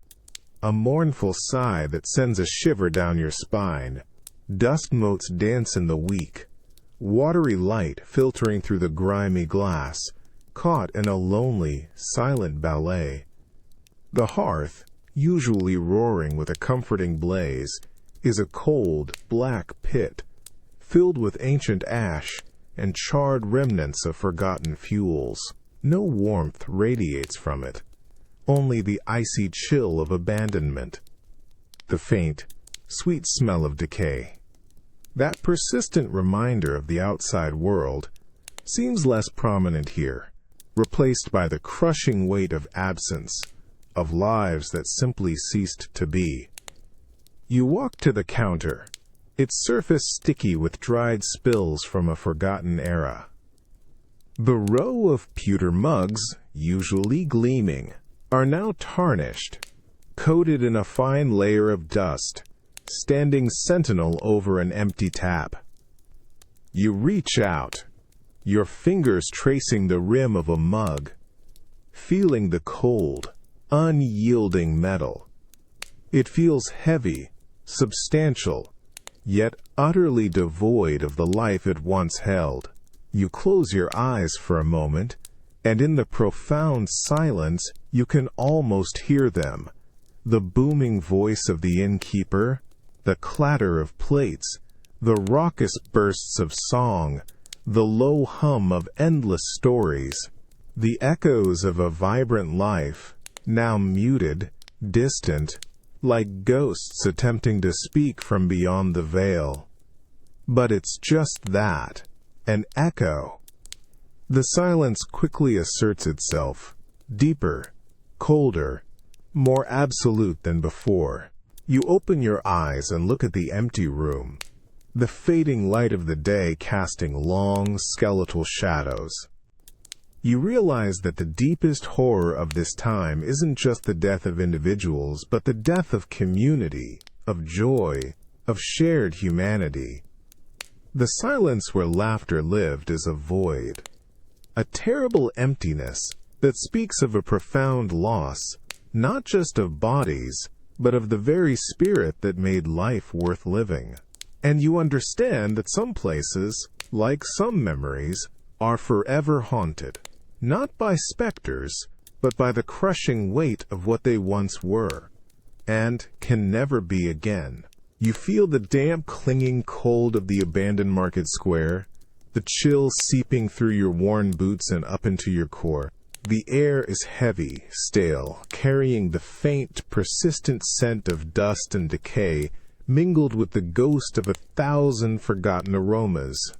a mournful sigh that sends a shiver down your spine. Dust motes dance in the weak, watery light filtering through the grimy glass, caught in a lonely, silent ballet. The hearth, usually roaring with a comforting blaze, is a cold, black pit, filled with ancient ash and charred remnants of forgotten fuels. No warmth radiates from it, only the icy chill of abandonment, the faint, sweet smell of decay. That persistent reminder of the outside world seems less prominent here, replaced by the crushing weight of absence, of lives that simply ceased to be. You walk to the counter, its surface sticky with dried spills from a forgotten era. The row of pewter mugs, usually gleaming, are now tarnished, coated in a fine layer of dust, standing sentinel over an empty tap. You reach out, your fingers tracing the rim of a mug, feeling the cold, unyielding metal. It feels heavy, substantial, yet utterly devoid of the life it once held. You close your eyes for a moment, and in the profound silence you can almost hear them. The booming voice of the innkeeper, the clatter of plates, the raucous bursts of song, the low hum of endless stories, the echoes of a vibrant life, now muted, distant, like ghosts attempting to speak from beyond the veil. But it's just that, an echo. The silence quickly asserts itself, deeper, colder, more absolute than before. You open your eyes and look at the empty room, the fading light of the day casting long, skeletal shadows. You realize that the deepest horror of this time isn't just the death of individuals, but the death of community, of joy, of shared humanity. The silence where laughter lived is a void, a terrible emptiness that speaks of a profound loss, not just of bodies, but of the very spirit that made life worth living. And you understand that some places, like some memories, are forever haunted, not by specters, but by the crushing weight of what they once were, and can never be again. You feel the damp, clinging cold of the abandoned market square, the chill seeping through your worn boots and up into your core. The air is heavy, stale, carrying the faint, persistent scent of dust and decay, mingled with the ghost of 1,000 forgotten aromas.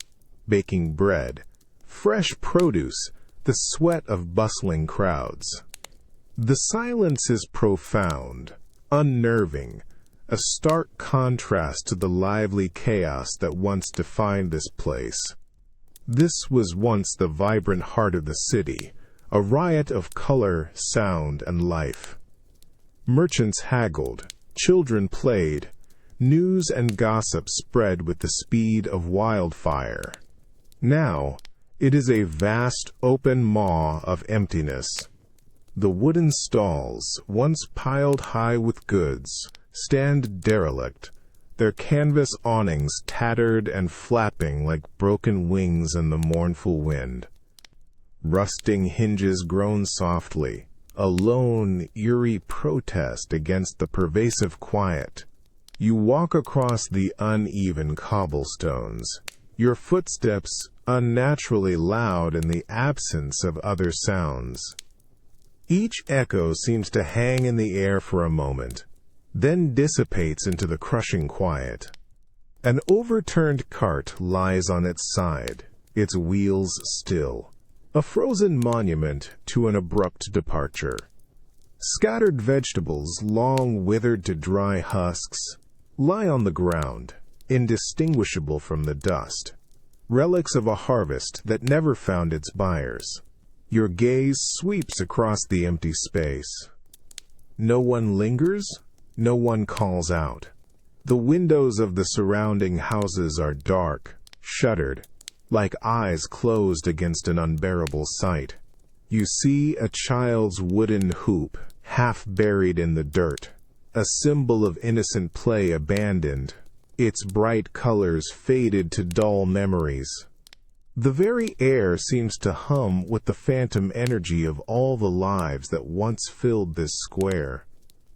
Baking bread, fresh produce, the sweat of bustling crowds. The silence is profound, unnerving, a stark contrast to the lively chaos that once defined this place. This was once the vibrant heart of the city, a riot of color, sound, and life. Merchants haggled, children played, news and gossip spread with the speed of wildfire. Now, it is a vast open maw of emptiness. The wooden stalls, once piled high with goods, stand derelict, their canvas awnings tattered and flapping like broken wings in the mournful wind. Rusting hinges groan softly, a lone, eerie protest against the pervasive quiet. You walk across the uneven cobblestones, your footsteps unnaturally loud in the absence of other sounds. Each echo seems to hang in the air for a moment, then dissipates into the crushing quiet. An overturned cart lies on its side, its wheels still, a frozen monument to an abrupt departure. Scattered vegetables, long withered to dry husks, lie on the ground, indistinguishable from the dust, relics of a harvest that never found its buyers. Your gaze sweeps across the empty space. No one lingers, no one calls out. The windows of the surrounding houses are dark, shuttered, like eyes closed against an unbearable sight. You see a child's wooden hoop, half buried in the dirt, a symbol of innocent play abandoned, its bright colors faded to dull memories. The very air seems to hum with the phantom energy of all the lives that once filled this square,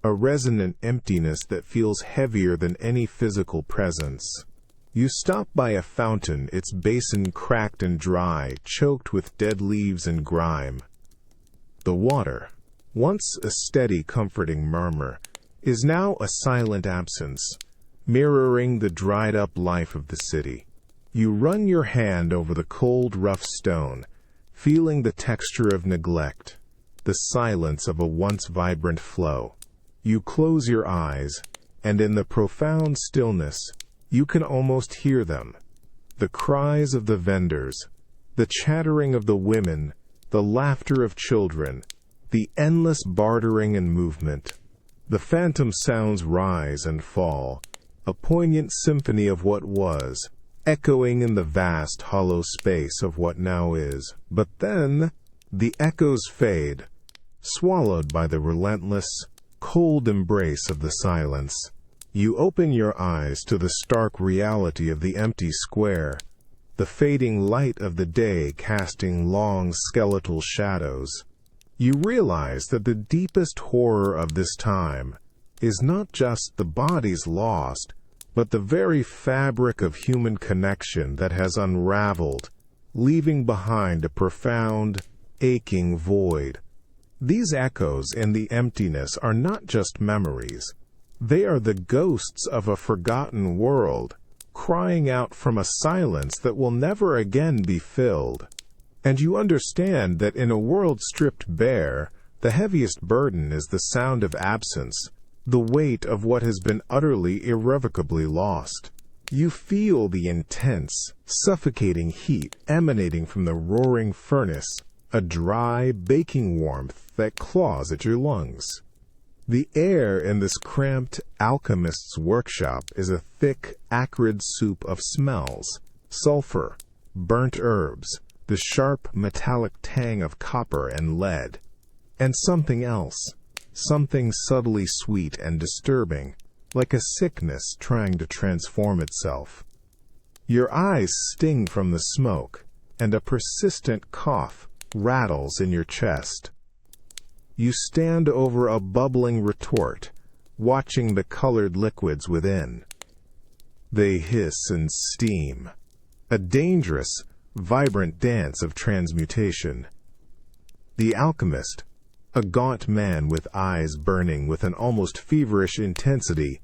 a resonant emptiness that feels heavier than any physical presence. You stop by a fountain, its basin cracked and dry, choked with dead leaves and grime. The water, once a steady, comforting murmur, is now a silent absence, mirroring the dried-up life of the city. You run your hand over the cold, rough stone, feeling the texture of neglect, the silence of a once vibrant flow. You close your eyes, and in the profound stillness, you can almost hear them. The cries of the vendors, the chattering of the women, the laughter of children, the endless bartering and movement. The phantom sounds rise and fall, a poignant symphony of what was, echoing in the vast hollow space of what now is. But then, the echoes fade, swallowed by the relentless, cold embrace of the silence. You open your eyes to the stark reality of the empty square, the fading light of the day casting long skeletal shadows. You realize that the deepest horror of this time is not just the bodies lost, but the very fabric of human connection that has unraveled, leaving behind a profound, aching void. These echoes in the emptiness are not just memories. They are the ghosts of a forgotten world, crying out from a silence that will never again be filled. And you understand that in a world stripped bare, the heaviest burden is the sound of absence, the weight of what has been utterly, irrevocably lost. You feel the intense, suffocating heat emanating from the roaring furnace, a dry, baking warmth that claws at your lungs. The air in this cramped alchemist's workshop is a thick, acrid soup of smells, sulfur, burnt herbs, the sharp, metallic tang of copper and lead, and something else, something subtly sweet and disturbing, like a sickness trying to transform itself. Your eyes sting from the smoke, and a persistent cough rattles in your chest. You stand over a bubbling retort, watching the colored liquids within. They hiss and steam, a dangerous, vibrant dance of transmutation. The alchemist, a gaunt man with eyes burning with an almost feverish intensity,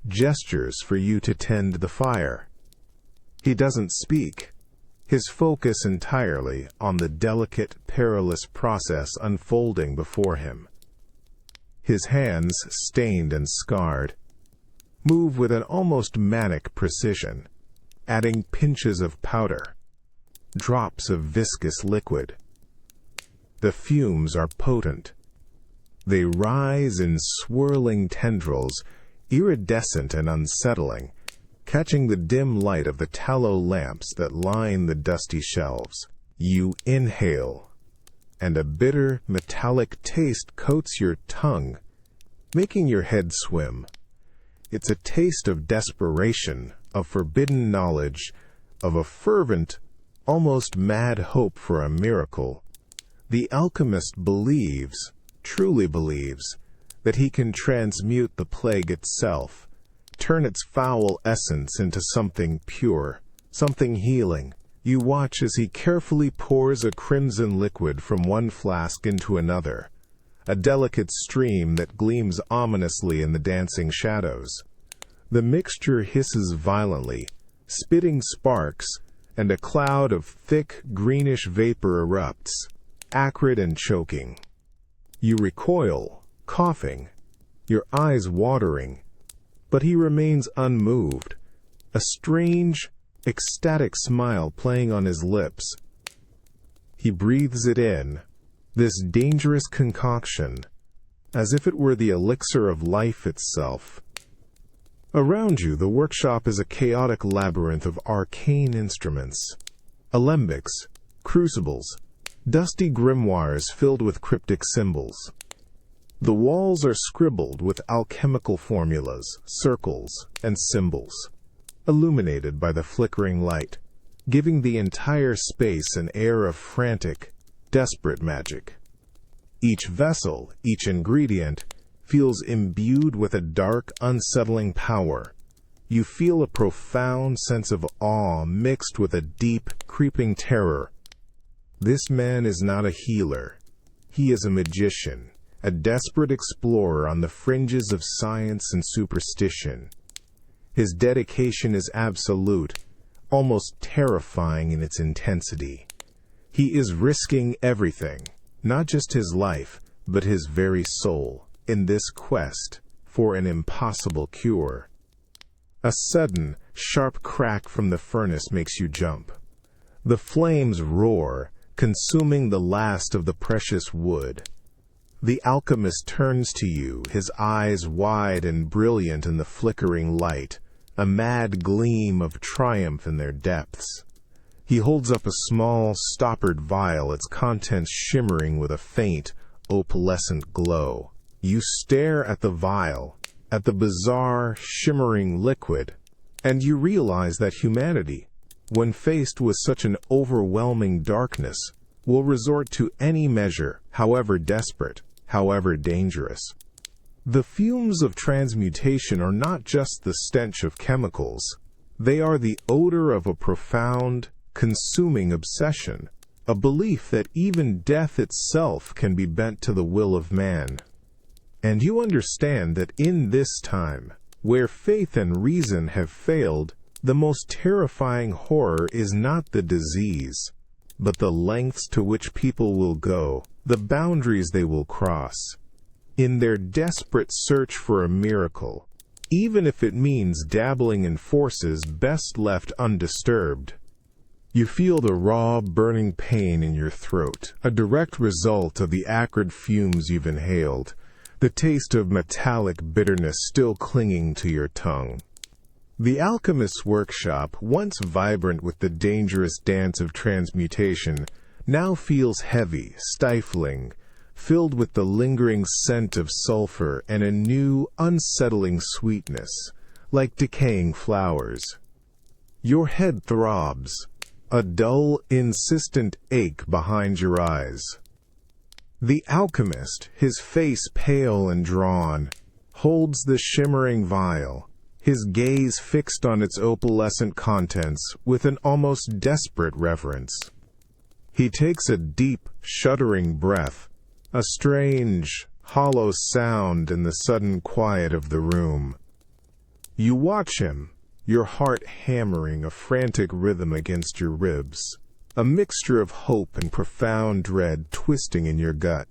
gestures for you to tend the fire. He doesn't speak, his focus entirely on the delicate, perilous process unfolding before him. His hands, stained and scarred, move with an almost manic precision, adding pinches of powder, drops of viscous liquid. The fumes are potent. They rise in swirling tendrils, iridescent and unsettling, catching the dim light of the tallow lamps that line the dusty shelves. You inhale, and a bitter, metallic taste coats your tongue, making your head swim. It's a taste of desperation, of forbidden knowledge, of a fervent, almost mad hope for a miracle. The alchemist believes, truly believes, that he can transmute the plague itself, turn its foul essence into something pure, something healing. You watch as he carefully pours a crimson liquid from one flask into another, a delicate stream that gleams ominously in the dancing shadows. The mixture hisses violently, spitting sparks, and a cloud of thick, greenish vapor erupts, acrid and choking. You recoil, coughing, your eyes watering, but he remains unmoved, a strange, ecstatic smile playing on his lips. He breathes it in, this dangerous concoction, as if it were the elixir of life itself. Around you, the workshop is a chaotic labyrinth of arcane instruments, alembics, crucibles, dusty grimoires filled with cryptic symbols. The walls are scribbled with alchemical formulas, circles, and symbols, illuminated by the flickering light, giving the entire space an air of frantic, desperate magic. Each vessel, each ingredient, feels imbued with a dark, unsettling power. You feel a profound sense of awe mixed with a deep, creeping terror. This man is not a healer. He is a magician, a desperate explorer on the fringes of science and superstition. His dedication is absolute, almost terrifying in its intensity. He is risking everything, not just his life, but his very soul, in this quest for an impossible cure. A sudden, sharp crack from the furnace makes you jump. The flames roar, consuming the last of the precious wood. The alchemist turns to you, his eyes wide and brilliant in the flickering light, a mad gleam of triumph in their depths. He holds up a small, stoppered vial, its contents shimmering with a faint, opalescent glow. You stare at the vial, at the bizarre, shimmering liquid, and you realize that humanity, when faced with such an overwhelming darkness, will resort to any measure, however desperate, however dangerous. The fumes of transmutation are not just the stench of chemicals. They are the odor of a profound, consuming obsession, a belief that even death itself can be bent to the will of man. And you understand that in this time, where faith and reason have failed, the most terrifying horror is not the disease, but the lengths to which people will go, the boundaries they will cross, in their desperate search for a miracle, even if it means dabbling in forces best left undisturbed. You feel the raw, burning pain in your throat, a direct result of the acrid fumes you've inhaled, the taste of metallic bitterness still clinging to your tongue. The alchemist's workshop, once vibrant with the dangerous dance of transmutation, now feels heavy, stifling, filled with the lingering scent of sulfur and a new, unsettling sweetness, like decaying flowers. Your head throbs, a dull, insistent ache behind your eyes. The alchemist, his face pale and drawn, holds the shimmering vial, his gaze fixed on its opalescent contents with an almost desperate reverence. He takes a deep, shuddering breath, a strange, hollow sound in the sudden quiet of the room. You watch him, your heart hammering a frantic rhythm against your ribs, a mixture of hope and profound dread twisting in your gut.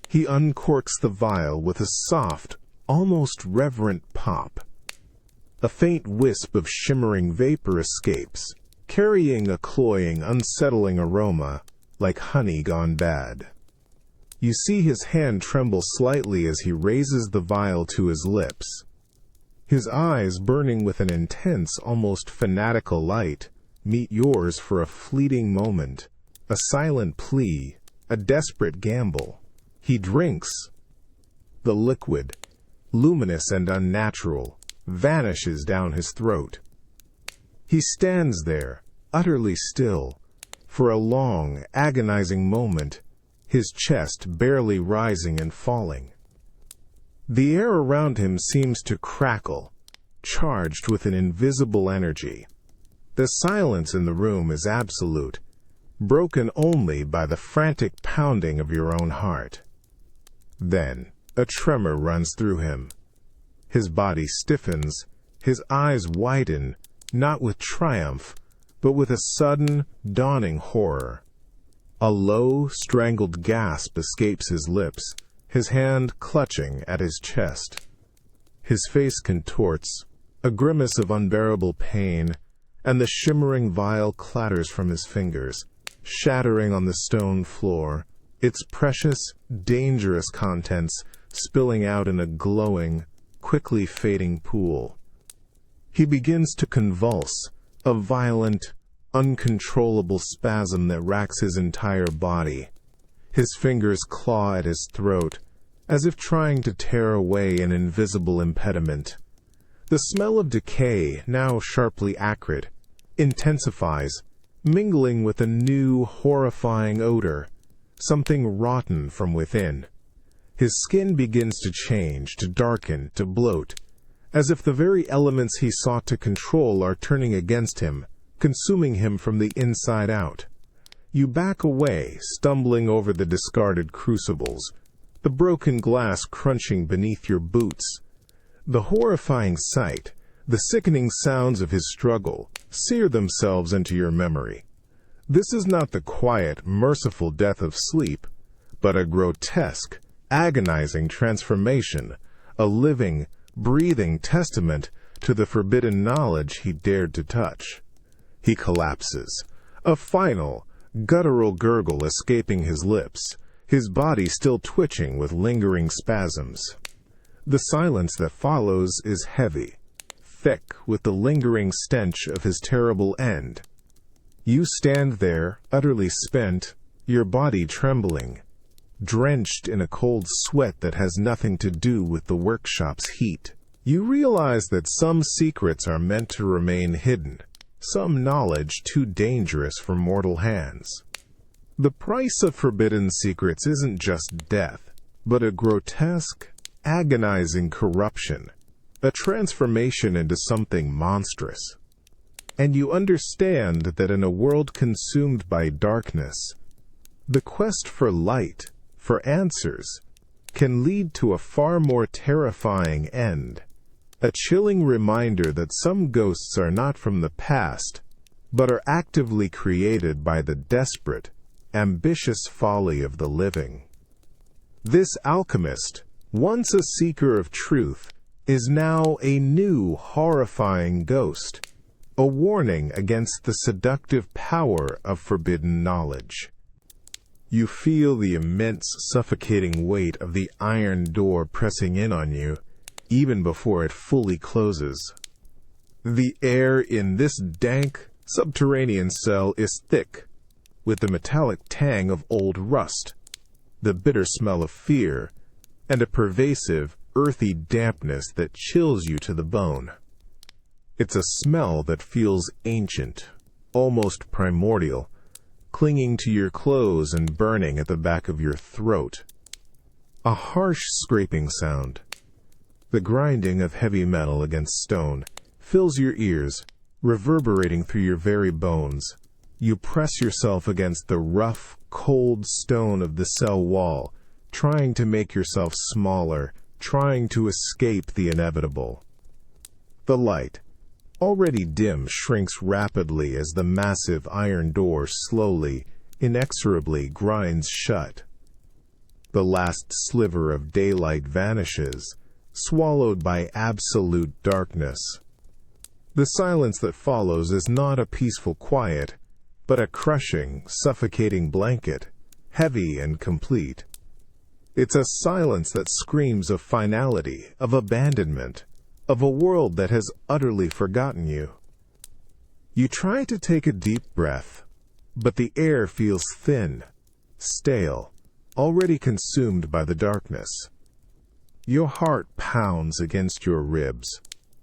He uncorks the vial with a soft, almost reverent pop. A faint wisp of shimmering vapor escapes, carrying a cloying, unsettling aroma, like honey gone bad. You see his hand tremble slightly as he raises the vial to his lips. His eyes, burning with an intense, almost fanatical light, meet yours for a fleeting moment, a silent plea, a desperate gamble. He drinks. The liquid, luminous and unnatural, vanishes down his throat. He stands there, utterly still, for a long, agonizing moment, his chest barely rising and falling. The air around him seems to crackle, charged with an invisible energy. The silence in the room is absolute, broken only by the frantic pounding of your own heart. Then, a tremor runs through him. His body stiffens, his eyes widen, not with triumph, but with a sudden, dawning horror. A low, strangled gasp escapes his lips, his hand clutching at his chest. His face contorts, a grimace of unbearable pain, and the shimmering vial clatters from his fingers, shattering on the stone floor, its precious, dangerous contents spilling out in a glowing, quickly fading pool. He begins to convulse, a violent, uncontrollable spasm that racks his entire body. His fingers claw at his throat, as if trying to tear away an invisible impediment. The smell of decay, now sharply acrid, intensifies, mingling with a new, horrifying odor, something rotten from within. His skin begins to change, to darken, to bloat, as if the very elements he sought to control are turning against him, consuming him from the inside out. You back away, stumbling over the discarded crucibles, the broken glass crunching beneath your boots. The horrifying sight, the sickening sounds of his struggle, sear themselves into your memory. This is not the quiet, merciful death of sleep, but a grotesque, agonizing transformation, a living, breathing testament to the forbidden knowledge he dared to touch. He collapses, a final, guttural gurgle escaping his lips, his body still twitching with lingering spasms. The silence that follows is heavy, thick with the lingering stench of his terrible end. You stand there, utterly spent, your body trembling, drenched in a cold sweat that has nothing to do with the workshop's heat. You realize that some secrets are meant to remain hidden, some knowledge too dangerous for mortal hands. The price of forbidden secrets isn't just death, but a grotesque, agonizing corruption, a transformation into something monstrous. And you understand that in a world consumed by darkness, the quest for light, for answers, can lead to a far more terrifying end. A chilling reminder that some ghosts are not from the past, but are actively created by the desperate, ambitious folly of the living. This alchemist, once a seeker of truth, is now a new, horrifying ghost, a warning against the seductive power of forbidden knowledge. You feel the immense, suffocating weight of the iron door pressing in on you, even before it fully closes. The air in this dank, subterranean cell is thick, with the metallic tang of old rust, the bitter smell of fear, and a pervasive, earthy dampness that chills you to the bone. It's a smell that feels ancient, almost primordial, clinging to your clothes and burning at the back of your throat. A harsh scraping sound, the grinding of heavy metal against stone, fills your ears, reverberating through your very bones. You press yourself against the rough, cold stone of the cell wall, trying to make yourself smaller, trying to escape the inevitable. The light, already dim, shrinks rapidly as the massive iron door slowly, inexorably grinds shut. The last sliver of daylight vanishes, swallowed by absolute darkness. The silence that follows is not a peaceful quiet, but a crushing, suffocating blanket, heavy and complete. It's a silence that screams of finality, of abandonment, of a world that has utterly forgotten you. You try to take a deep breath, but the air feels thin, stale, already consumed by the darkness. Your heart pounds against your ribs,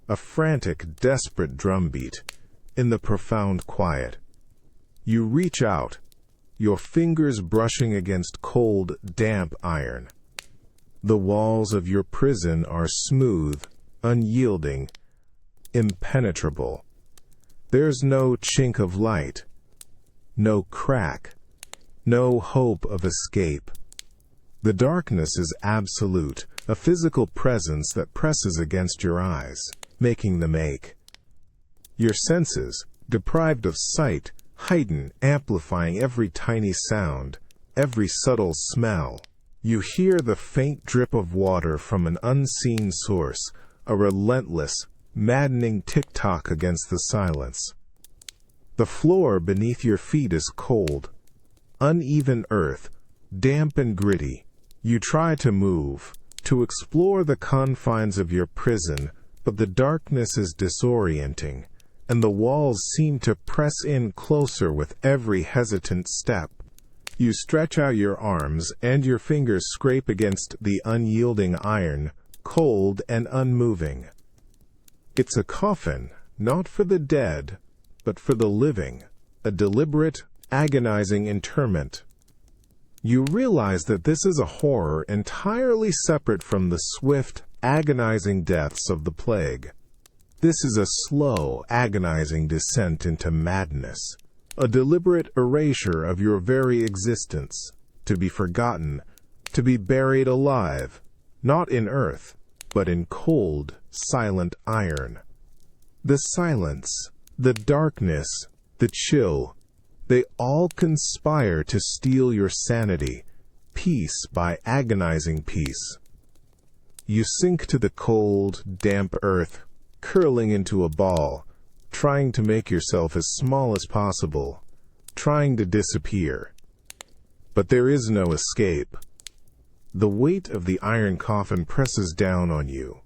a frantic, desperate drumbeat, in the profound quiet. You reach out, your fingers brushing against cold, damp iron. The walls of your prison are smooth, unyielding, impenetrable. There's no chink of light, no crack, no hope of escape. The darkness is absolute, a physical presence that presses against your eyes, making them ache. Your senses, deprived of sight, heighten, amplifying every tiny sound, every subtle smell. You hear the faint drip of water from an unseen source, a relentless, maddening tick-tock against the silence. The floor beneath your feet is cold, uneven earth, damp and gritty. You try to move, to explore the confines of your prison, but the darkness is disorienting, and the walls seem to press in closer with every hesitant step. You stretch out your arms, and your fingers scrape against the unyielding iron, cold and unmoving. It's a coffin, not for the dead, but for the living, a deliberate, agonizing interment. You realize that this is a horror entirely separate from the swift, agonizing deaths of the plague. This is a slow, agonizing descent into madness, a deliberate erasure of your very existence, to be forgotten, to be buried alive, not in earth, but in cold, silent iron. The silence, the darkness, the chill, they all conspire to steal your sanity, piece by agonizing piece. You sink to the cold, damp earth, curling into a ball, trying to make yourself as small as possible, trying to disappear. But there is no escape. The weight of the iron coffin presses down on you,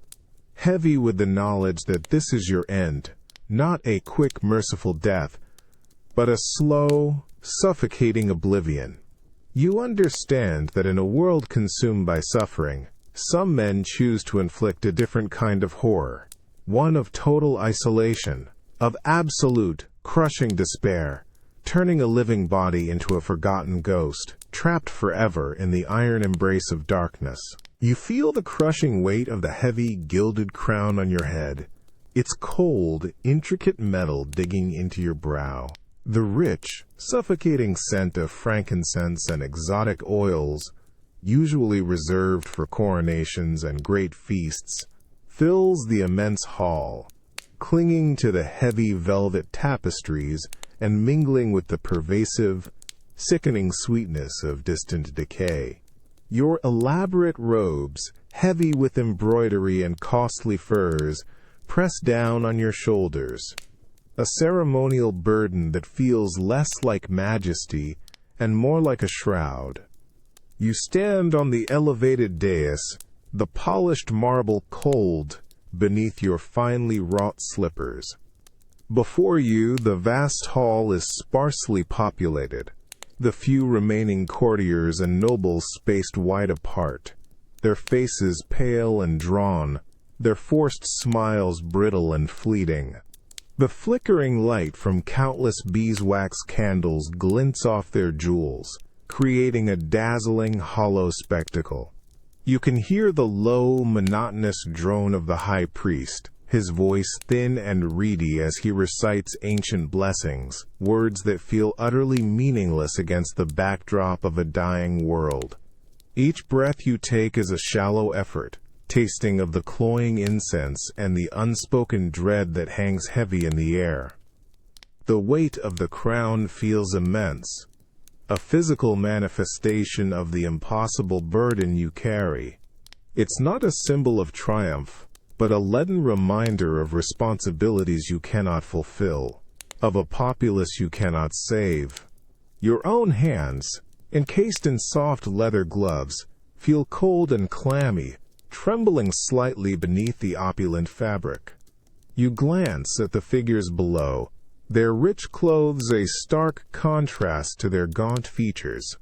heavy with the knowledge that this is your end, not a quick, merciful death, but a slow, suffocating oblivion. You understand that in a world consumed by suffering, some men choose to inflict a different kind of horror, one of total isolation, of absolute, crushing despair, turning a living body into a forgotten ghost, trapped forever in the iron embrace of darkness. You feel the crushing weight of the heavy, gilded crown on your head, its cold, intricate metal digging into your brow. The rich, suffocating scent of frankincense and exotic oils, usually reserved for coronations and great feasts, fills the immense hall, clinging to the heavy velvet tapestries and mingling with the pervasive, sickening sweetness of distant decay. Your elaborate robes, heavy with embroidery and costly furs, press down on your shoulders, a ceremonial burden that feels less like majesty and more like a shroud. You stand on the elevated dais, the polished marble cold beneath your finely wrought slippers. Before you, the vast hall is sparsely populated, the few remaining courtiers and nobles spaced wide apart, their faces pale and drawn, their forced smiles brittle and fleeting. The flickering light from countless beeswax candles glints off their jewels, creating a dazzling, hollow spectacle. You can hear the low, monotonous drone of the high priest, his voice thin and reedy as he recites ancient blessings, words that feel utterly meaningless against the backdrop of a dying world. Each breath you take is a shallow effort, tasting of the cloying incense and the unspoken dread that hangs heavy in the air. The weight of the crown feels immense, a physical manifestation of the impossible burden you carry. It's not a symbol of triumph, but a leaden reminder of responsibilities you cannot fulfill, of a populace you cannot save. Your own hands, encased in soft leather gloves, feel cold and clammy, trembling slightly beneath the opulent fabric. You glance at the figures below, their rich clothes a stark contrast to their gaunt features.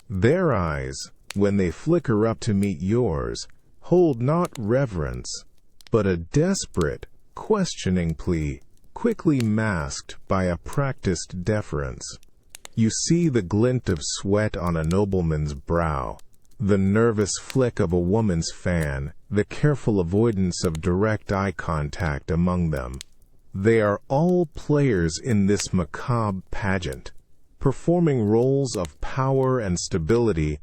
Their eyes, when they flicker up to meet yours, hold not reverence, but a desperate, questioning plea, quickly masked by a practiced deference. You see the glint of sweat on a nobleman's brow, the nervous flick of a woman's fan, the careful avoidance of direct eye contact among them. They are all players in this macabre pageant, performing roles of power and stability,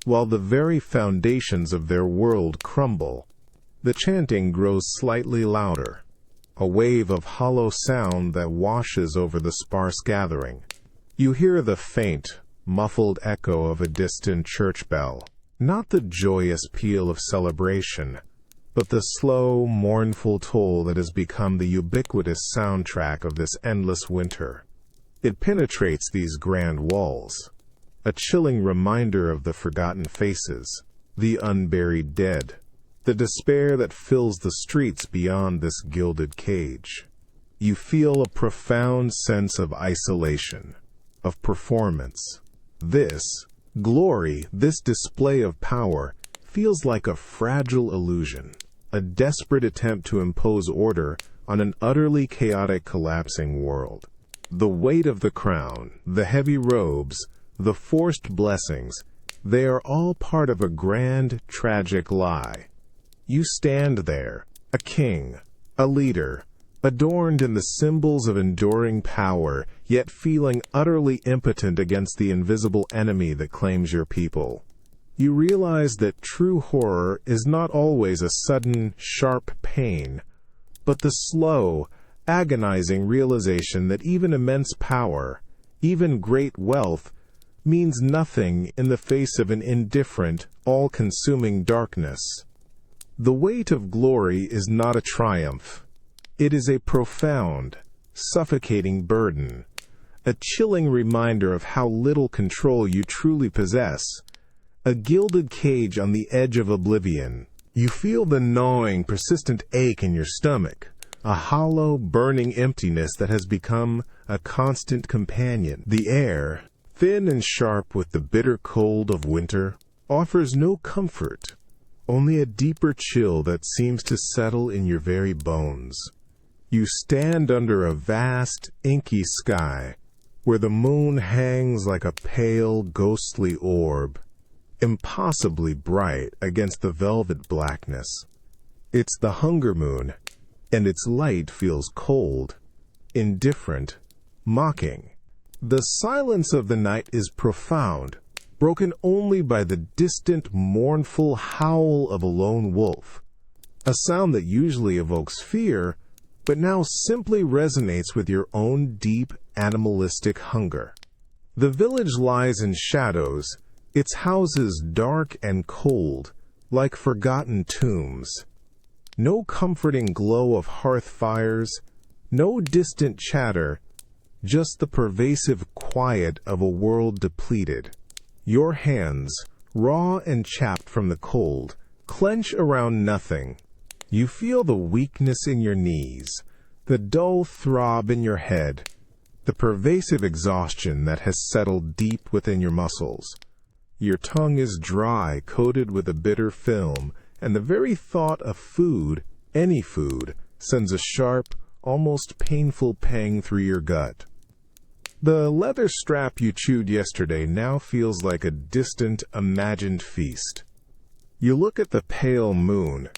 while the very foundations of their world crumble. The chanting grows slightly louder, a wave of hollow sound that washes over the sparse gathering. You hear the faint, muffled echo of a distant church bell, not the joyous peal of celebration, but the slow, mournful toll that has become the ubiquitous soundtrack of this endless winter. It penetrates these grand walls. a chilling reminder of the forgotten faces, the unburied dead, the despair that fills the streets beyond this gilded cage. You feel a profound sense of isolation, of performance. This glory, this display of power, feels like a fragile illusion, a desperate attempt to impose order on an utterly chaotic, collapsing world. The weight of the crown, the heavy robes, the forced blessings, they are all part of a grand, tragic lie. You stand there, a king, a leader, adorned in the symbols of enduring power, yet feeling utterly impotent against the invisible enemy that claims your people. You realize that true horror is not always a sudden, sharp pain, but the slow, agonizing realization that even immense power, even great wealth, means nothing in the face of an indifferent, all-consuming darkness. The weight of glory is not a triumph. It is a profound, suffocating burden, a chilling reminder of how little control you truly possess, a gilded cage on the edge of oblivion. You feel the gnawing, persistent ache in your stomach, a hollow, burning emptiness that has become a constant companion. The air, thin and sharp with the bitter cold of winter, offers no comfort, only a deeper chill that seems to settle in your very bones. You stand under a vast, inky sky, where the moon hangs like a pale, ghostly orb, impossibly bright against the velvet blackness. It's the hunger moon, and its light feels cold, indifferent, mocking. The silence of the night is profound, broken only by the distant, mournful howl of a lone wolf, a sound that usually evokes fear, but now simply resonates with your own deep, animalistic hunger. The village lies in shadows, its houses dark and cold, like forgotten tombs. No comforting glow of hearth fires, no distant chatter, just the pervasive quiet of a world depleted. Your hands, raw and chapped from the cold, clench around nothing. You feel the weakness in your knees, the dull throb in your head, the pervasive exhaustion that has settled deep within your muscles. Your tongue is dry, coated with a bitter film, and the very thought of food, any food, sends a sharp, almost painful pang through your gut. The leather strap you chewed yesterday now feels like a distant, imagined feast. You look at the pale moon,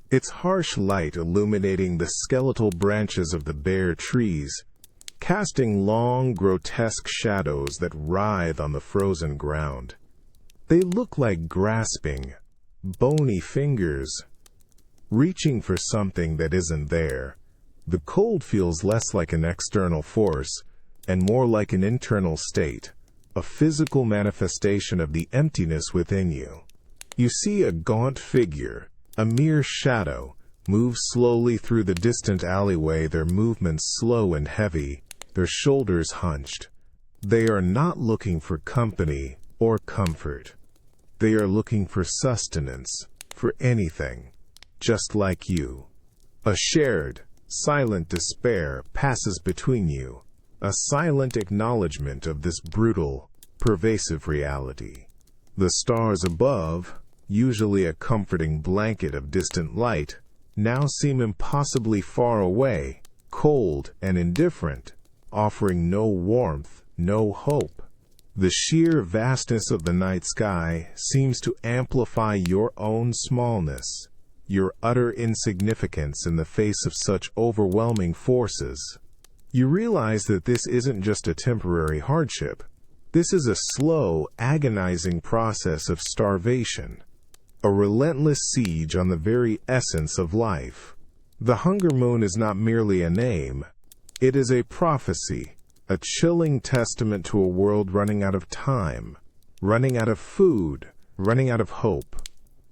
its harsh light illuminating the skeletal branches of the bare trees, casting long, grotesque shadows that writhe on the frozen ground. They look like grasping, bony fingers, reaching for something that isn't there. The cold feels less like an external force and more like an internal state, a physical manifestation of the emptiness within you. You see a gaunt figure, a mere shadow, move slowly through the distant alleyway, their movements slow and heavy, their shoulders hunched. They are not looking for company or comfort. They are looking for sustenance, for anything, just like you. A shared, silent despair passes between you, a silent acknowledgement of this brutal, pervasive reality. The stars above, usually a comforting blanket of distant light, now seem impossibly far away, cold and indifferent, offering no warmth, no hope. The sheer vastness of the night sky seems to amplify your own smallness, your utter insignificance in the face of such overwhelming forces. You realize that this isn't just a temporary hardship. This is a slow, agonizing process of starvation, a relentless siege on the very essence of life. The hunger moon is not merely a name. It is a prophecy, a chilling testament to a world running out of time, running out of food, running out of hope.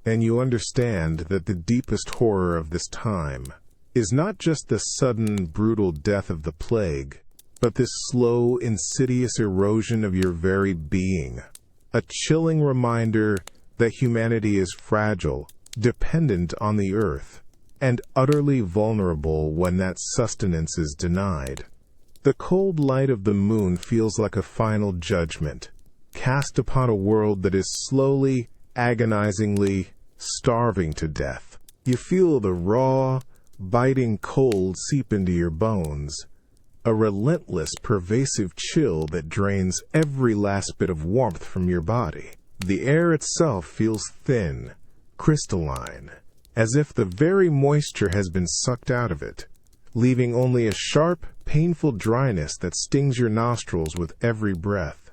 And you understand that the deepest horror of this time is not just the sudden, brutal death of the plague, but this slow, insidious erosion of your very being, a chilling reminder that humanity is fragile, dependent on the earth, and utterly vulnerable when that sustenance is denied. The cold light of the moon feels like a final judgment, cast upon a world that is slowly, agonizingly starving to death. You feel the raw, biting cold seep into your bones, a relentless, pervasive chill that drains every last bit of warmth from your body. The air itself feels thin, crystalline, as if the very moisture has been sucked out of it, leaving only a sharp, painful dryness that stings your nostrils with every breath.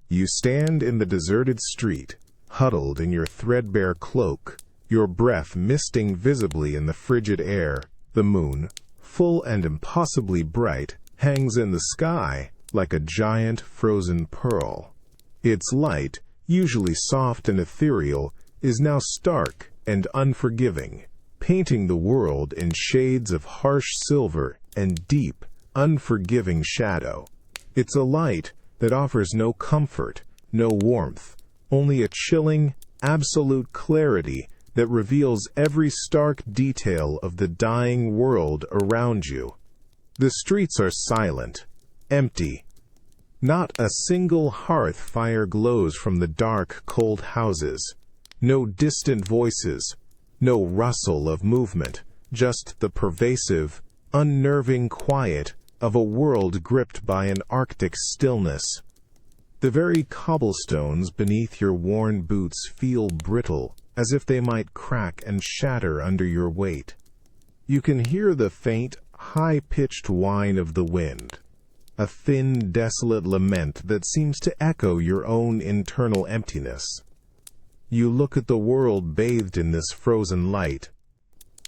You stand in the deserted street, huddled in your threadbare cloak, your breath misting visibly in the frigid air. The moon, full and impossibly bright, hangs in the sky like a giant frozen pearl. Its light, usually soft and ethereal, is now stark and unforgiving, painting the world in shades of harsh silver and deep, unforgiving shadow. It's a light that offers no comfort, no warmth, only a chilling, absolute clarity that reveals every stark detail of the dying world around you. The streets are silent, empty. Not a single hearth fire glows from the dark, cold houses. No distant voices, no rustle of movement, just the pervasive, unnerving quiet of a world gripped by an arctic stillness. The very cobblestones beneath your worn boots feel brittle, as if they might crack and shatter under your weight. You can hear the faint, high-pitched whine of the wind, a thin, desolate lament that seems to echo your own internal emptiness. You look at the world bathed in this frozen light.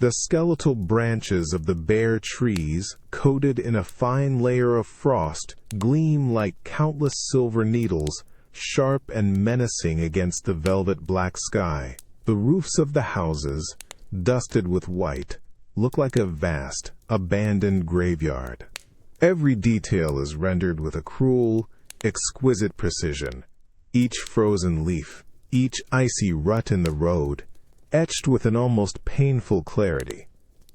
The skeletal branches of the bare trees, coated in a fine layer of frost, gleam like countless silver needles, sharp and menacing against the velvet black sky. The roofs of the houses, dusted with white, look like a vast, abandoned graveyard. Every detail is rendered with a cruel, exquisite precision. Each frozen leaf, each icy rut in the road, etched with an almost painful clarity.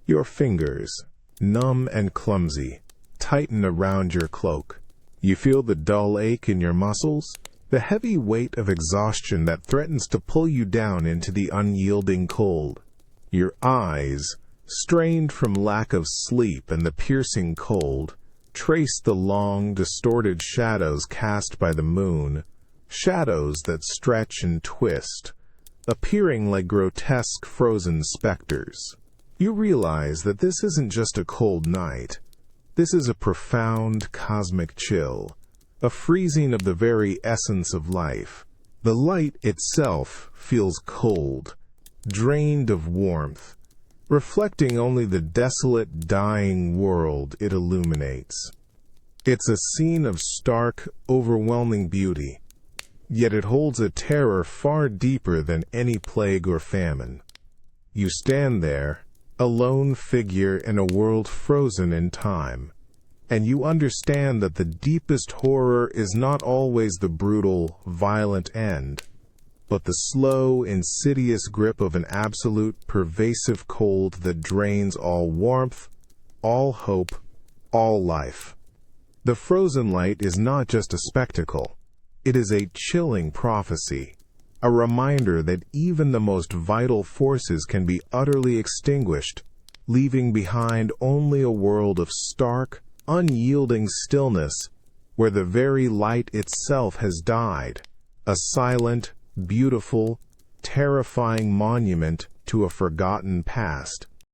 Your fingers, numb and clumsy, tighten around your cloak. You feel the dull ache in your muscles, the heavy weight of exhaustion that threatens to pull you down into the unyielding cold. Your eyes, strained from lack of sleep and the piercing cold, trace the long, distorted shadows cast by the moon, shadows that stretch and twist, appearing like grotesque frozen specters. You realize that this isn't just a cold night. This is a profound cosmic chill, a freezing of the very essence of life. The light itself feels cold, drained of warmth, reflecting only the desolate, dying world it illuminates. It's a scene of stark, overwhelming beauty, yet it holds a terror far deeper than any plague or famine. You stand there, a lone figure in a world frozen in time, and you understand that the deepest horror is not always the brutal, violent end, but the slow, insidious grip of an absolute, pervasive cold that drains all warmth, all hope, all life. The frozen light is not just a spectacle. It is a chilling prophecy, a reminder that even the most vital forces can be utterly extinguished, leaving behind only a world of stark, unyielding stillness where the very light itself has died, a silent, beautiful, terrifying monument to a forgotten past.